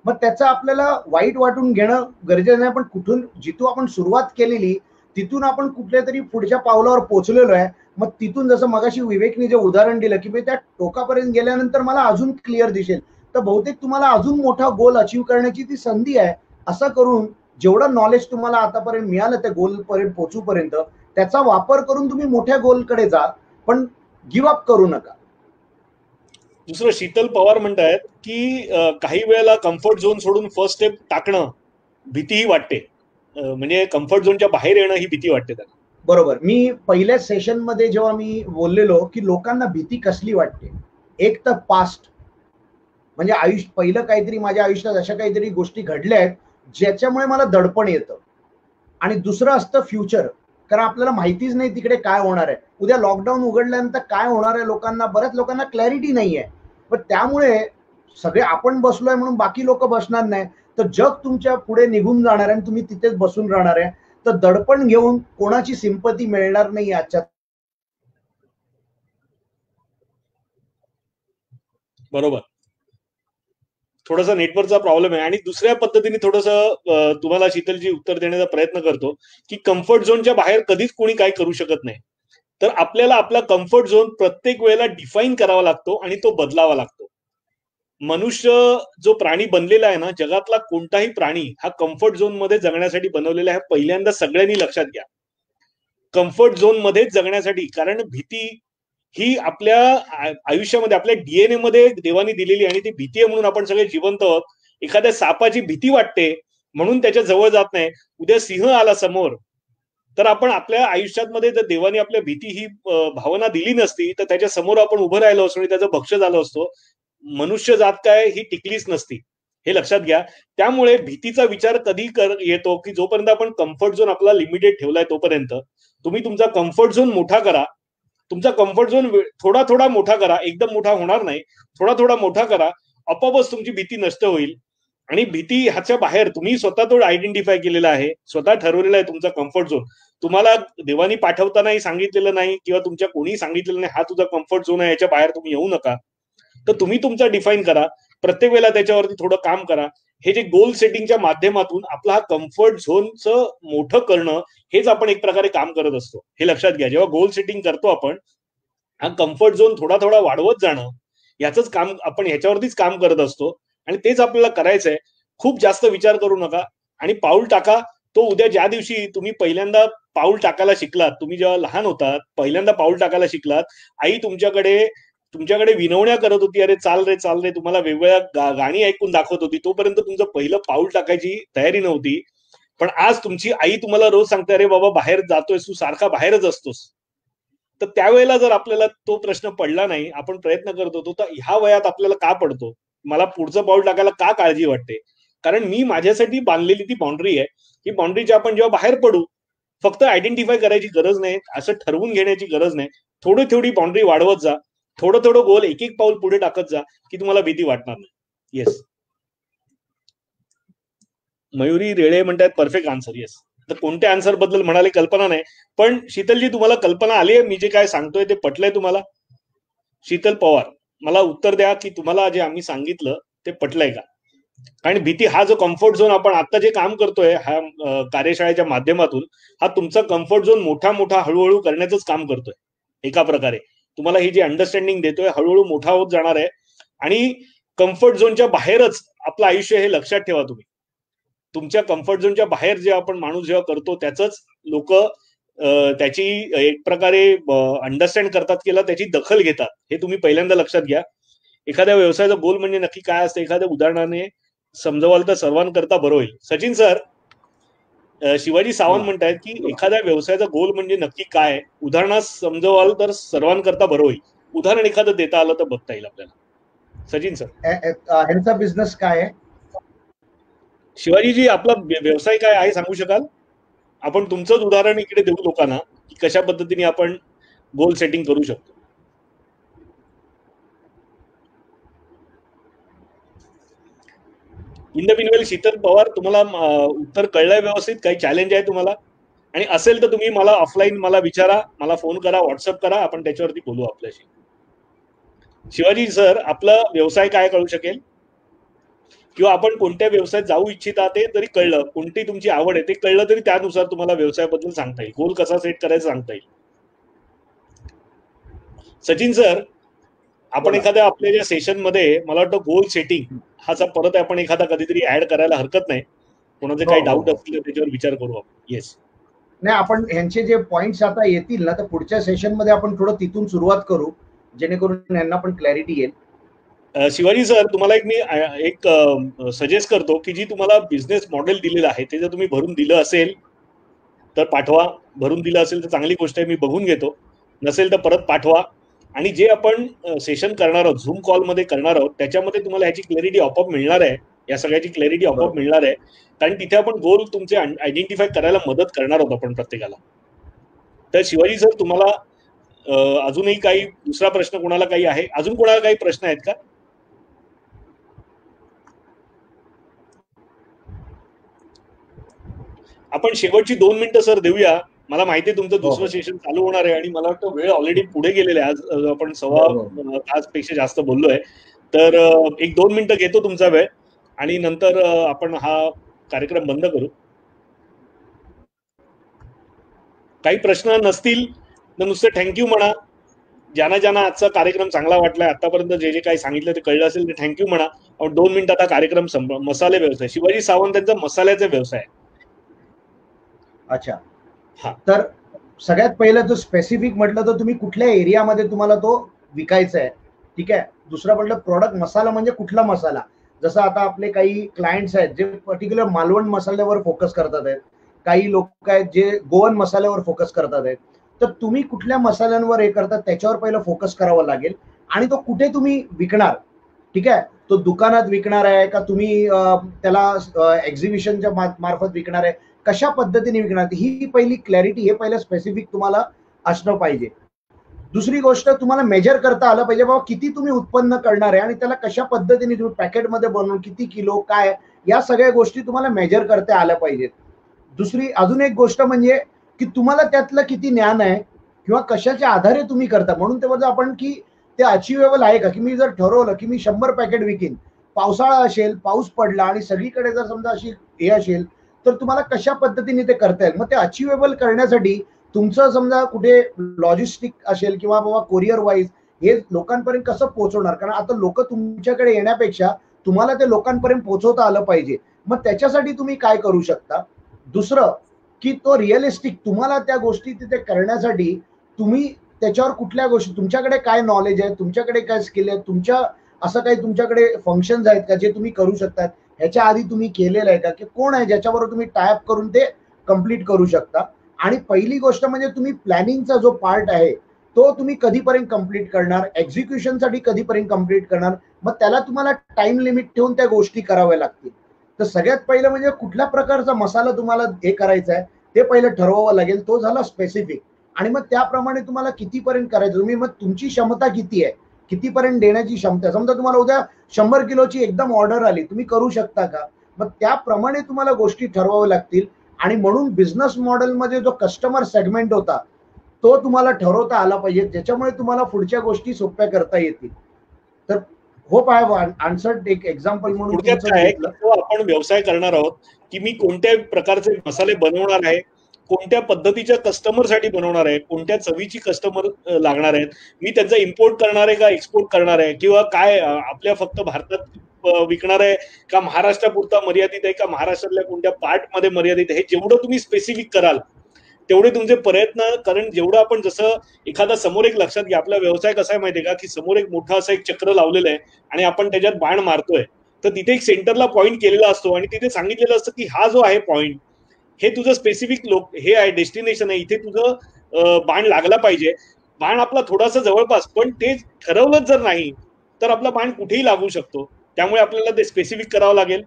मग त्याचं आपल्याला वाईट वाटून घेणं गरजेचं नाही, पण कुठून जिथून आपण सुरुवात केलेली तिथून आपण कुठल्या तरी पुढच्या पावलावर पोहोचलेलो आहे. मग तिथून जसं मगाशी विवेकने जे उदाहरण दिलं की मी त्या टोकापर्यंत गेल्यानंतर मला अजून क्लिअर दिसेल, तर बहुतेक तुम्हाला अजून मोठा गोल अचीव्ह करण्याची ती संधी आहे. असं करून जेवढं नॉलेज तुम्हाला आतापर्यंत मिळालं त्या गोल पर्यंत पोहोचूपर्यंत, त्याचा वापर करून तुम्ही मोठ्या गोलकडे जा, पण गिव्ह अप करू नका. दुसरं शीतल पवार म्हणतायत की काही वेळेला कम्फर्ट झोन सोडून फर्स्ट स्टेप टाकणं भीतीही वाटते, म्हणजे कम्फर्ट झोनच्या बाहेर येणं ही भीती वाटते त्यांना. बरोबर. मी पहिल्या सेशन मध्ये जेव्हा मी बोललेलो की लोकांना भीती कसली वाटते, एक तर पास्ट, म्हणजे आयुष्य, पहिलं काहीतरी माझ्या आयुष्यात अशा काहीतरी गोष्टी घडल्या आहेत ज्याच्यामुळे मला दडपण येतं, आणि दुसरं असतं फ्युचर, कारण आपल्याला माहितीच नाही तिकडे काय होणार आहे. उद्या लॉकडाऊन उघडल्यानंतर काय होणार आहे, लोकांना, बऱ्याच लोकांना क्लॅरिटी नाही आहे. पण त्यामुळे सगळे आपण बसलोय म्हणून बाकी लोक बसणार नाही, तर जग तुमच्या पुढे निघून जाणार आहे आणि तुम्ही तिथेच बसून राहणार आहे. तर दडपण घेऊन कोणाची सिंपती मिळणार नाही आजच्या. बरोबर. थोडासा नेटवर्कचा प्रॉब्लेम आहे आणि दुसऱ्या पद्धतीने थोडंसं तुम्हाला शीतलजी उत्तर देण्याचा प्रयत्न करतो की कम्फर्ट झोनच्या बाहेर कधीच कोणी काही करू शकत नाही. तर आपल्याला आपला कम्फर्ट झोन प्रत्येक वेळेला डिफाईन करावा लागतो आणि तो बदलावा लागतो. मनुष्य जो प्राणी बनलेला आहे ना, जगातला कोणताही प्राणी हा कम्फर्ट झोन मध्ये जगण्यासाठी बनवलेला आहे. पहिल्यांदा सगळ्यांनी लक्षात घ्या, कम्फर्ट झोन मध्ये जगण्यासाठी. कारण भीती ही आपल्या आयुष्यामध्ये, आपल्या डीएनए मध्ये देवानी दिलेली, आणि ती भीती आहे म्हणून आपण सगळे जिवंत आहोत. एखाद्या सापाची भीती वाटते म्हणून त्याच्या जवळ जात नाही. उद्या सिंह आला समोर तर आपण आपल्या आयुष्यामध्ये जर देवाने आपल्या भीती ही भावना दिली नसती तर त्याच्या समोर आपण उभं राहिलो असतो आणि त्याचं भक्ष झालं असतो. मनुष्य जात काय ही टिकलीच नसती, हे लक्षात घ्या. त्यामुळे भीतीचा विचार कधी येतो की जोपर्यंत आपण कम्फर्ट झोन आपला लिमिटेड ठेवलाय तोपर्यंत. तुम्ही तुमचा कम्फर्ट झोन मोठा करा, तुमचा कम्फर्ट झोन थोडा थोडा मोठा करा, एकदम मोठा होणार नाही, थोडा थोडा मोठा करा, आपोआपच तुमची भीती नष्ट होईल. आणि भीती ह्याच्या बाहेर तुम्ही स्वतः तो आयडेंटिफाय केलेला आहे, स्वतः ठरवलेला आहे तुमचा कम्फर्ट झोन. तुम्हाला देवानी पाठवतानाही सांगितलेलं नाही किंवा तुमच्या कोणी सांगितलेलं नाही हा तुझा कम्फर्ट झोन आहे, याच्या बाहेर तुम्ही येऊ नका. तर तुम्ही तुमचा डिफाईन करा, प्रत्येक वेळेला त्याच्यावरती थोडं काम करा. हे जे गोल सेटिंगच्या माध्यमातून आपला हा कम्फर्ट झोनचं मोठं करणं, हेच आपण एक प्रकारे काम करत असतो, हे लक्षात घ्या. जेव्हा गोल सेटिंग करतो आपण, हा कम्फर्ट झोन थोडा थोडा वाढवत जाणं, याचंच काम आपण, ह्याच्यावरतीच काम करत असतो आणि तेच आपल्याला करायचंय. खूप जास्त विचार करू नका आणि पाऊल टाका. तो उद्या ज्या दिवशी तुम्ही पहिल्यांदा पाऊल टाकायला शिकलात, तुम्ही जेव्हा लहान होतात पहिल्यांदा पाऊल टाकायला शिकलात, आई तुमच्याकडे विनवण्या करत होती, अरे चाल रे चाल रे, तुम्हाला वेगवेगळ्या गाणी ऐकून दाखवत होती, तोपर्यंत तुमचं पहिलं पाऊल टाकायची तयारी नव्हती. पण आज तुमची आई तुम्हाला रोज सांगते, अरे बाबा बाहेर जातोयस तू, सारखा बाहेरच असतोस. तर त्यावेळेला जर आपल्याला तो प्रश्न पडला नाही, आपण प्रयत्न करत होतो, तर ह्या वयात आपल्याला का पडतो, मला पुढचं पाऊल टाकायला का काळजी वाटते? कारण मी माझ्यासाठी बांधलेली ती बाउंड्री आहे. ही बाउंड्रीची आपण जेव्हा बाहेर पडू, फक्त आयडेंटिफाय करायची गरज नाही, असं ठरवून घेण्याची गरज नाही. थोडी थोडी बाउंड्री वाढवत जा, थोडं थोडं गोल एक एक पाऊल पुढे टाकत जा, की तुम्हाला भीती वाटणार नाही. येस. मयुरी रेळे म्हणतात परफेक्ट आन्सर. येस. तर कोणत्या आन्सर बद्दल म्हणाले कल्पना नाही, पण शीतलजी तुम्हाला कल्पना आली आहे, मी जे काय सांगतोय ते पटलंय तुम्हाला? शीतल पवार, मला उत्तर द्या की तुम्हाला जे आम्ही सांगितलं ते पटलंय का? कारण भीती हा जो कम्फर्ट झोन आपण आता जे काम करतोय हा कार्यशाळेच्या माध्यमातून, हा तुमचा कम्फर्ट झोन मोठा मोठा हळूहळू करण्याचंच काम करतोय एका प्रकारे. तुम्हाला ही जी अंडरस्टँडिंग देतोय हळूहळू मोठा होत जाणार आहे. आणि कम्फर्ट झोनच्या बाहेरच आपलं आयुष्य हे लक्षात ठेवा तुम्ही. तुमच्या कम्फर्ट झोनच्या बाहेर जे आपण माणूस जेव्हा करतो त्याच लोक त्याची एक प्रकारे अंडरस्टँड करतात किंवा त्याची दखल घेतात, हे तुम्ही पहिल्यांदा लक्षात घ्या. एखाद्या व्यवसायाचा गोल म्हणजे नक्की काय असतं एखाद्या उदाहरणाने समजवाल तर सर्वांकरता बरं होईल. सचिन सर, शिवाजी सावंत म्हणतायत की एखाद्या व्यवसायाचा गोल म्हणजे नक्की काय, उदाहरणात समजवाल तर सर्वांकरता बरं होईल. उदाहरण एखादं देता आलं तर बघता येईल आपल्याला. सचिन सर, ह्यांचा बिझनेस काय आहे? शिवाजीजी, आपला व्यवसाय काय आहे सांगू शकाल? आपण तुमचंच उदाहरण इकडे देऊ लोकांना की कशा पद्धतीने आपण गोल सेटिंग करू शकतो. इन द बिनवेल शीतल पवार, तुम्हाला उत्तर कळलंय व्यवस्थित? काही चॅलेंज आहे तुम्हाला? आणि असेल तर तुम्ही मला ऑफलाईन मला विचारा, मला फोन करा, व्हॉट्सअप करा, आपण त्याच्यावरती बोलू आपल्याशी. शिवाजी सर, आपला व्यवसाय काय कळू शकेल किंवा आपण कोणत्या व्यवसायात जाऊ इच्छिता ते जरी कळलं, कोणती तुमची आवड आहे ते कळलं तरी त्यानुसार तुम्हाला व्यवसायाबद्दल सांगता येईल, गोल कसा सेट करायचा सांगता येईल. सचिन सर, आपण एखाद्या आपल्या ज्या सेशन मध्ये मला वाटतं गोल सेटिंग हाचा परत आपण एखादा कधीतरी ऍड करायला हरकत नाही. कोणाचे काही डाऊट असतील तर त्याच्यावर विचार करू आपण. येस, नाही, आपण ह्यांचे जे पॉइंट्स आता येतील ना तर पुढच्या सेशन मध्ये आपण थोडं तिथून सुरुवात करू जेणेकरून यांना पण क्लॅरिटी येईल. शिवाजी सर, तुम्हाला मी एक सजेस्ट करतो की जी तुम्हाला बिझनेस मॉडेल दिलेलं आहे ते जर तुम्ही भरून दिलं असेल तर पाठवा. भरून दिलं असेल तर चांगली गोष्ट आहे, मी बघून घेतो. नसेल तर परत पाठवा. आणि जे आपण सेशन करणार आहोत, झूम कॉलमध्ये करणार आहोत, त्याच्यामध्ये तुम्हाला ह्याची क्लॅरिटी आपोआप मिळणार आहे. या सगळ्याची क्लॅरिटी आपोआप मिळणार आहे. कारण तिथे आपण गोल तुमचे आयडेंटिफाय करायला मदत करणार आहोत आपण प्रत्येकाला. तर शिवाजी सर, तुम्हाला अजूनही काही दुसरा प्रश्न कोणाला काही आहे? अजून कोणाला काही प्रश्न आहेत का? आपण शेवटची 2 मिनिटं सर देऊया. मला माहिती आहे तुमचं दुसरं सेशन चालू होणार आहे आणि मला वाटतं वेळ ऑलरेडी पुढे गेलेला आहे. आज आपण 1.25 तासपेक्षा जास्त बोललोय. तर एक 2 मिनिटं घेतो तुमचा वेळ आणि नंतर आपण हा कार्यक्रम बंद करू. काही प्रश्न नसतील तर नुसतं थँक्यू म्हणा. ज्यांना ज्यांना आजचा कार्यक्रम चांगला वाटलाय, आतापर्यंत जे जे काही सांगितलं ते कळलं असेल ते थँक्यू म्हणा. 2 मिनिटात हा कार्यक्रम मसाले व्यवसाय, शिवाजी सावंत यांचा मसाल्याचा व्यवसाय. अच्छा, तर सगळ्यात पहिलं जो स्पेसिफिक म्हटलं तर तुम्ही कुठल्या एरियामध्ये तुम्हाला तो विकायचा आहे, ठीक आहे. दुसरं म्हटलं प्रोडक्ट मसाला म्हणजे कुठला मसाला. जसं आता आपले काही क्लायंट्स आहेत जे पर्टिक्युलर मालवण मसाल्यावर फोकस करतात आहेत, काही लोक आहेत जे गोवन मसाल्यावर फोकस करतात आहेत. तर तुम्ही कुठल्या मसाल्यांवर हे करतात त्याच्यावर पहिलं फोकस करावं लागेल. आणि तो कुठे तुम्ही विकणार, ठीक आहे. तो दुकानात विकणार आहे का तुम्ही त्याला एक्झिबिशनच्या मार्फत विकणार आहे, कशा पद्धतीने विकणार, ही पहिली क्लॅरिटी, हे पहिलं स्पेसिफिक तुम्हाला असणं पाहिजे. दुसरी गोष्ट, तुम्हाला मेजर करता आलं पाहिजे बाबा किती तुम्ही उत्पन्न करणार आहे आणि त्याला कशा पद्धतीने तुम्ही पॅकेटमध्ये बनवून किती किलो काय, या सगळ्या गोष्टी तुम्हाला मेजर करता आल्या पाहिजेत. दुसरी अजून एक गोष्ट म्हणजे की तुम्हाला त्यातलं किती ज्ञान आहे किंवा कशाच्या आधारे तुम्ही करता. म्हणून ते बघा आपण की ते अचिवेबल आहे का, की मी जर ठरवलं की मी 100 पॅकेट विकीन, पावसाळा असेल, पाऊस पडला आणि सगळीकडे जर समजा अशी हे असेल तर तुम्हाला कशा पद्धतीने ते करता येईल. मग ते अचिवेबल करण्यासाठी तुमचं समजा कुठे लॉजिस्टिक असेल किंवा बाबा कोरिअर वाईज हे लोकांपर्यंत कसं पोहोचवणार, कारण आता लोक तुमच्याकडे येण्यापेक्षा तुम्हाला ते लोकांपर्यंत पोहोचवता आलं पाहिजे. मग त्याच्यासाठी तुम्ही काय करू शकता. दुसरं की तो रिअलिस्टिक तुम्हाला त्या गोष्टी तिथे करण्यासाठी तुम्ही त्याच्यावर कुठल्या गोष्टी, तुमच्याकडे काय नॉलेज आहे, तुमच्याकडे काय स्किल आहे, तुमच्या असं काही तुमच्याकडे फंक्शन्स आहेत का जे तुम्ही करू शकतात, ह्याच्या आधी तुम्ही केलेलं आहे का, की कोण आहे ज्याच्याबरोबर तुम्ही टायअप करून ते कम्प्लीट करू शकता. आणि पहिली गोष्ट म्हणजे तुम्ही प्लॅनिंगचा जो पार्ट आहे तो तुम्ही कधीपर्यंत कम्प्लीट करणार, एक्झिक्युशनसाठी कधीपर्यंत कम्प्लीट करणार, मग त्याला तुम्हाला टाइम लिमिट ठेवून त्या गोष्टी कराव्या लागतील. तर सगळ्यात पहिलं म्हणजे कुठल्या प्रकारचा मसाला तुम्हाला हे करायचा आहे ते पहिलं ठरवावं लागेल. तो झाला स्पेसिफिक. आणि मग त्याप्रमाणे तुम्हाला कितीपर्यंत करायचं, तुम्ही मग तुमची क्षमता किती आहे, कितीपर्यंत देण्याची क्षमता. समजा तुम्हाला उद्या 100 किलोची एकदम ऑर्डर आली, तुम्ही करू शकता का. मग त्याप्रमाणे तुम्हाला गोष्टी ठरवाव्या लागतील. आणि म्हणून बिझनेस मॉडेलमध्ये जो कस्टमर सेगमेंट होता तो तुम्हाला ठरवता आला पाहिजे, ज्याच्यामुळे तुम्हाला पुढच्या गोष्टी सोप्या करता येतील. तर होप आय हॅव आन्सर्ड एक एक्झाम्पल म्हणून थोडक्यात तुमचं काय घेतलं. आपण व्यवसाय करणार आहोत की मी कोणत्या प्रकारचे मसाले बनवणार आहे, कोणत्या पद्धतीच्या कस्टमरसाठी बनवणार आहे, कोणत्या चवीची कस्टमर लागणार आहेत, मी त्यांचा इम्पोर्ट करणार आहे का एक्सपोर्ट करणार आहे, किंवा काय आपल्या फक्त भारतात विकणार आहे का महाराष्ट्रापुरता मर्यादित आहे का महाराष्ट्रातल्या कोणत्या पार्ट मध्ये मर्यादित आहे, हे जेवढं तुम्ही स्पेसिफिक कराल तेवढे तुमचे प्रयत्न, कारण जेवढं आपण जसं एखादा समोर एक लक्षात घ्या, आपला व्यवसाय कसा आहे माहितीये का, की समोर एक मोठं असं एक चक्र लावलेलं आहे आणि आपण त्याच्यात बाण मारतोय, तर तिथे एक सेंटरला पॉईंट केलेला असतो आणि तिथे सांगितलेलं असतं की हा जो आहे पॉईंट हे तुझं स्पेसिफिक हे आहे, डेस्टिनेशन आहे, इथे तुझं बाण लागला पाहिजे. बाण आपला थोडासा जवळपास, पण ते ठरवलंच जर नाही तर आपला बाण कुठेही लागू शकतो. त्यामुळे आपल्याला ते स्पेसिफिक करावं लागेल,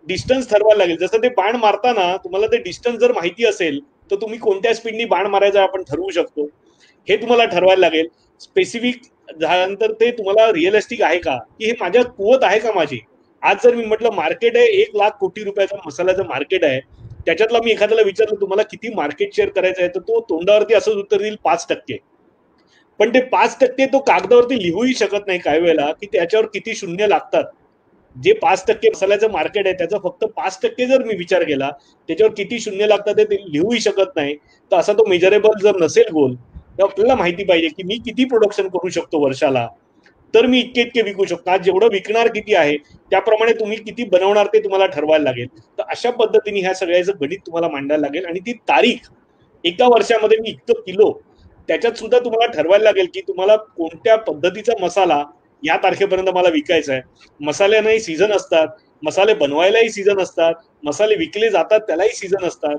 डिस्टन्स ठरवायला लागेल. जसं ते बाण मारताना तुम्हाला ते डिस्टन्स जर माहिती असेल तर तुम्ही कोणत्या स्पीडनी बाण मारायचा आपण ठरवू शकतो, हे तुम्हाला ठरवायला लागेल. स्पेसिफिक झाल्यानंतर ते तुम्हाला रिअलिस्टिक आहे का, की हे माझ्या कुवत आहे का माझी. आज जर मी म्हटलं मार्केट आहे 1,00,000 कोटी रुपयाचा मसाल्याचं मार्केट आहे, त्याच्यातला मी एखाद्याला विचारलं तुम्हाला किती मार्केट शेअर करायचं आहे, तर तो तोंडावरती असंच उत्तर देईल 5%. पण ते 5% तो कागदावरती लिहूही शकत नाही काही वेळेला, की त्याच्यावर किती शून्य लागतात. जे 5% मसाल्याचं मार्केट आहे त्याचा फक्त 5% जर मी विचार केला, त्याच्यावर किती शून्य लागतात ते लिहूही शकत नाही. तर असा तो मेजरेबल जर नसेल गोल, तर आपल्याला माहिती पाहिजे की मी किती प्रोडक्शन करू शकतो वर्षाला, तर मी इतके इतके विकू शकतो. आज जेवढं विकणार किती आहे त्याप्रमाणे तुम्ही किती बनवणार ते तुम्हाला ठरवायला लागेल. तर अशा पद्धतीने ह्या सगळ्याचं गणित तुम्हाला मांडायला लागेल आणि ती तारीख, एका वर्षामध्ये मी इतकं किलो, त्याच्यात सुद्धा तुम्हाला ठरवायला लागेल की तुम्हाला कोणत्या पद्धतीचा मसाला या तारखेपर्यंत मला विकायचा आहे. मसाल्यानाही सीझन असतात, मसाले बनवायलाही सीझन असतात, मसाले विकले जातात त्यालाही सीझन असतात.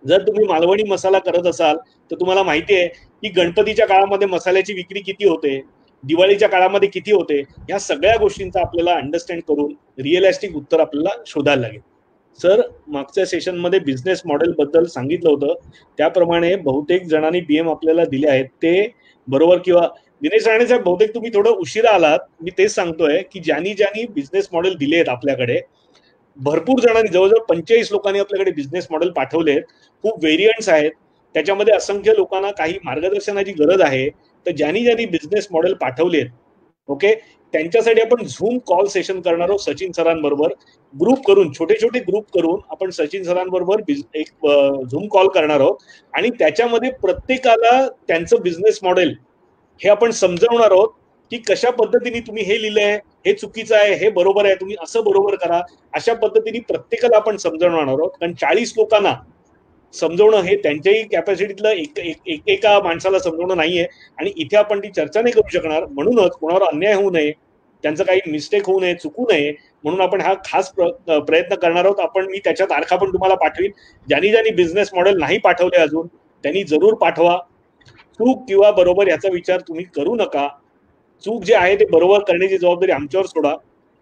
जर तुम्ही मालवणी मसाला करत असाल तर तुम्हाला माहिती आहे की गणपतीच्या काळामध्ये मसाल्याची विक्री किती होते, दिवाळीच्या काळामध्ये किती होते. या सगळ्या गोष्टींचा आपल्याला अंडरस्टँड करून रिअलिस्टिक उत्तर आपल्याला शोधायला लागेल. सर, मागच्या सेशनमध्ये बिझनेस मॉडेल बद्दल सांगितलं होतं, त्याप्रमाणे बहुतेक जणांनी बीएम आपल्याला दिले आहेत ते बरोबर. किंवा दिनेश राणे साहेब, बहुतेक तुम्ही थोडं उशिरा आलात. मी तेच सांगतोय की ज्यांनी ज्यांनी बिझनेस मॉडेल दिले आहेत आपल्याकडे, भरपूर जणांनी, जवळजवळ 45 लोकांनी आपल्याकडे बिझनेस मॉडेल पाठवलेत. खूप व्हेरियंट्स आहेत त्याच्यामध्ये, असंख्य लोकांना काही मार्गदर्शनाची गरज आहे. तर ज्यांनी ज्यांनी बिझनेस मॉडेल पाठवलेत, ओके, त्यांच्यासाठी आपण झूम कॉल सेशन करणार आहोत सचिन सरांबरोबर. ग्रुप करून, छोटे छोटे ग्रुप करून आपण सचिन सरांबरोबर एक झूम कॉल करणार आहोत आणि त्याच्यामध्ये प्रत्येकाला त्यांचं बिझनेस मॉडेल हे आपण समजवणार आहोत की कशा पद्धतीने तुम्ही हे लिहिलंय, हे चुकीचं आहे, हे बरोबर आहे, तुम्ही असं बरोबर करा. अशा पद्धतीने प्रत्येकाला आपण समजवणार आहोत. कारण 40 लोकांना समजवणं हे त्यांच्याही कॅपॅसिटीतलं एका माणसाला समजवणं नाहीये आणि इथे आपण ती चर्चा नाही करू शकणार. म्हणूनच कोणावर अन्याय होऊ नये, त्यांचं काही मिस्टेक होऊ नये, चुकू नये, म्हणून आपण हा खास प्रयत्न करणार आहोत. मी त्याच्या तारखा पण तुम्हाला पाठवीन. ज्यांनी ज्यांनी बिझनेस मॉडेल नाही पाठवले अजून, त्यांनी जरूर पाठवा. चूक किंवा बरोबर याचा विचार तुम्ही करू नका. चूक जे आहे ते बरोबर करण्याची जबाबदारी आमच्यावर सोडा.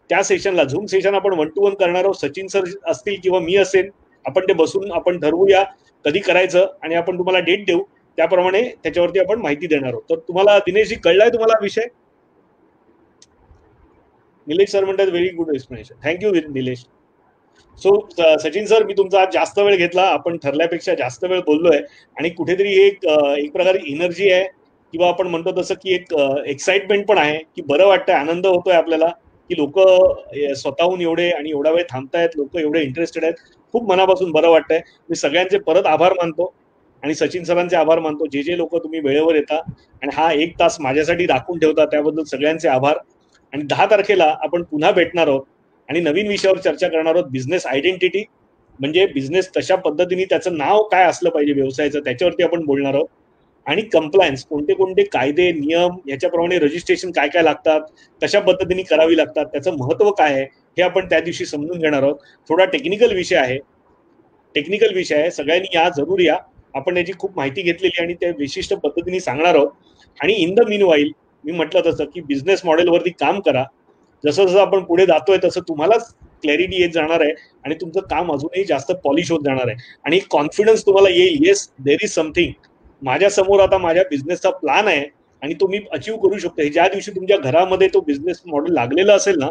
त्या सेशनला, झूम सेशन आपण 1 to 1 करणार आहोत. सचिन सर असतील किंवा मी असेल, आपण ते बसून आपण ठरवूया कधी करायचं आणि आपण तुम्हाला डेट देऊ, त्याप्रमाणे त्याच्यावरती आपण माहिती देणार आहोत. तर तुम्हाला दिनेशजी कळलाय तुम्हाला विषय? निलेश सर म्हणतात very good explanation. Thank you Nilesh. So Sachin sir, मी तुमचा आज जास्त वेळ घेतला, आपण ठरल्यापेक्षा जास्त वेळ बोललोय आणि कुठेतरी एक प्रकारे एनर्जी आहे किंवा आपण म्हणतो तसं की एक एक्साइटमेंट पण आहे की बरं वाटतंय, आनंद होतोय आपल्याला की लोक स्वतःहून एवढे आणि एवढा वेळ थांबतायत, लोक एवढे इंटरेस्टेड आहेत. खूप मनापासून बरं वाटतंय. मी सगळ्यांचे परत आभार मानतो आणि सचिन सरांचे आभार मानतो. जे जे लोक तुम्ही वेळेवर येता आणि हा 1 तास माझ्यासाठी राखून ठेवता त्याबद्दल सगळ्यांचे आभार. आणि 10 तारखेला आपण पुन्हा भेटणार आहोत आणि नवीन विषयावर चर्चा करणार आहोत. बिझनेस आयडेंटिटी म्हणजे बिझनेस कशा पद्धतीने, त्याचं नाव काय असलं पाहिजे व्यवसायाचं, त्याच्यावरती आपण बोलणार आहोत. आणि कंप्लायन्स, कोणते कोणते कायदे नियम, याच्याप्रमाणे रजिस्ट्रेशन काय काय लागतात, कशा पद्धतीने करावी लागतात, त्याचं महत्व काय आहे, हे आपण त्या दिवशी समजून घेणार आहोत. थोडा टेक्निकल विषय आहे, सगळ्यांनी या, जरूर या. आपण याची खूप माहिती घेतलेली आणि त्या विशिष्ट पद्धतीने सांगणार आहोत. आणि इन द मीन वाईल मी म्हटलं तसं की बिझनेस मॉडेलवरती काम करा. जसं जसं आपण पुढे जातोय तसं तुम्हालाच क्लॅरिटी येत जाणार आहे आणि तुमचं काम अजूनही जास्त पॉलिश होत जाणार आहे आणि कॉन्फिडन्स तुम्हाला येईल. Yes, there is something. माझ्या समोर आता माझ्या बिझनेसचा प्लॅन आहे आणि तो मी अचीव्ह करू शकतो. ज्या दिवशी तुमच्या घरामध्ये तो बिझनेस मॉडेल लागलेला असेल ना,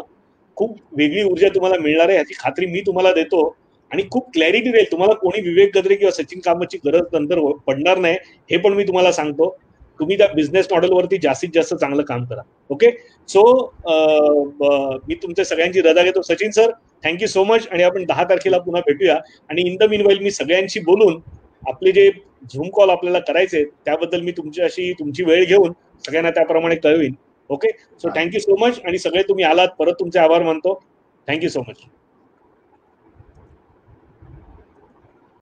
खूप वेगळी ऊर्जा तुम्हाला मिळणार आहे, याची खात्री मी तुम्हाला देतो. आणि खूप क्लॅरिटी राहील तुम्हाला. कोणी विवेक गद्रे किंवा सचिन कामतची गरज नंतर पडणार नाही, हे पण मी तुम्हाला सांगतो. तुम्ही त्या बिझनेस मॉडेलवरती जास्तीत जास्त चांगलं काम करा. ओके, सो मी तुमच्या सगळ्यांची रजा घेतो. Sachin sir, thank you so much. आणि आपण 10 तारखेला पुन्हा भेटूया. आणि इन द मीनवाईल मी सगळ्यांशी बोलून आपले जे झूम कॉल आपल्याला करायचे त्याबद्दल मी तुमची वेळ घेऊन सगळ्यांना त्याप्रमाणे कळवीन. Okay, so thank you so much. आणि सगळे तुम्ही आलात, परत तुमचे आभार मानतो. Thank you so much.